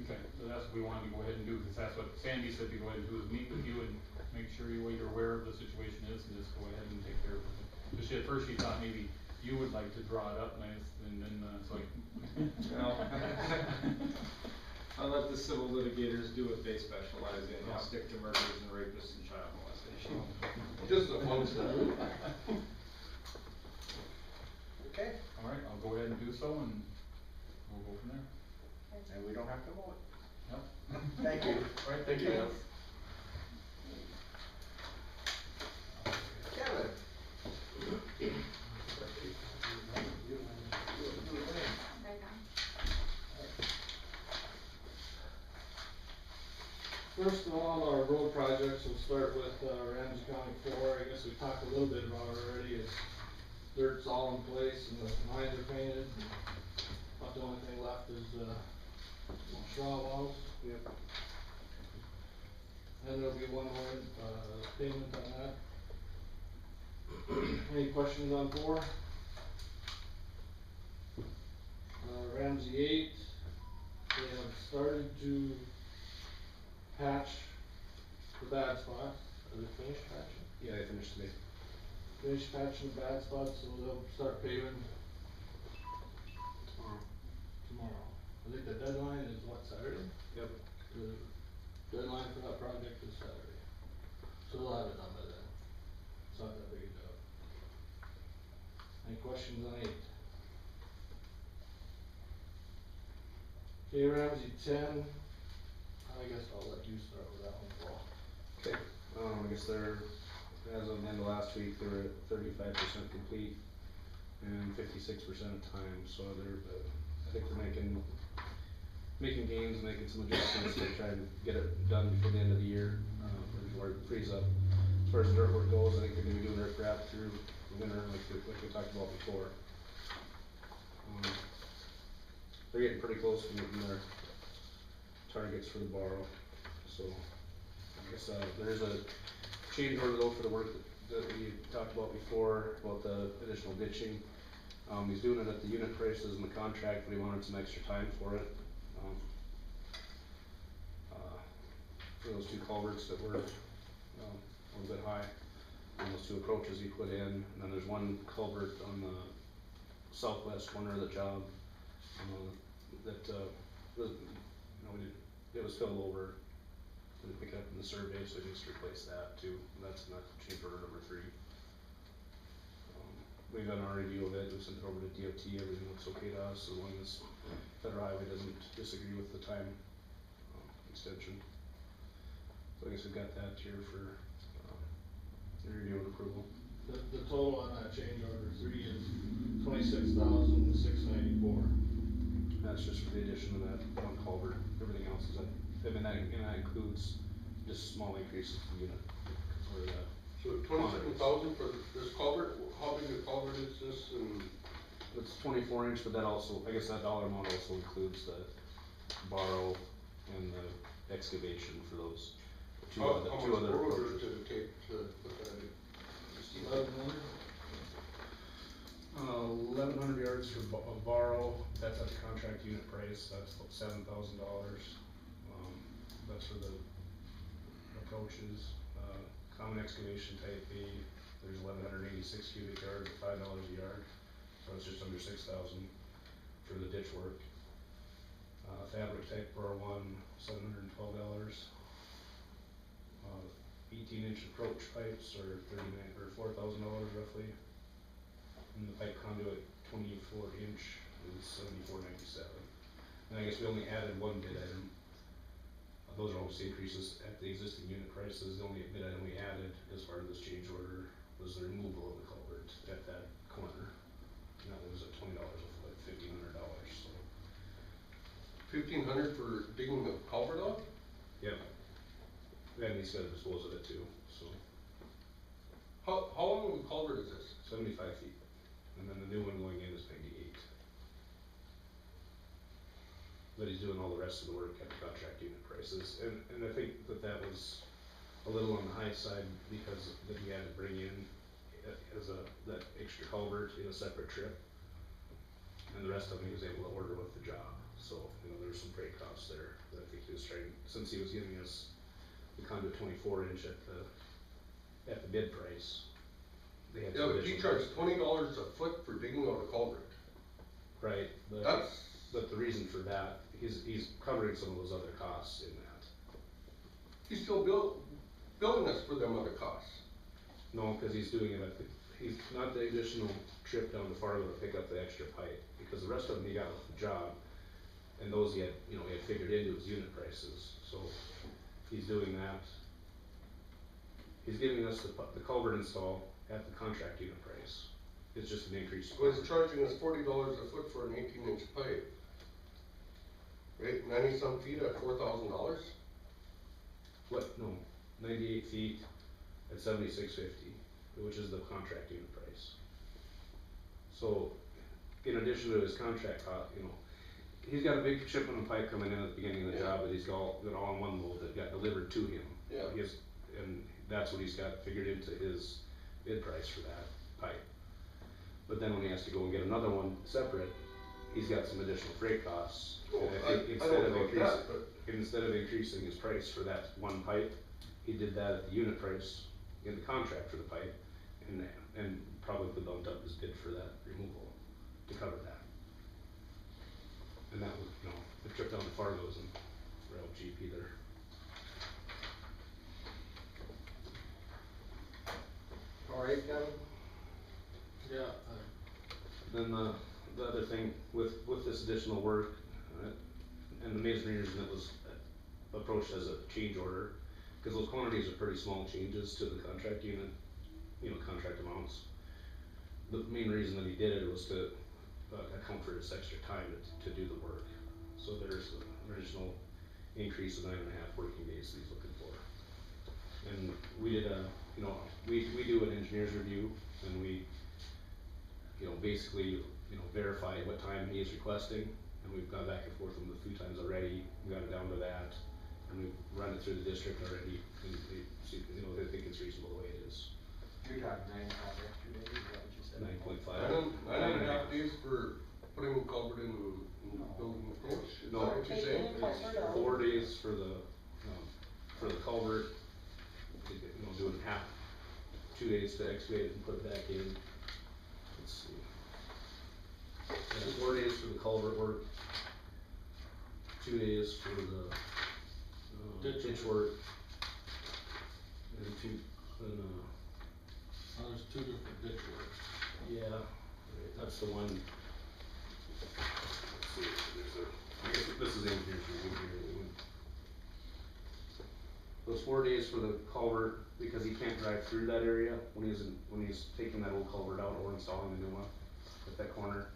Okay, so that's what we wanted to go ahead and do, because that's what Sandy said to go ahead and do, is meet with you and make sure you're aware of the situation is, and just go ahead and take care of it. Because at first she thought maybe you would like to draw it up nice, and then, so I. Well, I'll let the civil litigators do what they specialize in, I'll stick to murders and rapists and child molestation. Just a fun stuff. Okay, All right, I'll go ahead and do so, and we'll go from there. and we don't have to mow it. Yep. Thank you. All right, thank you. Kevin. First of all, our road projects, we'll start with, Ramsey County 4, I guess we talked a little bit about it already, is dirt's all in place and the lines are painted, and about the only thing left is, straw walls. Yep. And there'll be one more, payment on that. Any questions on 4? Ramsey 8, they have started to patch the bad spots. Are they finished patching? Yeah, they finished today. Finished patching the bad spots, so they'll start paving tomorrow. I think the deadline is what, Saturday? Yep. The deadline for that project is Saturday. So they'll have it done by then. It's not that big a job. Any questions on 8? Okay, Ramsey 10, I guess I'll let you start with that one, Paul. Okay, I guess they're, as of the end of last week, they were at 35% complete and 56% of time, so they're, I think they're making gains, making some adjustments to try and get it done before the end of the year, before it frees up. As far as dirt work goes, I think they're gonna be doing dirt wrap through the winter, like we talked about before. They're getting pretty close to meeting their targets for the borrow, so I guess, there's a change order though for the work that we talked about before, about the additional ditching. He's doing it at the unit prices in the contract, but he wanted some extra time for it. For those 2 culverts that were, a little bit high, and those 2 approaches he put in, and then there's 1 culvert on the southwest corner of the job, that, was, it was filled over, didn't pick it up in the survey, so he needs to replace that too, and that's in that change order number 3. We've done our review of it, we sent it over to DOT, everything looks okay to us, as long as Federal Highway doesn't disagree with the time, extension. So I guess we've got that here for, review and approval. The total on that change order 3 is $26,694. That's just for the addition of that 1 culvert, everything else is that, and that includes just small increases to the unit, or the. So 27,000 for this culvert, how big a culvert is this, and? It's 24 inch, but that also, I guess that dollar amount also includes the borrow and the excavation for those two How other much road approaches. did it take to put that in? 1,100 yards for borrow, that's at the contract unit price, that's about $7,000. That's for the approaches, common excavation type B, there's 1,186 cubic yards at $5 a yard, so it's just under 6,000 for the ditch work. Fabric type bore 1, $712. 18-inch approach pipes are $4,000 roughly. And the pipe conduit 24 inch is $74.97. And I guess we only added one bid item. Those are almost increases at the existing unit prices. The only bid item we added as part of this change order was the removal of the culvert at that corner. And that was at $20 a foot, $1,500, so. $1,500 for digging the culvert out? Yep. And he's gotta dispose of it too, so. How long of a culvert is this? 75 feet. And then the new one going in is 98. But he's doing all the rest of the work at the contract unit prices, and I think that was a little on the high side because that he had to bring in as that extra culvert in a separate trip. And the rest of them he was able to order with the job, so, you know, there's some freight costs there that I think he was trying, since he was giving us the conduit 24-inch at the bid price. They had Yeah, but he charged $20 a foot for digging out a culvert. Right, but the reason for that, he's covering some of those other costs in that. He's still billing us for them other costs. No, cause he's doing it he's not the additional trip down to Fargo to pick up the extra pipe, because the rest of them he got with the job, and those he had figured into his unit prices, so he's doing that. He's giving us the culvert install at the contract unit price. It's just an increase. So he's charging us $40 a foot for an 18-inch pipe. Right, 90-some feet at $4,000? What, no, 98 feet at $76.50, which is the contract unit price. So, in addition to his contract cost, he's got a big shipment of pipe coming in at the beginning of the job that he's got all in one load that got delivered to him. Yeah. And that's what he's got figured into his bid price for that pipe. But then when he has to go and get another one separate, he's got some additional freight costs. Instead of increasing his price for that one pipe, he did that at the unit price in the contract for the pipe, and probably bumped up his bid for that removal to cover that. And that was, the trip down to Fargo isn't real cheap either. Alright, Kevin? Yeah. Then the other thing with this additional work, and the main reason it was approached as a change order, because those quantities are pretty small changes to the contract unit, contract amounts. The main reason that he did it was to account for his extra time to do the work. So there's an original increase of 9.5 working days that he's looking for. And we did we do an engineer's review, and we basically verify what time he is requesting, and we've gone back and forth with him a few times already. We got it down to that, and we've run it through the district already, and they think it's reasonable the way it is. You're talking 9.5 extra days, is that what you said? 9.5. 9.5 days for putting a culvert in building the porch? Is that what you're saying? It's 4 days for the culvert, doing half, 2 days to excavate it and put it back in. Let's see. Yeah, 4 days for the culvert work, 2 days for the ditch work, and there's two different ditch works. yeah, that's the one. Let's see, I guess this is engineer's review here. Those 4 days for the culvert, because he can't drive through that area when he's taking that old culvert out or installing the new one at that corner.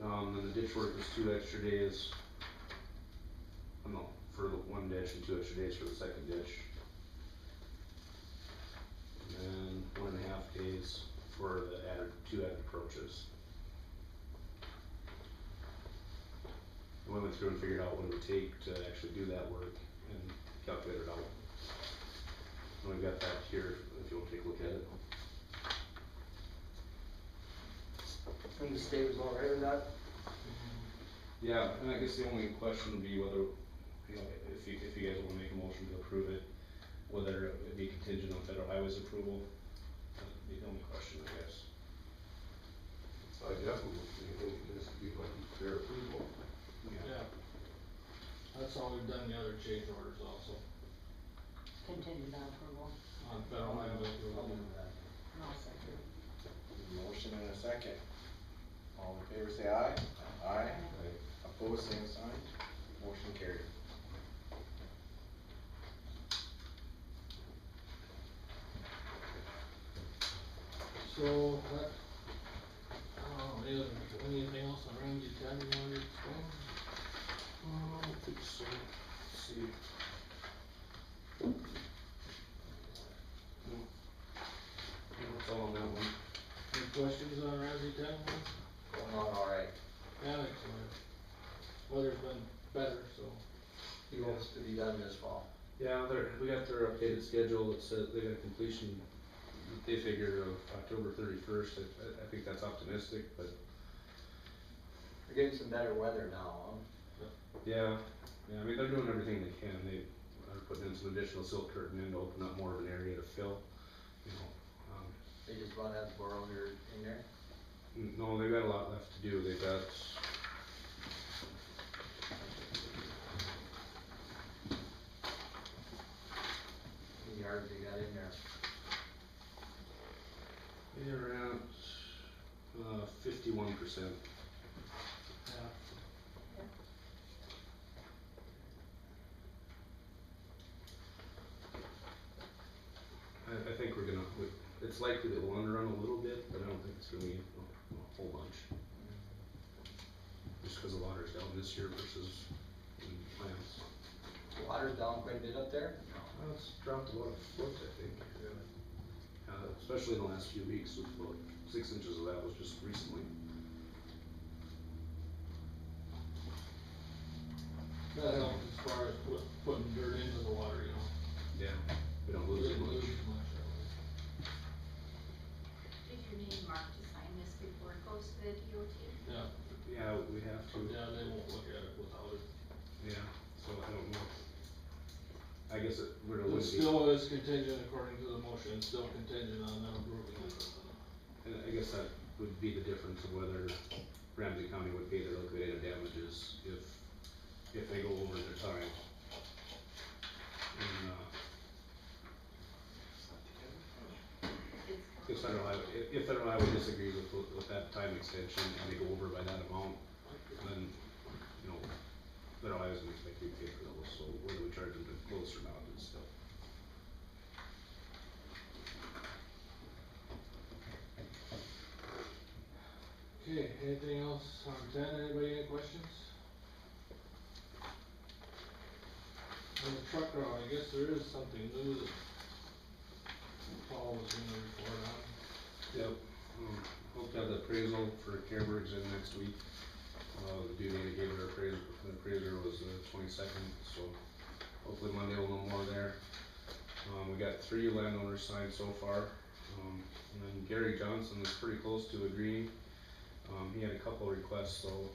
And the ditch work is 2 extra days. No, for the one ditch, and 2 extra days for the second ditch. And then 1.5 days for the two added approaches. And we went through and figured out what it would take to actually do that work and calculate it out. And we've got that here if you want to take a look at it. And the state was alright with that? Yeah, and I guess the only question would be whether, if you guys want to make a motion to approve it, whether it be contingent on federal highways approval. That'd be the only question, I guess. I definitely think it has to be like their approval. Yeah. That's all we've done in the other change orders also, Continued on approval. on federal highway approval. And I'll second. Motion and a second. All in favor say aye. Aye. Opposed, same sign. Motion carried. So, that, anything else on Ramsey 10 you wanted to explain? I don't think so. Let's see. No. That's all on that one. Any questions on Ramsey 10 one? Going on all right. Yeah, excellent. Weather's been better, so. He hopes to be done this fall. Yeah, we got their updated schedule. It said they got completion, they figure of October 31st. I think that's optimistic, but. We're getting some better weather now, huh? Yeah, I mean, they're doing everything they can. They are putting in some additional silt curtain in to open up more of an area to fill, you know. They just run that bore under in there? No, they've got a lot left to do. They've got. How many yards they got in there? They're at 51%. Yeah. I think we're gonna, it's likely that we'll underrun a little bit, but I don't think it's gonna be a whole bunch. Just cause the water's down this year versus in plants. The water's down quite a bit up there? Well, it's dropped about a foot, I think. Especially in the last few weeks, with about 6 inches of that was just recently. That helps as far as putting dirt into the water, you know. Yeah, we don't lose as much. Did you need Mark to sign this before it goes to the DOT? Yeah. Yeah, we have to. Yeah, they won't look at it without it. Yeah, so I don't know. I guess it would have. It still is contingent according to the motion, it's still contingent on them approving it. And I guess that would be the difference of whether Ramsey County would pay their liquidated damages if they go over their time. And, if federal highway disagrees with that time extension and they go over by that amount, then, you know, federal highway doesn't expect you to pay for those, so whether we charge them to close or not is still. Okay, anything else on 10, anybody any questions? On the truck route, I guess there is something new that Paul was gonna report on. Yep, hope to have the appraisal for Careberg's in next week. The due date they gave our appraiser was the 22nd, so hopefully Monday we'll know more there. We got 3 landowners signed so far, and then Gary Johnson is pretty close to agreeing. He had a couple of requests, so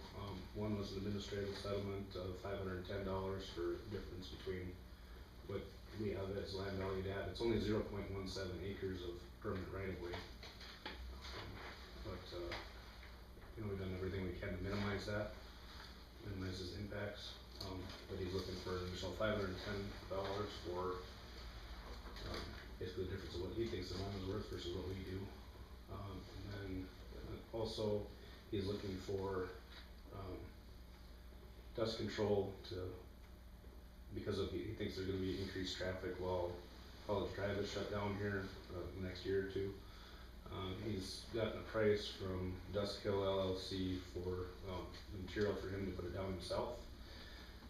one was an administrative settlement of $510 for difference between what we have as land valued at. It's only 0.17 acres of permanent right of way. But you know, we've done everything we can to minimize that, minimize his impacts. But he's looking for an additional $510 for basically the difference of what he thinks the land is worth versus what we do. And then also he's looking for dust control because he thinks there's going to be increased traffic while College Drive is shut down here the next year or two. He's gotten a price from Dusk Hill LLC for the material for him to put it down himself,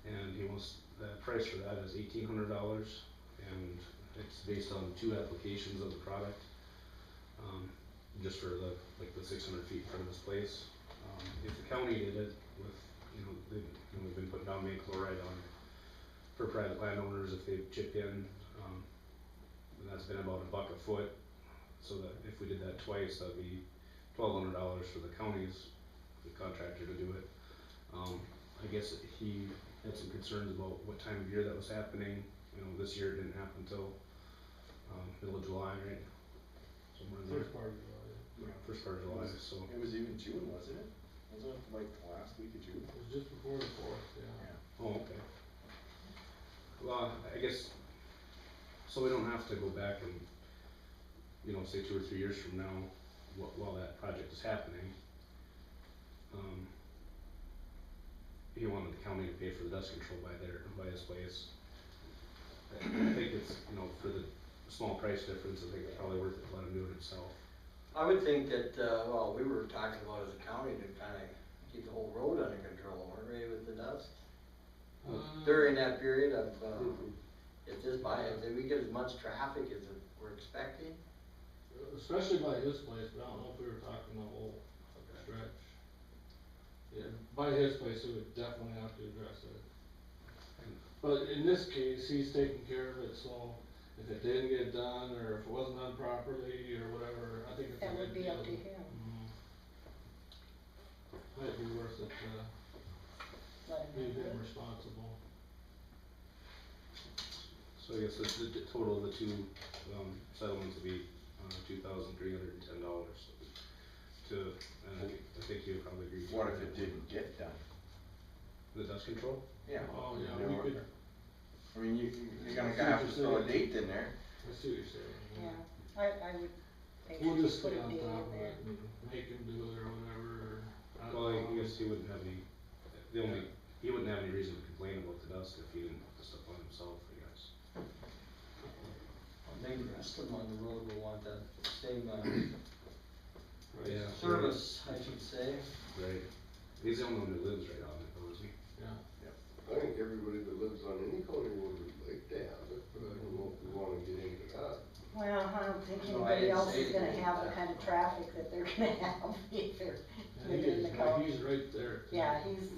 and he wants the price for that is $1,800, and it's based on 2 applications of the product, just for the 600 feet in front of his place. If the county did it with, we've been putting down main chloride on for private landowners if they chip in, and that's been about $1 a foot. So that if we did that twice, that'd be $1,200 for the county's, the contractor to do it. I guess he had some concerns about what time of year that was happening. This year it didn't happen until middle of July, right? Somewhere in there. First part of July. Yeah, first part of July, so. It was even June, wasn't it? Wasn't it like the last week of June? It was just before the 4th, yeah. Oh, okay. Well, I guess, so we don't have to go back and, say 2 or 3 years from now, while that project is happening. he wanted the county to pay for the dust control by his place. I think it's, you know, for the small price difference, I think it's probably worth it to let him do it himself. I would think that, well, we were talking about as a county to kinda keep the whole road under control, weren't we, with the dust? During that period of, if we get as much traffic as we're expecting? Especially by his place, but I don't know if we were talking the whole stretch. Yeah, by his place, we would definitely have to address it. But in this case, he's taking care of it, so if it didn't get done, or if it wasn't done properly, or whatever, I think it's a That good would be deal. up to him. Might be worth it to Let him leave do him it. responsible. So I guess the total of the two, settlements would be, $2,310 to, and I think you would probably agree. What if it didn't get done? The dust control? Yeah. Oh, yeah, You we know, could. I mean, you're gonna I see what have to you're throw a saying. date in there. I see what you're saying. Yeah, I would make sure We'll you just put stay a on date top in of there. it and make him do it or whatever, or. Well, I guess he wouldn't have any, he wouldn't have any reason to complain about the dust if he didn't put the stuff on himself, I guess. Maybe the rest of them on the road will want that same, Yeah. service, I should say. Right. He's the only one who lives right on it, though, isn't he? Yeah. I think everybody that lives on any county road would like to have it, but I don't know if we wanna get into that. Well, I don't think No, I anybody didn't else say is gonna anything have about the that. kind of traffic that they're gonna have if they're Yeah, living in the county. he's right there. too. Yeah, he's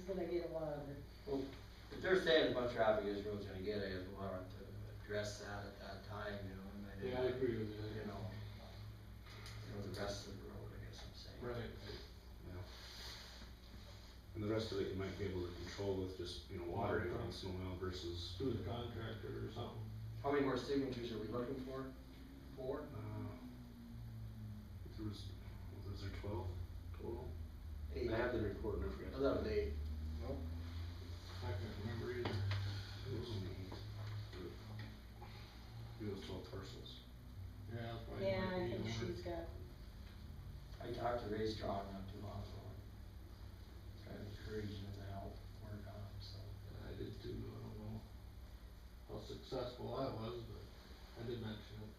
gonna get a lot of it. Well, if they're saying as much traffic as road's gonna get, I guess we'll have to address that at that time, you know, and I Yeah, I agree with you. you know, the rest of the road, I guess I'm saying. Right. Yeah. And the rest of it you might be able to control with just, you know, watering it once in a while versus. Through the contractor or something. How many more signatures are we looking for? 4? Was there 12 total? 8. I have the report and I forgot. I thought it was 8. Nope. I can't remember either. It was only 8. It was 12 parcels. Yeah, it probably Yeah, might I be think more. she's got, I talked to Ray Strong not too long ago. Trying to encourage him to help work on it, so. I did too, I don't know how successful I was, but I did mention it.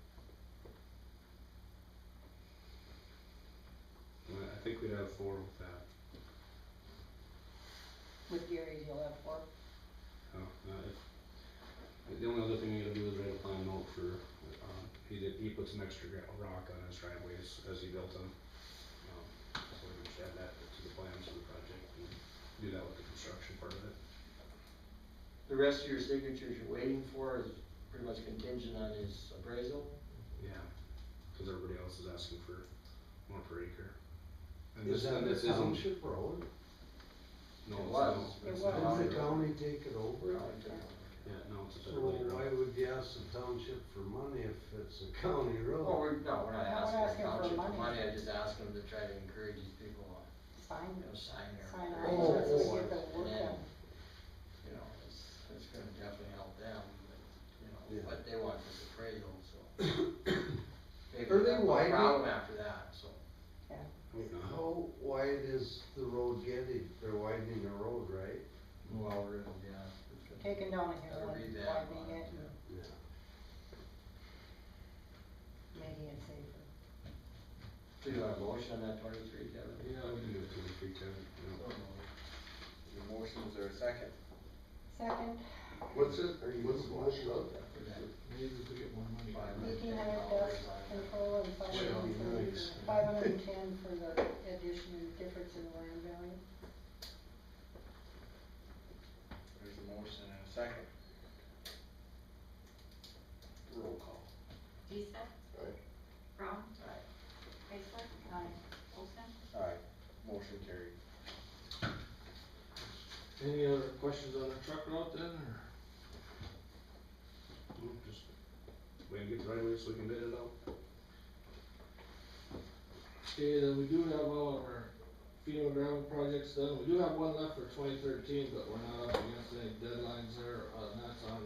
I think we'd have 4 with that. with Gary's, you'll have 4. Oh, the only other thing you gotta do is write a plan note for, he put some extra rock on his driveways as he built them. So we can just add that to the plans for the project and do that with the construction part of it. The rest of your signatures you're waiting for is pretty much contingent on his appraisal? Yeah, cause everybody else is asking for more per acre. And Is that this the isn't- township road? No, It it's was. not. It It's was. not. Did the county take it over? Yeah, no, it's a So federal why road. would you ask the township for money if it's a county road? Oh, we're not We're not asking asking for township for money. money, I just asked him to try to encourage these people, Sign, you know, sign their. sign their our appraisals. to get the work And then, done. you know, it's gonna definitely help them, but, you know, Yeah. but they want this appraisal, so. Maybe Are they they'll have no widening? problem after that, so. How wide is the road getting? They're widening the road, right? Well, we're gonna, yeah. it's gonna- Taking down a hill gotta and revamp on widening it yeah. and Yeah. making it safer. So you want a motion on that 23, Kevin? Yeah, we can do it to the 310, Your motion, is there a second? Second, What's it, what's the motion on? Maybe we could get more money. $1,800 dust control and Nice. 510 for the addition and difference in land value. There's a motion and a second. Roll call. Deesek? Aye. Brown? Aye. Heisler? Aye. Olson? Aye, motion carried. Any other questions on the truck route then, or? Just wait and get the right way so we can bid it out. Okay, then we do have all of our FEMA gravel projects done, we do have one left for 2013, but we're not up against any deadlines there, and that's on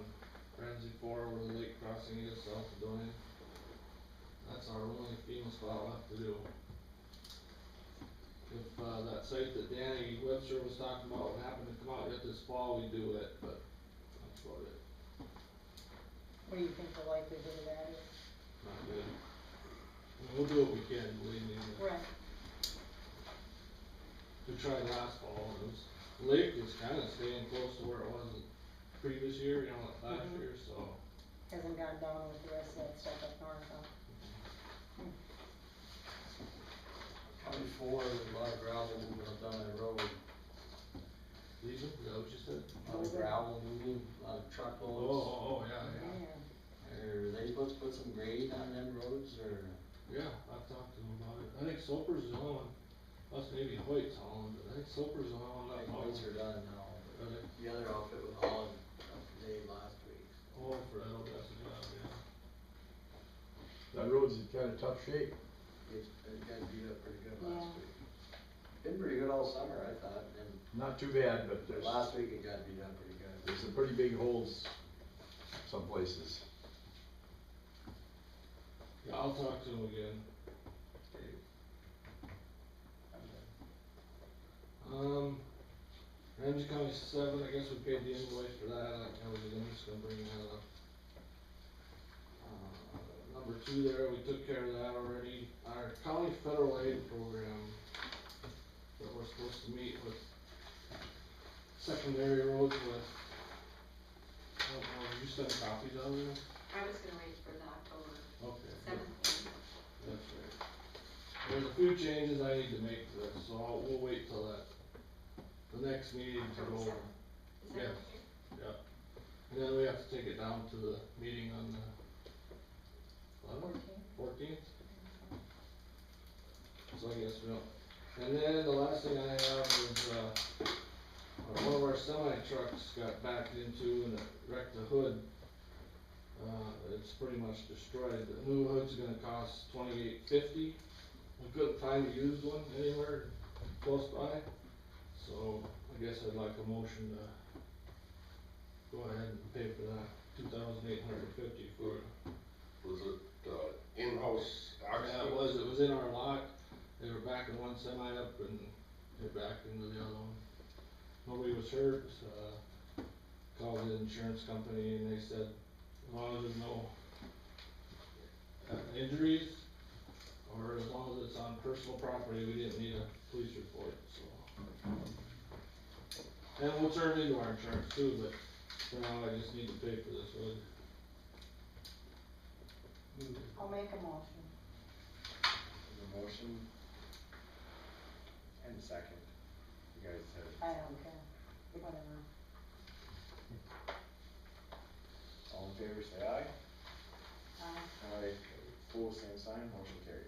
Ramsey 4 where the lake crossing is south of Doane. That's our only FEMA spot left to do. if, that site that Danny Webster was talking about happened to come out yet this fall, we do it, but that's about it. What do you think the likelihood of that is? Not good. I mean, we'll do what we can, believe me. But Right. we tried last fall, and it was, the lake is kinda staying close to where it was the previous year, you know, last Mhm. year, so. Hasn't gone down with the rest of that stuff up north, huh? County four, there's a lot of gravel moving up down that road. Lisa, is that what you said? A lot of gravel moving, a lot of truckloads. Oh, yeah. Are they supposed to put some grade on them roads, or? Yeah, I've talked to him about it. I think Soper's the only one, us maybe Hoyt's hauling, but I think Soper's the only one I left think hauling. roads are done now, but Really? the other outfit was hauling today, last week. Oh, for that old that's a job, yeah. That road's in kinda tough shape. It got beat up pretty good Yeah. last week. Been pretty good all summer, I thought, and Not too bad, but there's, last week it got beat up pretty good. there's some pretty big holes some places. Yeah, I'll talk to him again. Ramsey County 7, I guess we paid the invoice for that, I was just gonna bring that up. Number 2 there, we took care of that already. Our county federal aid program that we're supposed to meet with secondary roads with. I don't know, did you send copies out of there? I was gonna wait for the October Okay. 7th. That's right. There's a few changes I need to make to this, so we'll wait till the next meeting to go over. Is that Yeah. okay? Yeah. And then we have to take it down to the meeting on the 14th? So I guess we don't. And then the last thing I have is, one of our semi trucks got backed into and it wrecked the hood. It's pretty much destroyed. The new hood's gonna cost $28.50. We couldn't find a used one anywhere close by, so I guess I'd like a motion to go ahead and pay for that, $2,850 for it. Was it, in-house accident? Yeah, it was in our lot. They were backing one semi up and they backed into the other one. Nobody was hurt, called the insurance company and they said, as long as there's no injuries, or as long as it's on personal property, we didn't need a police report, so. And we'll turn it into our insurance too, but for now I just need to pay for this hood. I'll make a motion. There's a motion and a second. You guys have. I don't care, whatever. All in favor, say aye. Aye. Full same sign, motion carried.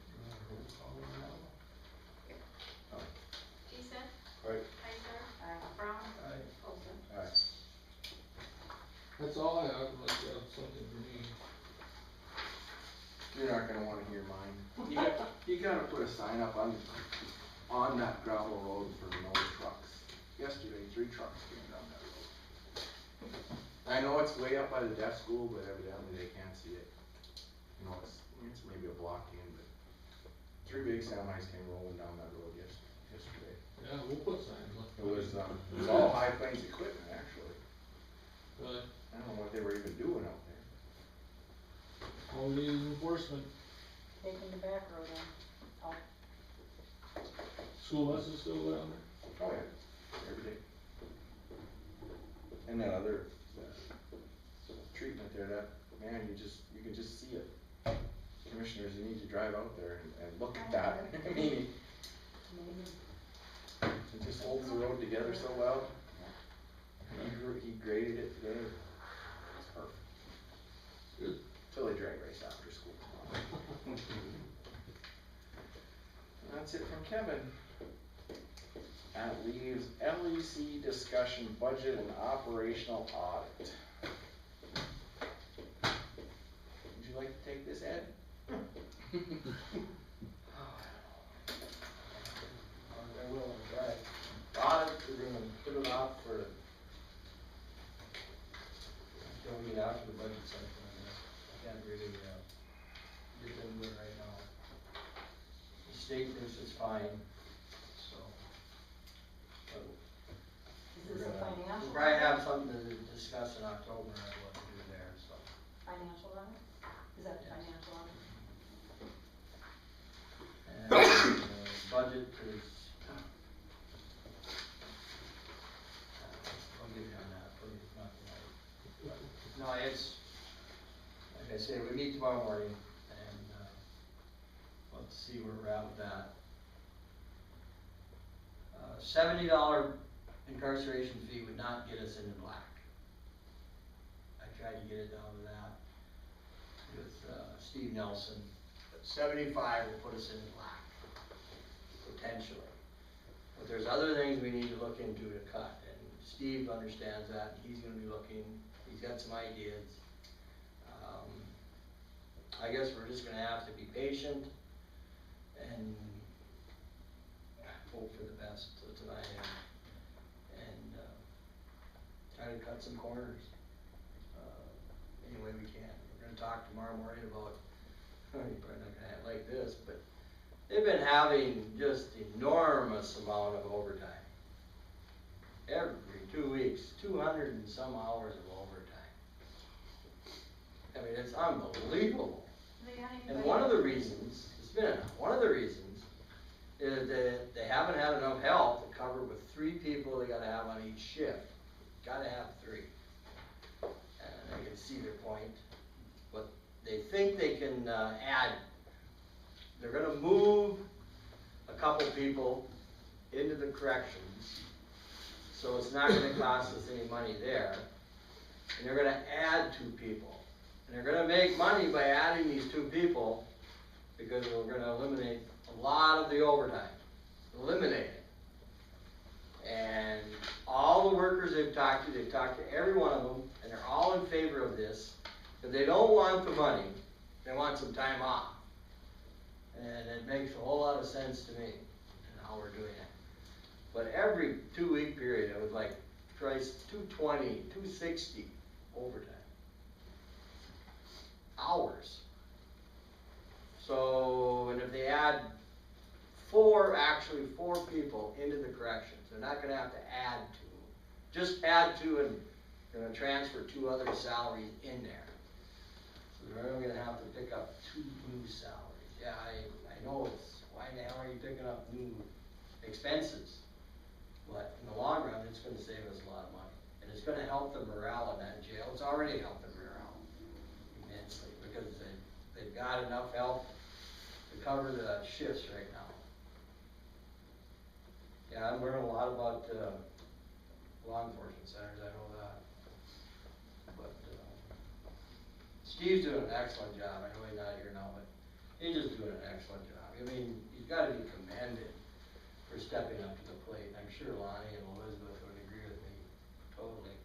Peason? Right. Heisler? Aye. Brown? Aye. Olson? Aye. That's all I have, unless you have something for me. You're not gonna wanna hear mine. You gotta put a sign up on that gravel road for no trucks. Yesterday, 3 trucks came down that road. I know it's way up by the deaf school, but evidently they can't see it. You know, it's maybe a block in, but 3 big semis came rolling down that road yesterday. Yeah, we'll put signs up. It was all High Plains equipment, actually. Really? I don't know what they were even doing out there. All we need is enforcement. Taking the back road in. Oh, School buses still down there? Oh, yeah, every day. And that other treatment there, that, man, you can just see it. Commissioners, you need to drive out there and look at that. I mean, it just holds the road together so well. He graded it today. It's perfect. Good. Till they drag race after school tomorrow. That's it from Kevin. That leaves LEC discussion, budget and operational audit. Would you like to take this, Ed? I will, try. Audit, we're gonna put it off for until we get after the budget cycle, I guess. I can't really, get into it right now. The state thinks it's fine, so this a financial? We'll probably have something to discuss in October on what to do there, so. Financial on it? Is that the Yes. financial on it? And, budget is, I'll give you on that, please, not tonight. But, no, it's, like I say, we meet tomorrow morning, and, let's see where we're at with that. $70 incarceration fee would not get us into black. I tried to get it down to that with, Steve Nelson, but 75 will put us into black, potentially. But there's other things we need to look into to cut, and Steve understands that, and he's gonna be looking, he's got some ideas. I guess we're just gonna have to be patient and hope for the best tonight, and try to cut some corners, any way we can. We're gonna talk tomorrow morning about, you're probably not gonna have like this, but they've been having just enormous amount of overtime. Every 2 weeks, 200 and some hours of overtime. I mean, it's unbelievable. And one of the reasons, one of the reasons is that they haven't had enough help to cover with 3 people they gotta have on each shift. Gotta have 3. And I can see their point, but they think they can, add, they're gonna move a couple people into the corrections, so it's not gonna cost us any money there. And they're gonna add 2 people. And they're gonna make money by adding these 2 people, because we're gonna eliminate a lot of the overtime. Eliminate it. And all the workers they've talked to every one of them, and they're all in favor of this, but they don't want the money, they want some time off. And it makes a whole lot of sense to me, in how we're doing it. But every 2-week period, I would like price 220, 260 overtime. Hours. So, and if they add 4 people into the corrections, they're not gonna have to add 2. Just add 2 and they're gonna transfer 2 other salaries in there. So they're only gonna have to pick up 2 new salaries. Yeah, I know it's, why the hell are you picking up new expenses? But in the long run, it's gonna save us a lot of money. And it's gonna help the morale in that jail. It's already helped the morale immensely, because they've got enough help to cover the shifts right now. Yeah, I'm learning a lot about, law enforcement centers, I know that. But, Steve's doing an excellent job. I know he's not here now, but he's just doing an excellent job. I mean, he's gotta be commended for stepping up to the plate. I'm sure Lonnie and Elizabeth would agree with me totally.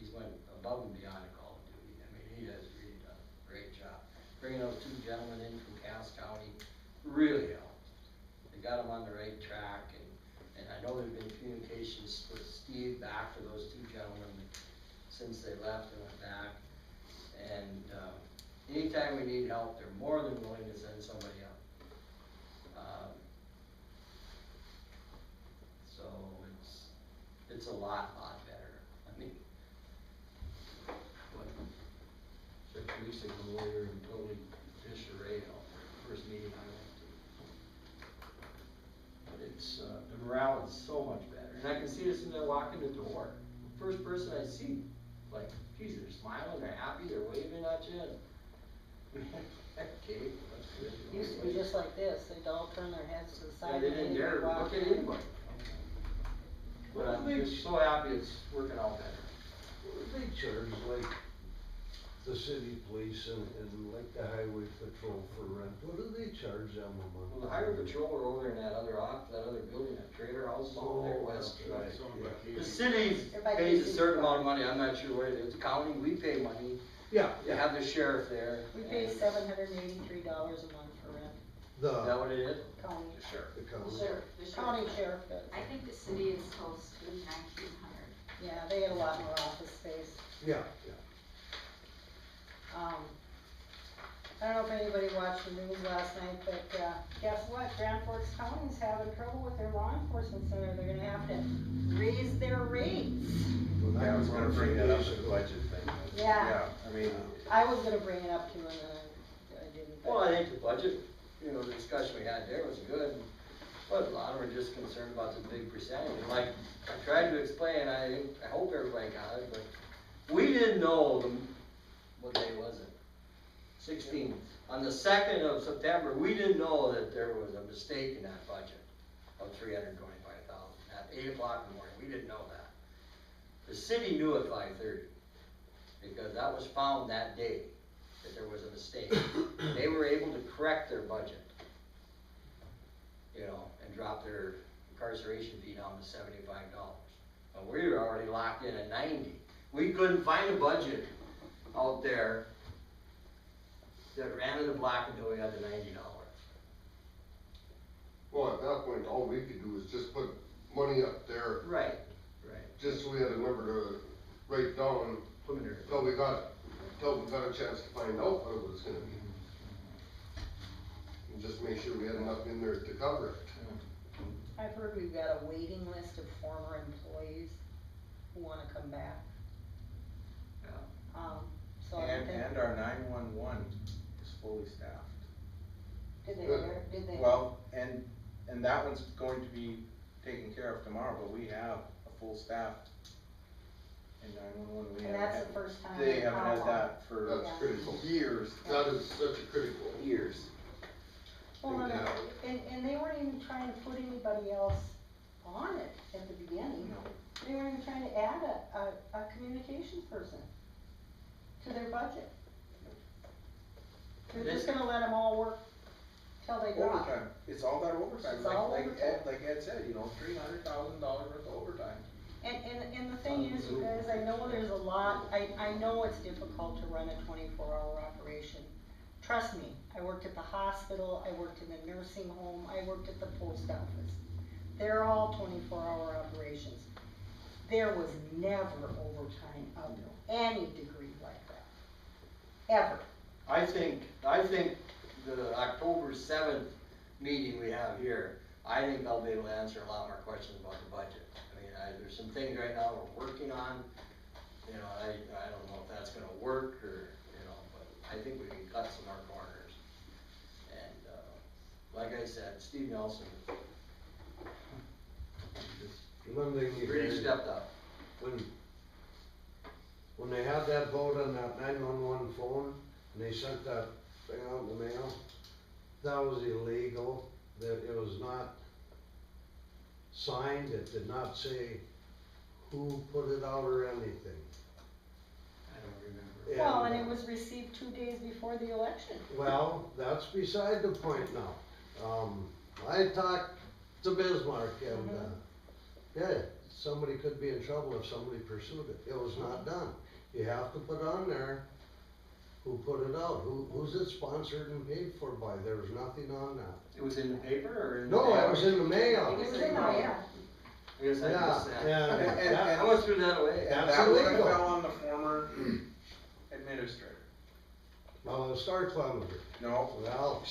He's went above and beyond a call of duty. I mean, he has really done a great job. Bringing those 2 gentlemen in from Cass County really helped. They got them on the right track, and I know there's been communications with Steve back to those 2 gentlemen since they left and went back. And, anytime we need help, they're more than willing to send somebody up. So it's a lot better. I mean, what, the police are the lawyer and totally disarray out there, first meeting I went to. But it's, the morale is so much better. And I can see this when I walk in the door. First person I see, like, geez, they're smiling, they're happy, they're waving at you. Okay, that's good. Used to be just like this, they'd all turn their heads to the Yeah, side. they and didn't they'd dare walk look at in. anybody. But I'm just so happy it's working out better. They charge like the city police and like the highway patrol for rent. What do they charge them a month? Well, the highway patrol are over in that other building, that trailer house out there west. Right. The city pays a certain amount of money, I'm not sure what it is. The county, we pay money. Yeah, You have the sheriff there. We pay $783 a month for rent, Is that what it is? county. Sure. The county. County sheriff does. I think the city is close to 1,900. Yeah, they had a lot more office space. Yeah. I don't know if anybody watched the news last night, but, guess what? Grand Forks County's having trouble with their law enforcement center. They're gonna have to raise their rates. Yeah, I was gonna bring that up with the budget thing. Yeah. I mean, I was gonna bring it up too, and then I didn't. but- Well, I think the budget, you know, the discussion we had there was good, but a lot of them were just concerned about the big percentage. And like, I tried to explain, I hope everybody got it, but we didn't know what day was it? 16th. On the 2nd of September, we didn't know that there was a mistake in that budget of $325,000 at 8 o'clock in the morning. We didn't know that. The city knew at 5:30 because that was found that day that there was a mistake. They were able to correct their budget, you know, and drop their incarceration fee down to $75. But we were already locked in at 90. We couldn't find a budget out there that ran in the black until we got the $90. Well, at that point, all we could do is just put money up there, Right. just so we had a number to write down until we got a chance to find out what it was gonna be. And just make sure we had enough in there to cover it. I've heard we've got a waiting list of former employees who wanna come back. So I think. and our 911 is fully staffed. Did they? Well, and that one's going to be taken care of tomorrow, but we have a full staff in 911. We And haven't that's had- the first time They in haven't how had long? that for That's critical. years. That is such a critical. Years. Well, and, Yeah. and they weren't even trying to put anybody else on it at the beginning. No. They weren't even trying to add a communications person to their budget. They're just gonna let them all work till they drop. Overtime, it's all that overtime, It's all like overtime. Ed said, you know, $300,000 worth of overtime. And the thing is, you guys, I know there's a lot, I know it's difficult to run a 24-hour operation. Trust me, I worked at the hospital, I worked in the nursing home, I worked at the post office. They're all 24-hour operations. There was never overtime of any degree like that, ever. I think the October 7th meeting we have here, I think I'll be able to answer a lot more questions about the budget. I mean, there's some things right now we're working on, you know, I don't know if that's gonna work or, you know, but I think we can cut some more corners. And, like I said, Steve Nelson, One thing you really guys- stepped up. When they had that vote on that 911 phone, and they sent that thing out in the mail, that was illegal, that it was not signed, it did not say who put it out or anything. I don't remember. Well, and it was received 2 days before the election. Well, that's beside the point now. I talked to Bismarck and, yeah, somebody could be in trouble if somebody pursued it. It was not done. You have to put on there who put it out, who's it sponsored and paid for by, there was nothing on that. It was in the paper or in the? No, mail? it was in the mail. It was in the mail. I guess I Yeah, missed that. and I went through that away. And That's that would have illegal. fell on the former administrator. Well, the Star Clemenger. No, Well,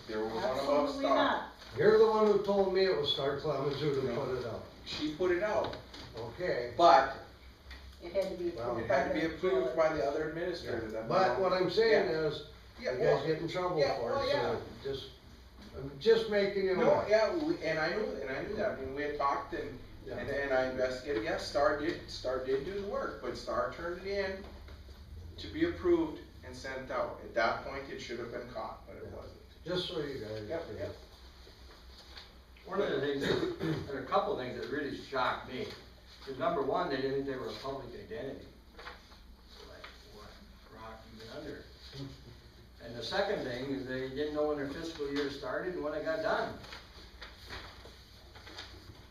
there was one above Absolutely Star. not. you're the one who told me it was Star Clemenger who No. put it out. She put it out, Okay. but It had to be Well, approved it by had to be the approved by the other administrator. that But what I'm saying Yeah. is, Yeah, you well, guys get in trouble yeah, for well, it, yeah. so I'm just making you No, aware. yeah, and I knew that, I mean, we had talked and I investigated, yes, Star did do the work, but Star turned it in to be approved and sent out. At that point, it should have been caught, but it wasn't. Just so you guys. Yep, yep. One of the things, there are a couple of things that really shocked me. Is number one, they didn't think they were a public identity. Like, what rock you been under? And the second thing is they didn't know when their fiscal year started and when it got done.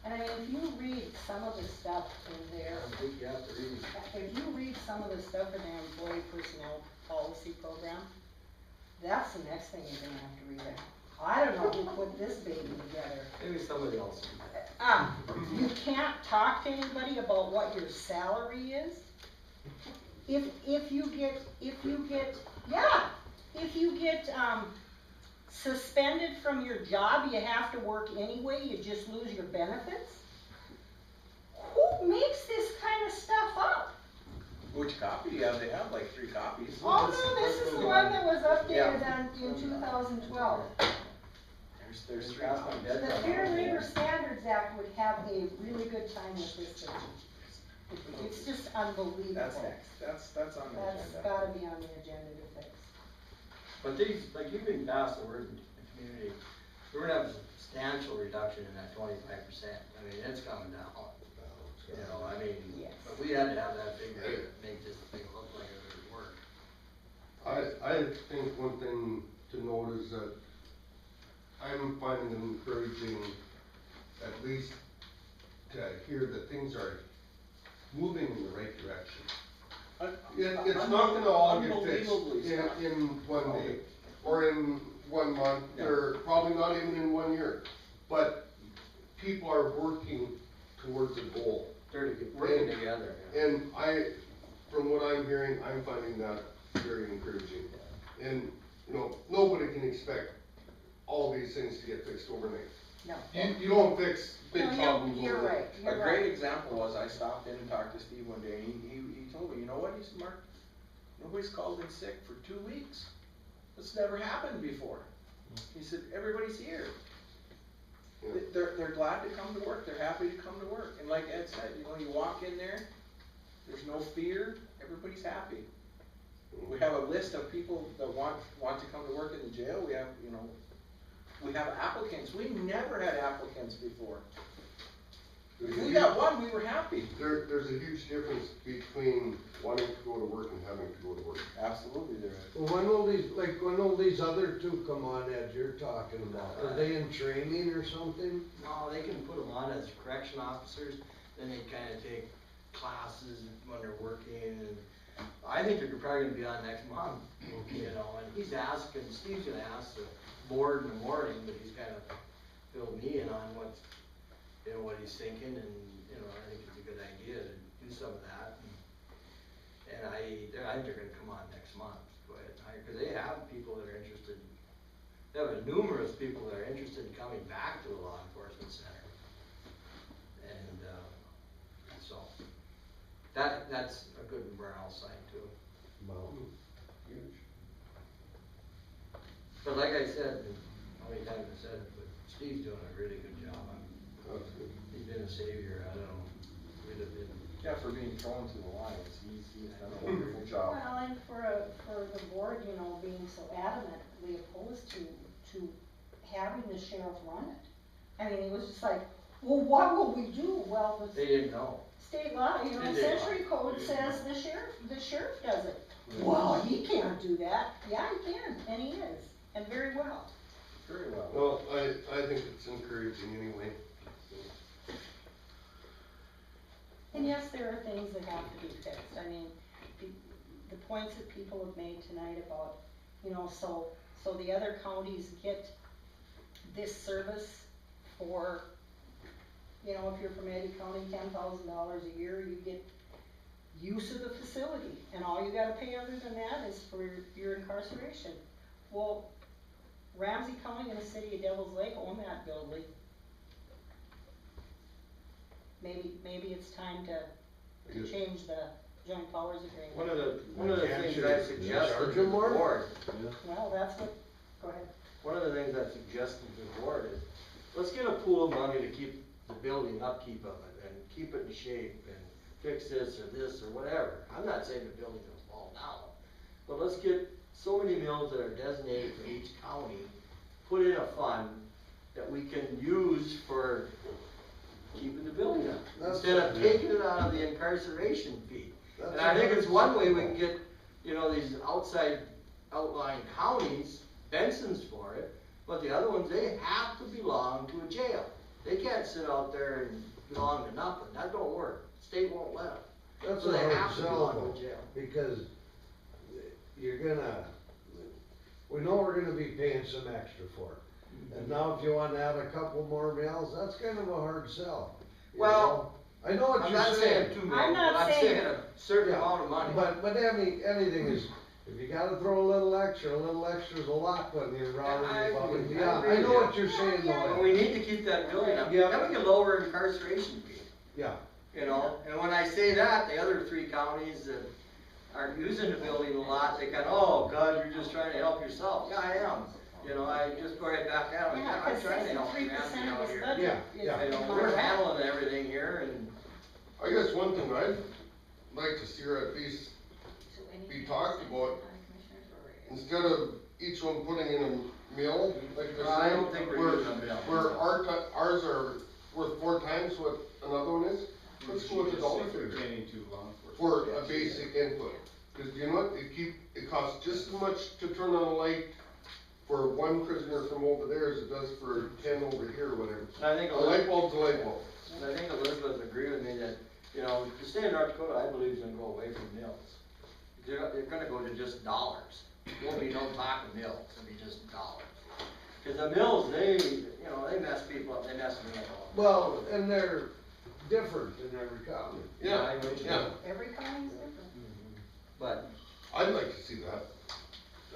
And I mean, if you read some of the stuff in there, I think you have to read. if you read some of the stuff in their employee personnel policy program, that's the next thing you're gonna have to read out. I don't know who put this baby together. Maybe somebody else. You can't talk to anybody about what your salary is. If you get, if you get, suspended from your job, you have to work anyway, you just lose your benefits? Who makes this kind of stuff up? Which copy do you have? They have like 3 copies. Oh, no, this is the one that was updated Yeah. in 2012. There's 3 That's my copies. dead The one. Fair Labor Standards Act would have a really good time with this thing. It's just unbelievable. That's next. That's on the That's agenda. gotta be on the agenda to fix. But these, like you can pass the word in the community, we're gonna have a substantial reduction in that 25%. I mean, it's coming down. You know, I mean, Yes. but we had to have that figure to make this thing look like it would work. I think one thing to note is that I'm finding it encouraging, at least to hear that things are moving in the right direction. It's not gonna all get fixed in one day, or in 1 month, or probably not even in 1 year. But people are working towards a goal. They're working together. Yeah. And from what I'm hearing, I'm finding that very encouraging. And, you know, nobody can expect all these things to get fixed overnight. No. You don't fix big No, problems you're overnight. right, you're A right. great example was I stopped in and talked to Steve one day, and he told me, you know what, he said, Mark, nobody's called in sick for 2 weeks. This never happened before. He said, everybody's here. They're glad to come to work, they're happy to come to work, and like Ed said, you know, you walk in there, there's no fear, everybody's happy. We have a list of people that want to come to work in the jail, we have, you know, we have applicants, we never had applicants before. If we got one, we were happy. There's a huge difference between wanting to go to work and having to go to work. Absolutely there is. Well, when all these other 2 come on, Ed, you're talking about, are they in training or something? No, they can put them on as correction officers, then they kinda take classes when they're working, and I think they're probably gonna be on next month, you know, and Steve's gonna ask the board in the morning, but he's kind of filled me in on what he's thinking, and, you know, I think it's a good idea to do some of that. And I think they're gonna come on next month, go ahead and hire, cause they have people that are interested, they have numerous people that are interested in coming back to the law enforcement center. And, so, that's a good morale sign too. Well, Huge. But like I said, how many times I said it, but Steve's doing a really good job. That's good. He's been a savior, I don't know, we'd have been. Yeah, for being thrown to the lions, he's done a wonderful job. Well, and for the board, you know, being so adamantly opposed to having the sheriff run it. I mean, he was just like, well, what will we do? Well, They didn't know. state law, you know, They didn't. century code says the sheriff does it. Well, he can't do that. Yeah, he can, and he is, and very well. Very well. Well, I think it's encouraging anyway. And yes, there are things that have to be fixed. I mean, the points that people have made tonight about, you know, so the other counties get this service for, you know, if you're from Eddy County, $10,000 a year, you get use of the facility, and all you gotta pay other than that is for your incarceration. Well, Ramsey County and the city of Devils Lake own that building. Maybe it's time to change the joint powers agreement. One of the things I suggested to the board, Well, that's what, go ahead. one of the things I suggested to the board is, let's get a pool of money to keep the building upkeep of it, and keep it in shape, and fix this or whatever. I'm not saying the building's gonna fall down, but let's get so many mills that are designated for each county, put in a fund that we can use for keeping the building up, instead of taking it out of the incarceration fee. And I think it's one way we can get, you know, these outlying counties, Benson's for it, but the other ones, they have to belong to a jail. They can't sit out there and belong to nothing, that don't work, state won't let them. That's So a they hard have to sell belong though, to a jail. because we know we're gonna be paying some extra for it. And now if you wanna add a couple more mills, that's kind of a hard sell. you Well, know? I know what I'm you're not saying. saying 2 I'm million, not but I'm saying- saying a certain Yeah, amount of money. But anything If you gotta throw a little extra's a lot when you're I rounding above and agree, beyond. I I agree. know what you're saying But though. we need to keep that building up, Yeah. then we can lower incarceration fee, Yeah, you know, and when I say that, the other 3 counties that aren't using the building a lot, they kind of, oh, God, you're just trying to help yourself, yeah, I am. You know, I just go right back at it, yeah, I'm trying to help Ramsey 63% out of his here. budget Yeah, is yeah. You know, in we're my- handling everything here and. I guess one thing I'd like to see her at least be talked about, instead of each one putting in a mill, like they're I saying, don't think we're where, using a mill. where ours are worth 4 times what another one is, let's go with the dollar figure. Pertaining to law enforcement. For a basic input, cause you know what, it costs just as much to turn on a light for 1 prisoner from over there as it does for 10 over here or whatever. And I think A light bulb's a light bulb. And I think Elizabeth would agree with me that, you know, the state of North Dakota, I believe, is gonna go away from mills. They're gonna go to just dollars. There won't be no talk of mills, it'll be just dollars. Cause the mills, they mess people up, they mess me up. well, and they're different in every county. Yeah, yeah, Every county's different. But, I'd like to see that.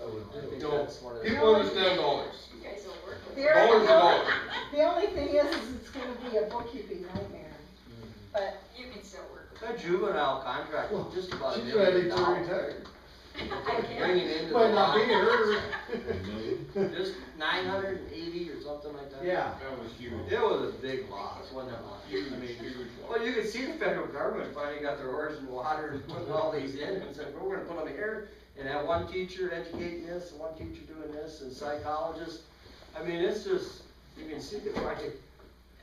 I would I do. think You know, that's one of the. people understand dollars. You guys will work with The it. Dollars are dollars. The only thing is it's gonna be a bookkeeping nightmare, but You can still work with That juvenile contract Well, was just about $1 she's million. ready to retire. it. I can't. Bringing into the Might not law. be her. Just 980 or something like that. Yeah. That was huge. It was a big loss, wasn't it? Huge, huge loss. Well, you could see the federal government finally got their oars in water and putting all these in and said, we're gonna put them here and have 1 teacher educating this and 1 teacher doing this and psychologists. I mean, it's just, you can see they finally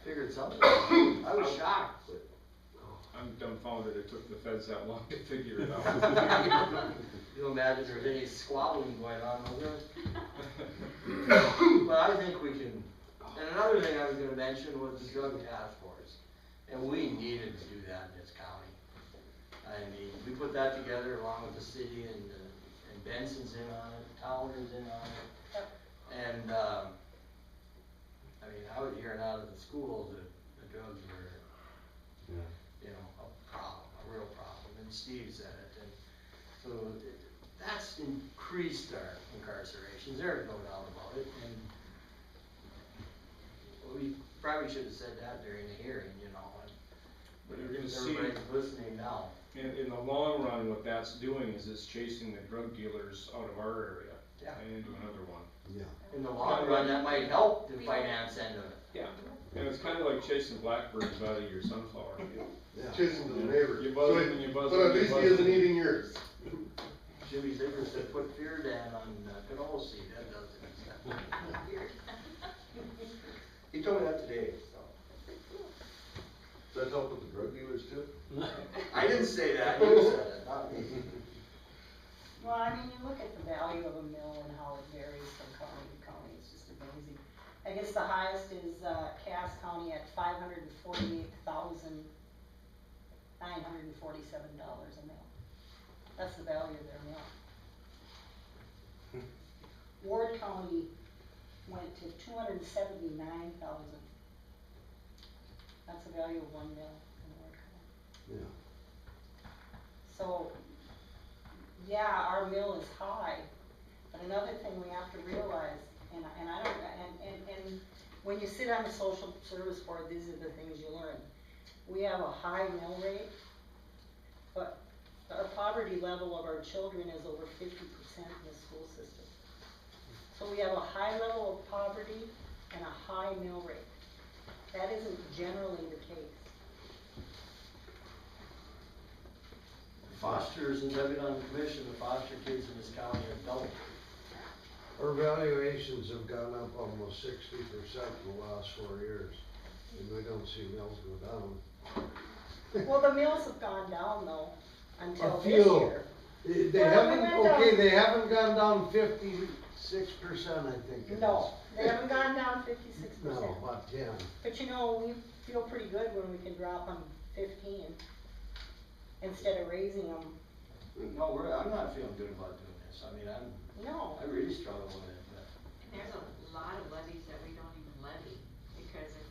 figured something out. I was shocked, but. I'm dumbfounded it took the feds that long to figure it out. You imagine there's any squabbling going on over there? But I think we can, and another thing I was gonna mention was the drug task force. And we needed to do that in this county. I mean, we put that together along with the city and Benson's in on it, Towner's in on it. And, I mean, I was hearing out of the schools that the drugs were, you know, a problem, a real problem, and Steve said it, and so that's increased our incarcerations, there's no doubt about it, and we probably should have said that during the hearing, you know, But you're gonna see, everybody's listening now. in the long run, what that's doing is it's chasing the drug dealers out of our area. Yeah. And into another one. Yeah. In the long run, that might help the finance end of it. Yeah. And it's kinda like chasing blackbirds out of your sunflower field. Yeah. Chasing to the neighbor. You buzz them and you buzz them. But at you least buzz he isn't them. eating yours. Jimmy Ziegler said, put fear down on canola seed, that does it. He told me that today, so. Does that help with the drug dealers too? I didn't say that, you said it, not me. well, I mean, you look at the value of a mill and how it varies from county to county, it's just amazing. I guess the highest is, Cass County at $548,947 a mill. That's the value of their mill. Ward County went to $279,000. That's the value of 1 mill in Ward County. Yeah. So, yeah, our mill is high, but another thing we have to realize, and I don't, and when you sit on the social service board, these are the things you learn. We have a high mill rate, but our poverty level of our children is over 50% in the school system. So we have a high level of poverty and a high mill rate. That isn't generally the case. Foster, since I've been on the commission, the foster kids in this county have doubled. Our valuations have gone up almost 60% in the last 4 years, and we don't see mills go down. Well, the mills have gone down though, until A this few. year. They Well, haven't, we went down- okay, they haven't gone down 56%, I think it is. No, they haven't gone down 56%. No, about 10. But you know, we feel pretty good when we can drop them 15 instead of raising them. No, I'm not feeling good about doing this, I mean, No. I really struggle with it, but. And there's a lot of levies that we don't even levy, because of,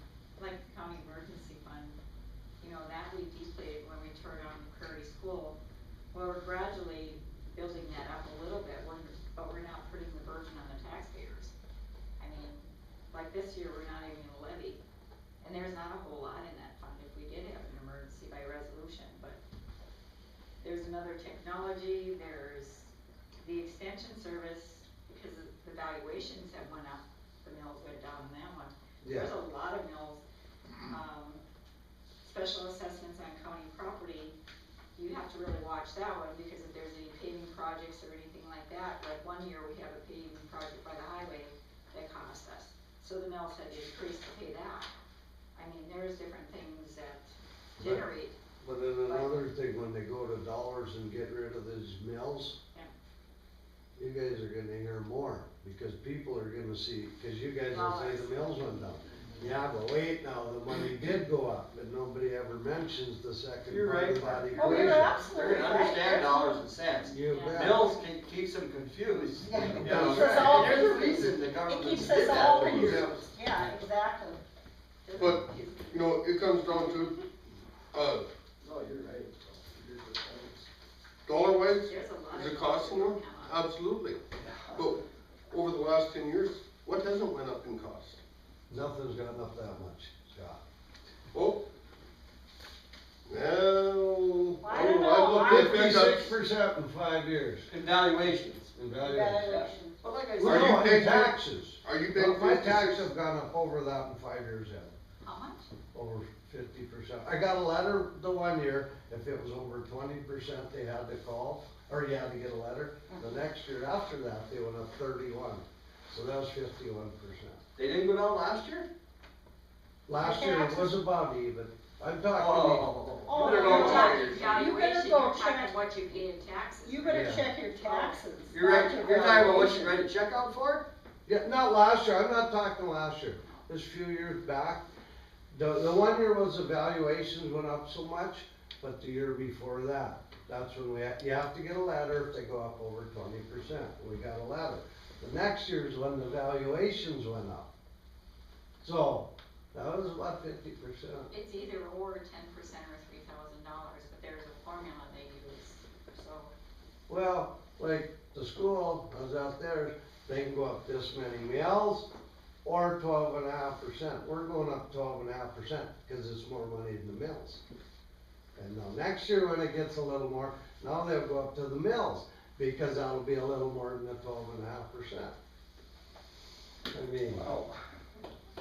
like the county emergency fund, you know, that we depleted when we turned on Curry School. Well, we're gradually building that up a little bit, year, we're not even gonna levy. And there's not a whole lot in that fund if we did have an emergency by resolution, but there's another technology, there's the extension service, because the valuations have went up, the mills went down on that one. Yeah. There's a lot of mills, special assessments on county property, you have to really watch that one, because if there's any paving projects or anything like that, like one year we have a paving project by the highway that cost us, so the mills had to increase to pay that. I mean, there's different things that generate. But then another thing, when they go to dollars and get rid of these mills, Yeah. you guys are gonna hear more, because people are gonna see, cause you guys will say the mills went down. Yeah, but wait now, the money did go up, but nobody ever mentions the second You're part right, of that Mark. equation. Oh, you're absolutely They're gonna right. understand dollars and cents. You bet. Mills keeps them confused. Yeah, You it know, keeps us all and there's a confused. reason the It government keeps did us that all for years. confused, yeah, exactly. But, you know, it comes down to, No, you're right. dollar wise, There's a lot is of it costing them? mills now. Absolutely. But over the last 10 years, what hasn't went up in cost? Nothing's gone up that much, Scott. Oh. Well, I don't know, I looked at pickups. 56% in 5 years. In valuations. In valuation. Evaluation. But like I Are said. you No, paying in taxes. Are you paying My 56? taxes have gone up over that in 5 years yet, How much? over 50%. I got a letter the one year, if it was over 20%, they had to call, or you had to get a letter. The next year after that, they went up 31, so that was 51%. They didn't go down last year? Last year it was about even, I'm talking Oh. Oh, You better you're go talking- check. you better Valuation, go you're talking check. what you pay in taxes. You better Yeah. check your taxes. You're not right, your you're talking about what valuation. you write a check out for? Yeah, not last year, I'm not talking last year, this few years back. The 1 year was the valuations went up so much, but the year before that, that's when you have to get a letter if they go up over 20%, we got a letter. The next year's when the valuations went up. So, that was about 50%. It's either or 10% or $3,000, but there's a formula they use, so. Well, like the school, I was out there, they can go up this many mills or 12.5%. We're going up 12.5% because it's more money in the mills. And now next year when it gets a little more, now they'll go up to the mills because that'll be a little more than the 12.5%. I mean,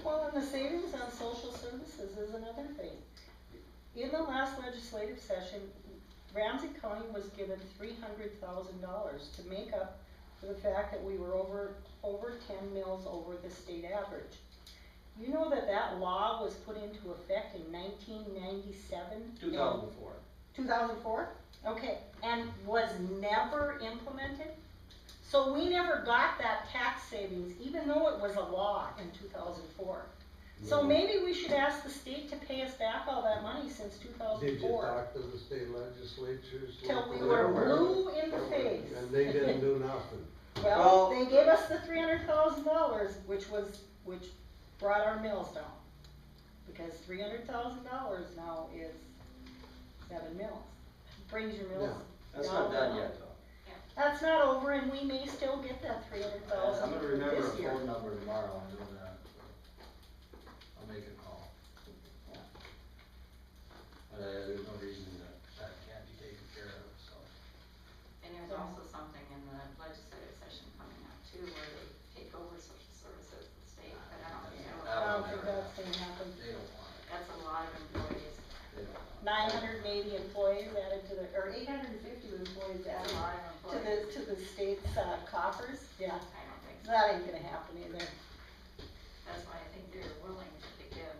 Well, and the savings on social services is another thing. In the last legislative session, Ramsey County was given $300,000 to make up for the fact that we were over 10 mills over the state average. You know that law was put into effect in 1997? 2004. 2004? Okay, and was never implemented? So we never got that tax savings, even though it was a law in 2004. So maybe we should ask the state to pay us back all that money since 2004. did you talk to the state legislatures? Till we locally? were blue in the face. And they didn't do nothing. Well, they gave us the $300,000, which brought our mills down. Because $300,000 now is 7 mills. Brings your mills down. That's not done yet, though. That's not over, and we may still get that $300,000 I'm gonna remember this a year. phone number tomorrow, I know that. I'll make a call. But there's no reason that can't be taken care of, so. And there's also something in the legislative session coming up too, where they take over social services, the state, but I don't think I don't think that's gonna happen. They don't want it. that's a lot of employees. They don't want it. 980 employees added to the, or 850 employees That's added a lot of employees. to the state's coffers, yeah. I don't think so. That ain't gonna happen either, That's why I think they're willing to kick in,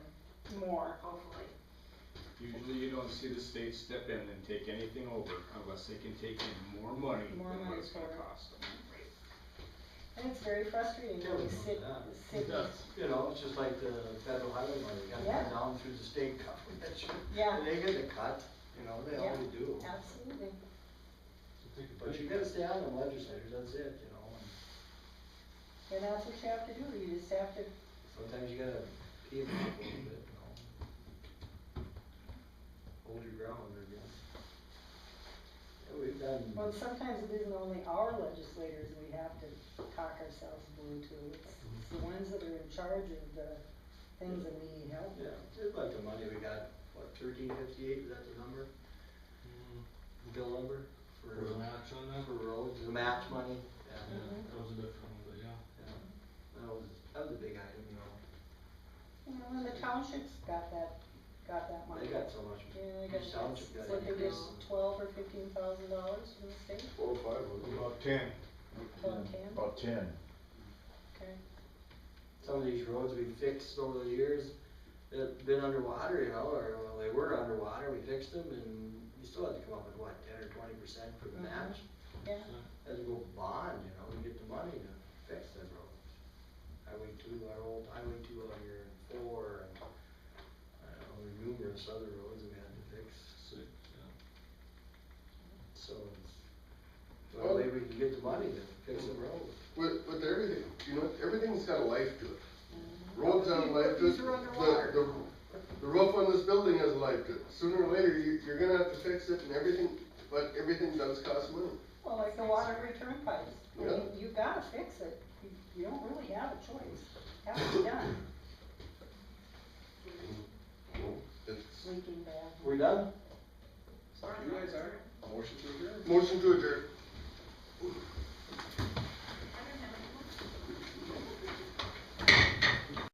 more. hopefully. Usually you don't see the state step in and take anything over unless they can take in more money More than what money it's gonna for it. cost them. And it's very frustrating when we sit, You know, it's just like the federal highway money, you gotta Yeah. come down through the state government. Yeah. And they get a cut, you know, they Yeah. always do. absolutely. But you gotta stay on the legislators, that's it, you know, and And that's what you have to do, you just have to, sometimes you gotta keep them up a little bit, you know. Hold your ground, I guess. we've done. Well, sometimes it isn't only our legislators we have to talk ourselves blue to, it's the ones that are in charge of the things that we need help with. Yeah, just like the money we got, what, 1358, is that the number? Bill number? For the match on that? For roads, the match money, yeah. Mhm. That was a different one, but yeah. Yeah, that was a big item, you know. You know, and the townships got that money. They got so much. Yeah, they got Each that, township got what they it. get, $12,000 or $15,000 from the state? 4 or 5 was it? About 10. About 10? About 10. Okay. Some of these roads we fixed over the years, that been underwater, you know, or well, they were underwater, we fixed them, and you still had to come up with what, 10 or 20% for the match? Yeah. As we go bond, you know, we get the money to fix the roads. Highway 2, our old Highway 2 out here, and 4, and, I don't know, numerous other roads we had to fix. Six, yeah. So it's, the only way we can get the money to fix the road. With everything, you know, everything's got a life to it. Roads have a life to it, These are underwater. the roof on this building has a life to it. Sooner or later, you're gonna have to fix it and everything, but everything does cost money. Well, like the water return pipes, I Yeah. mean, you gotta fix it, you don't really have a choice, have to be done. It's Leaking bad. We done? You guys are, motion to adjourn. motion to adjourn.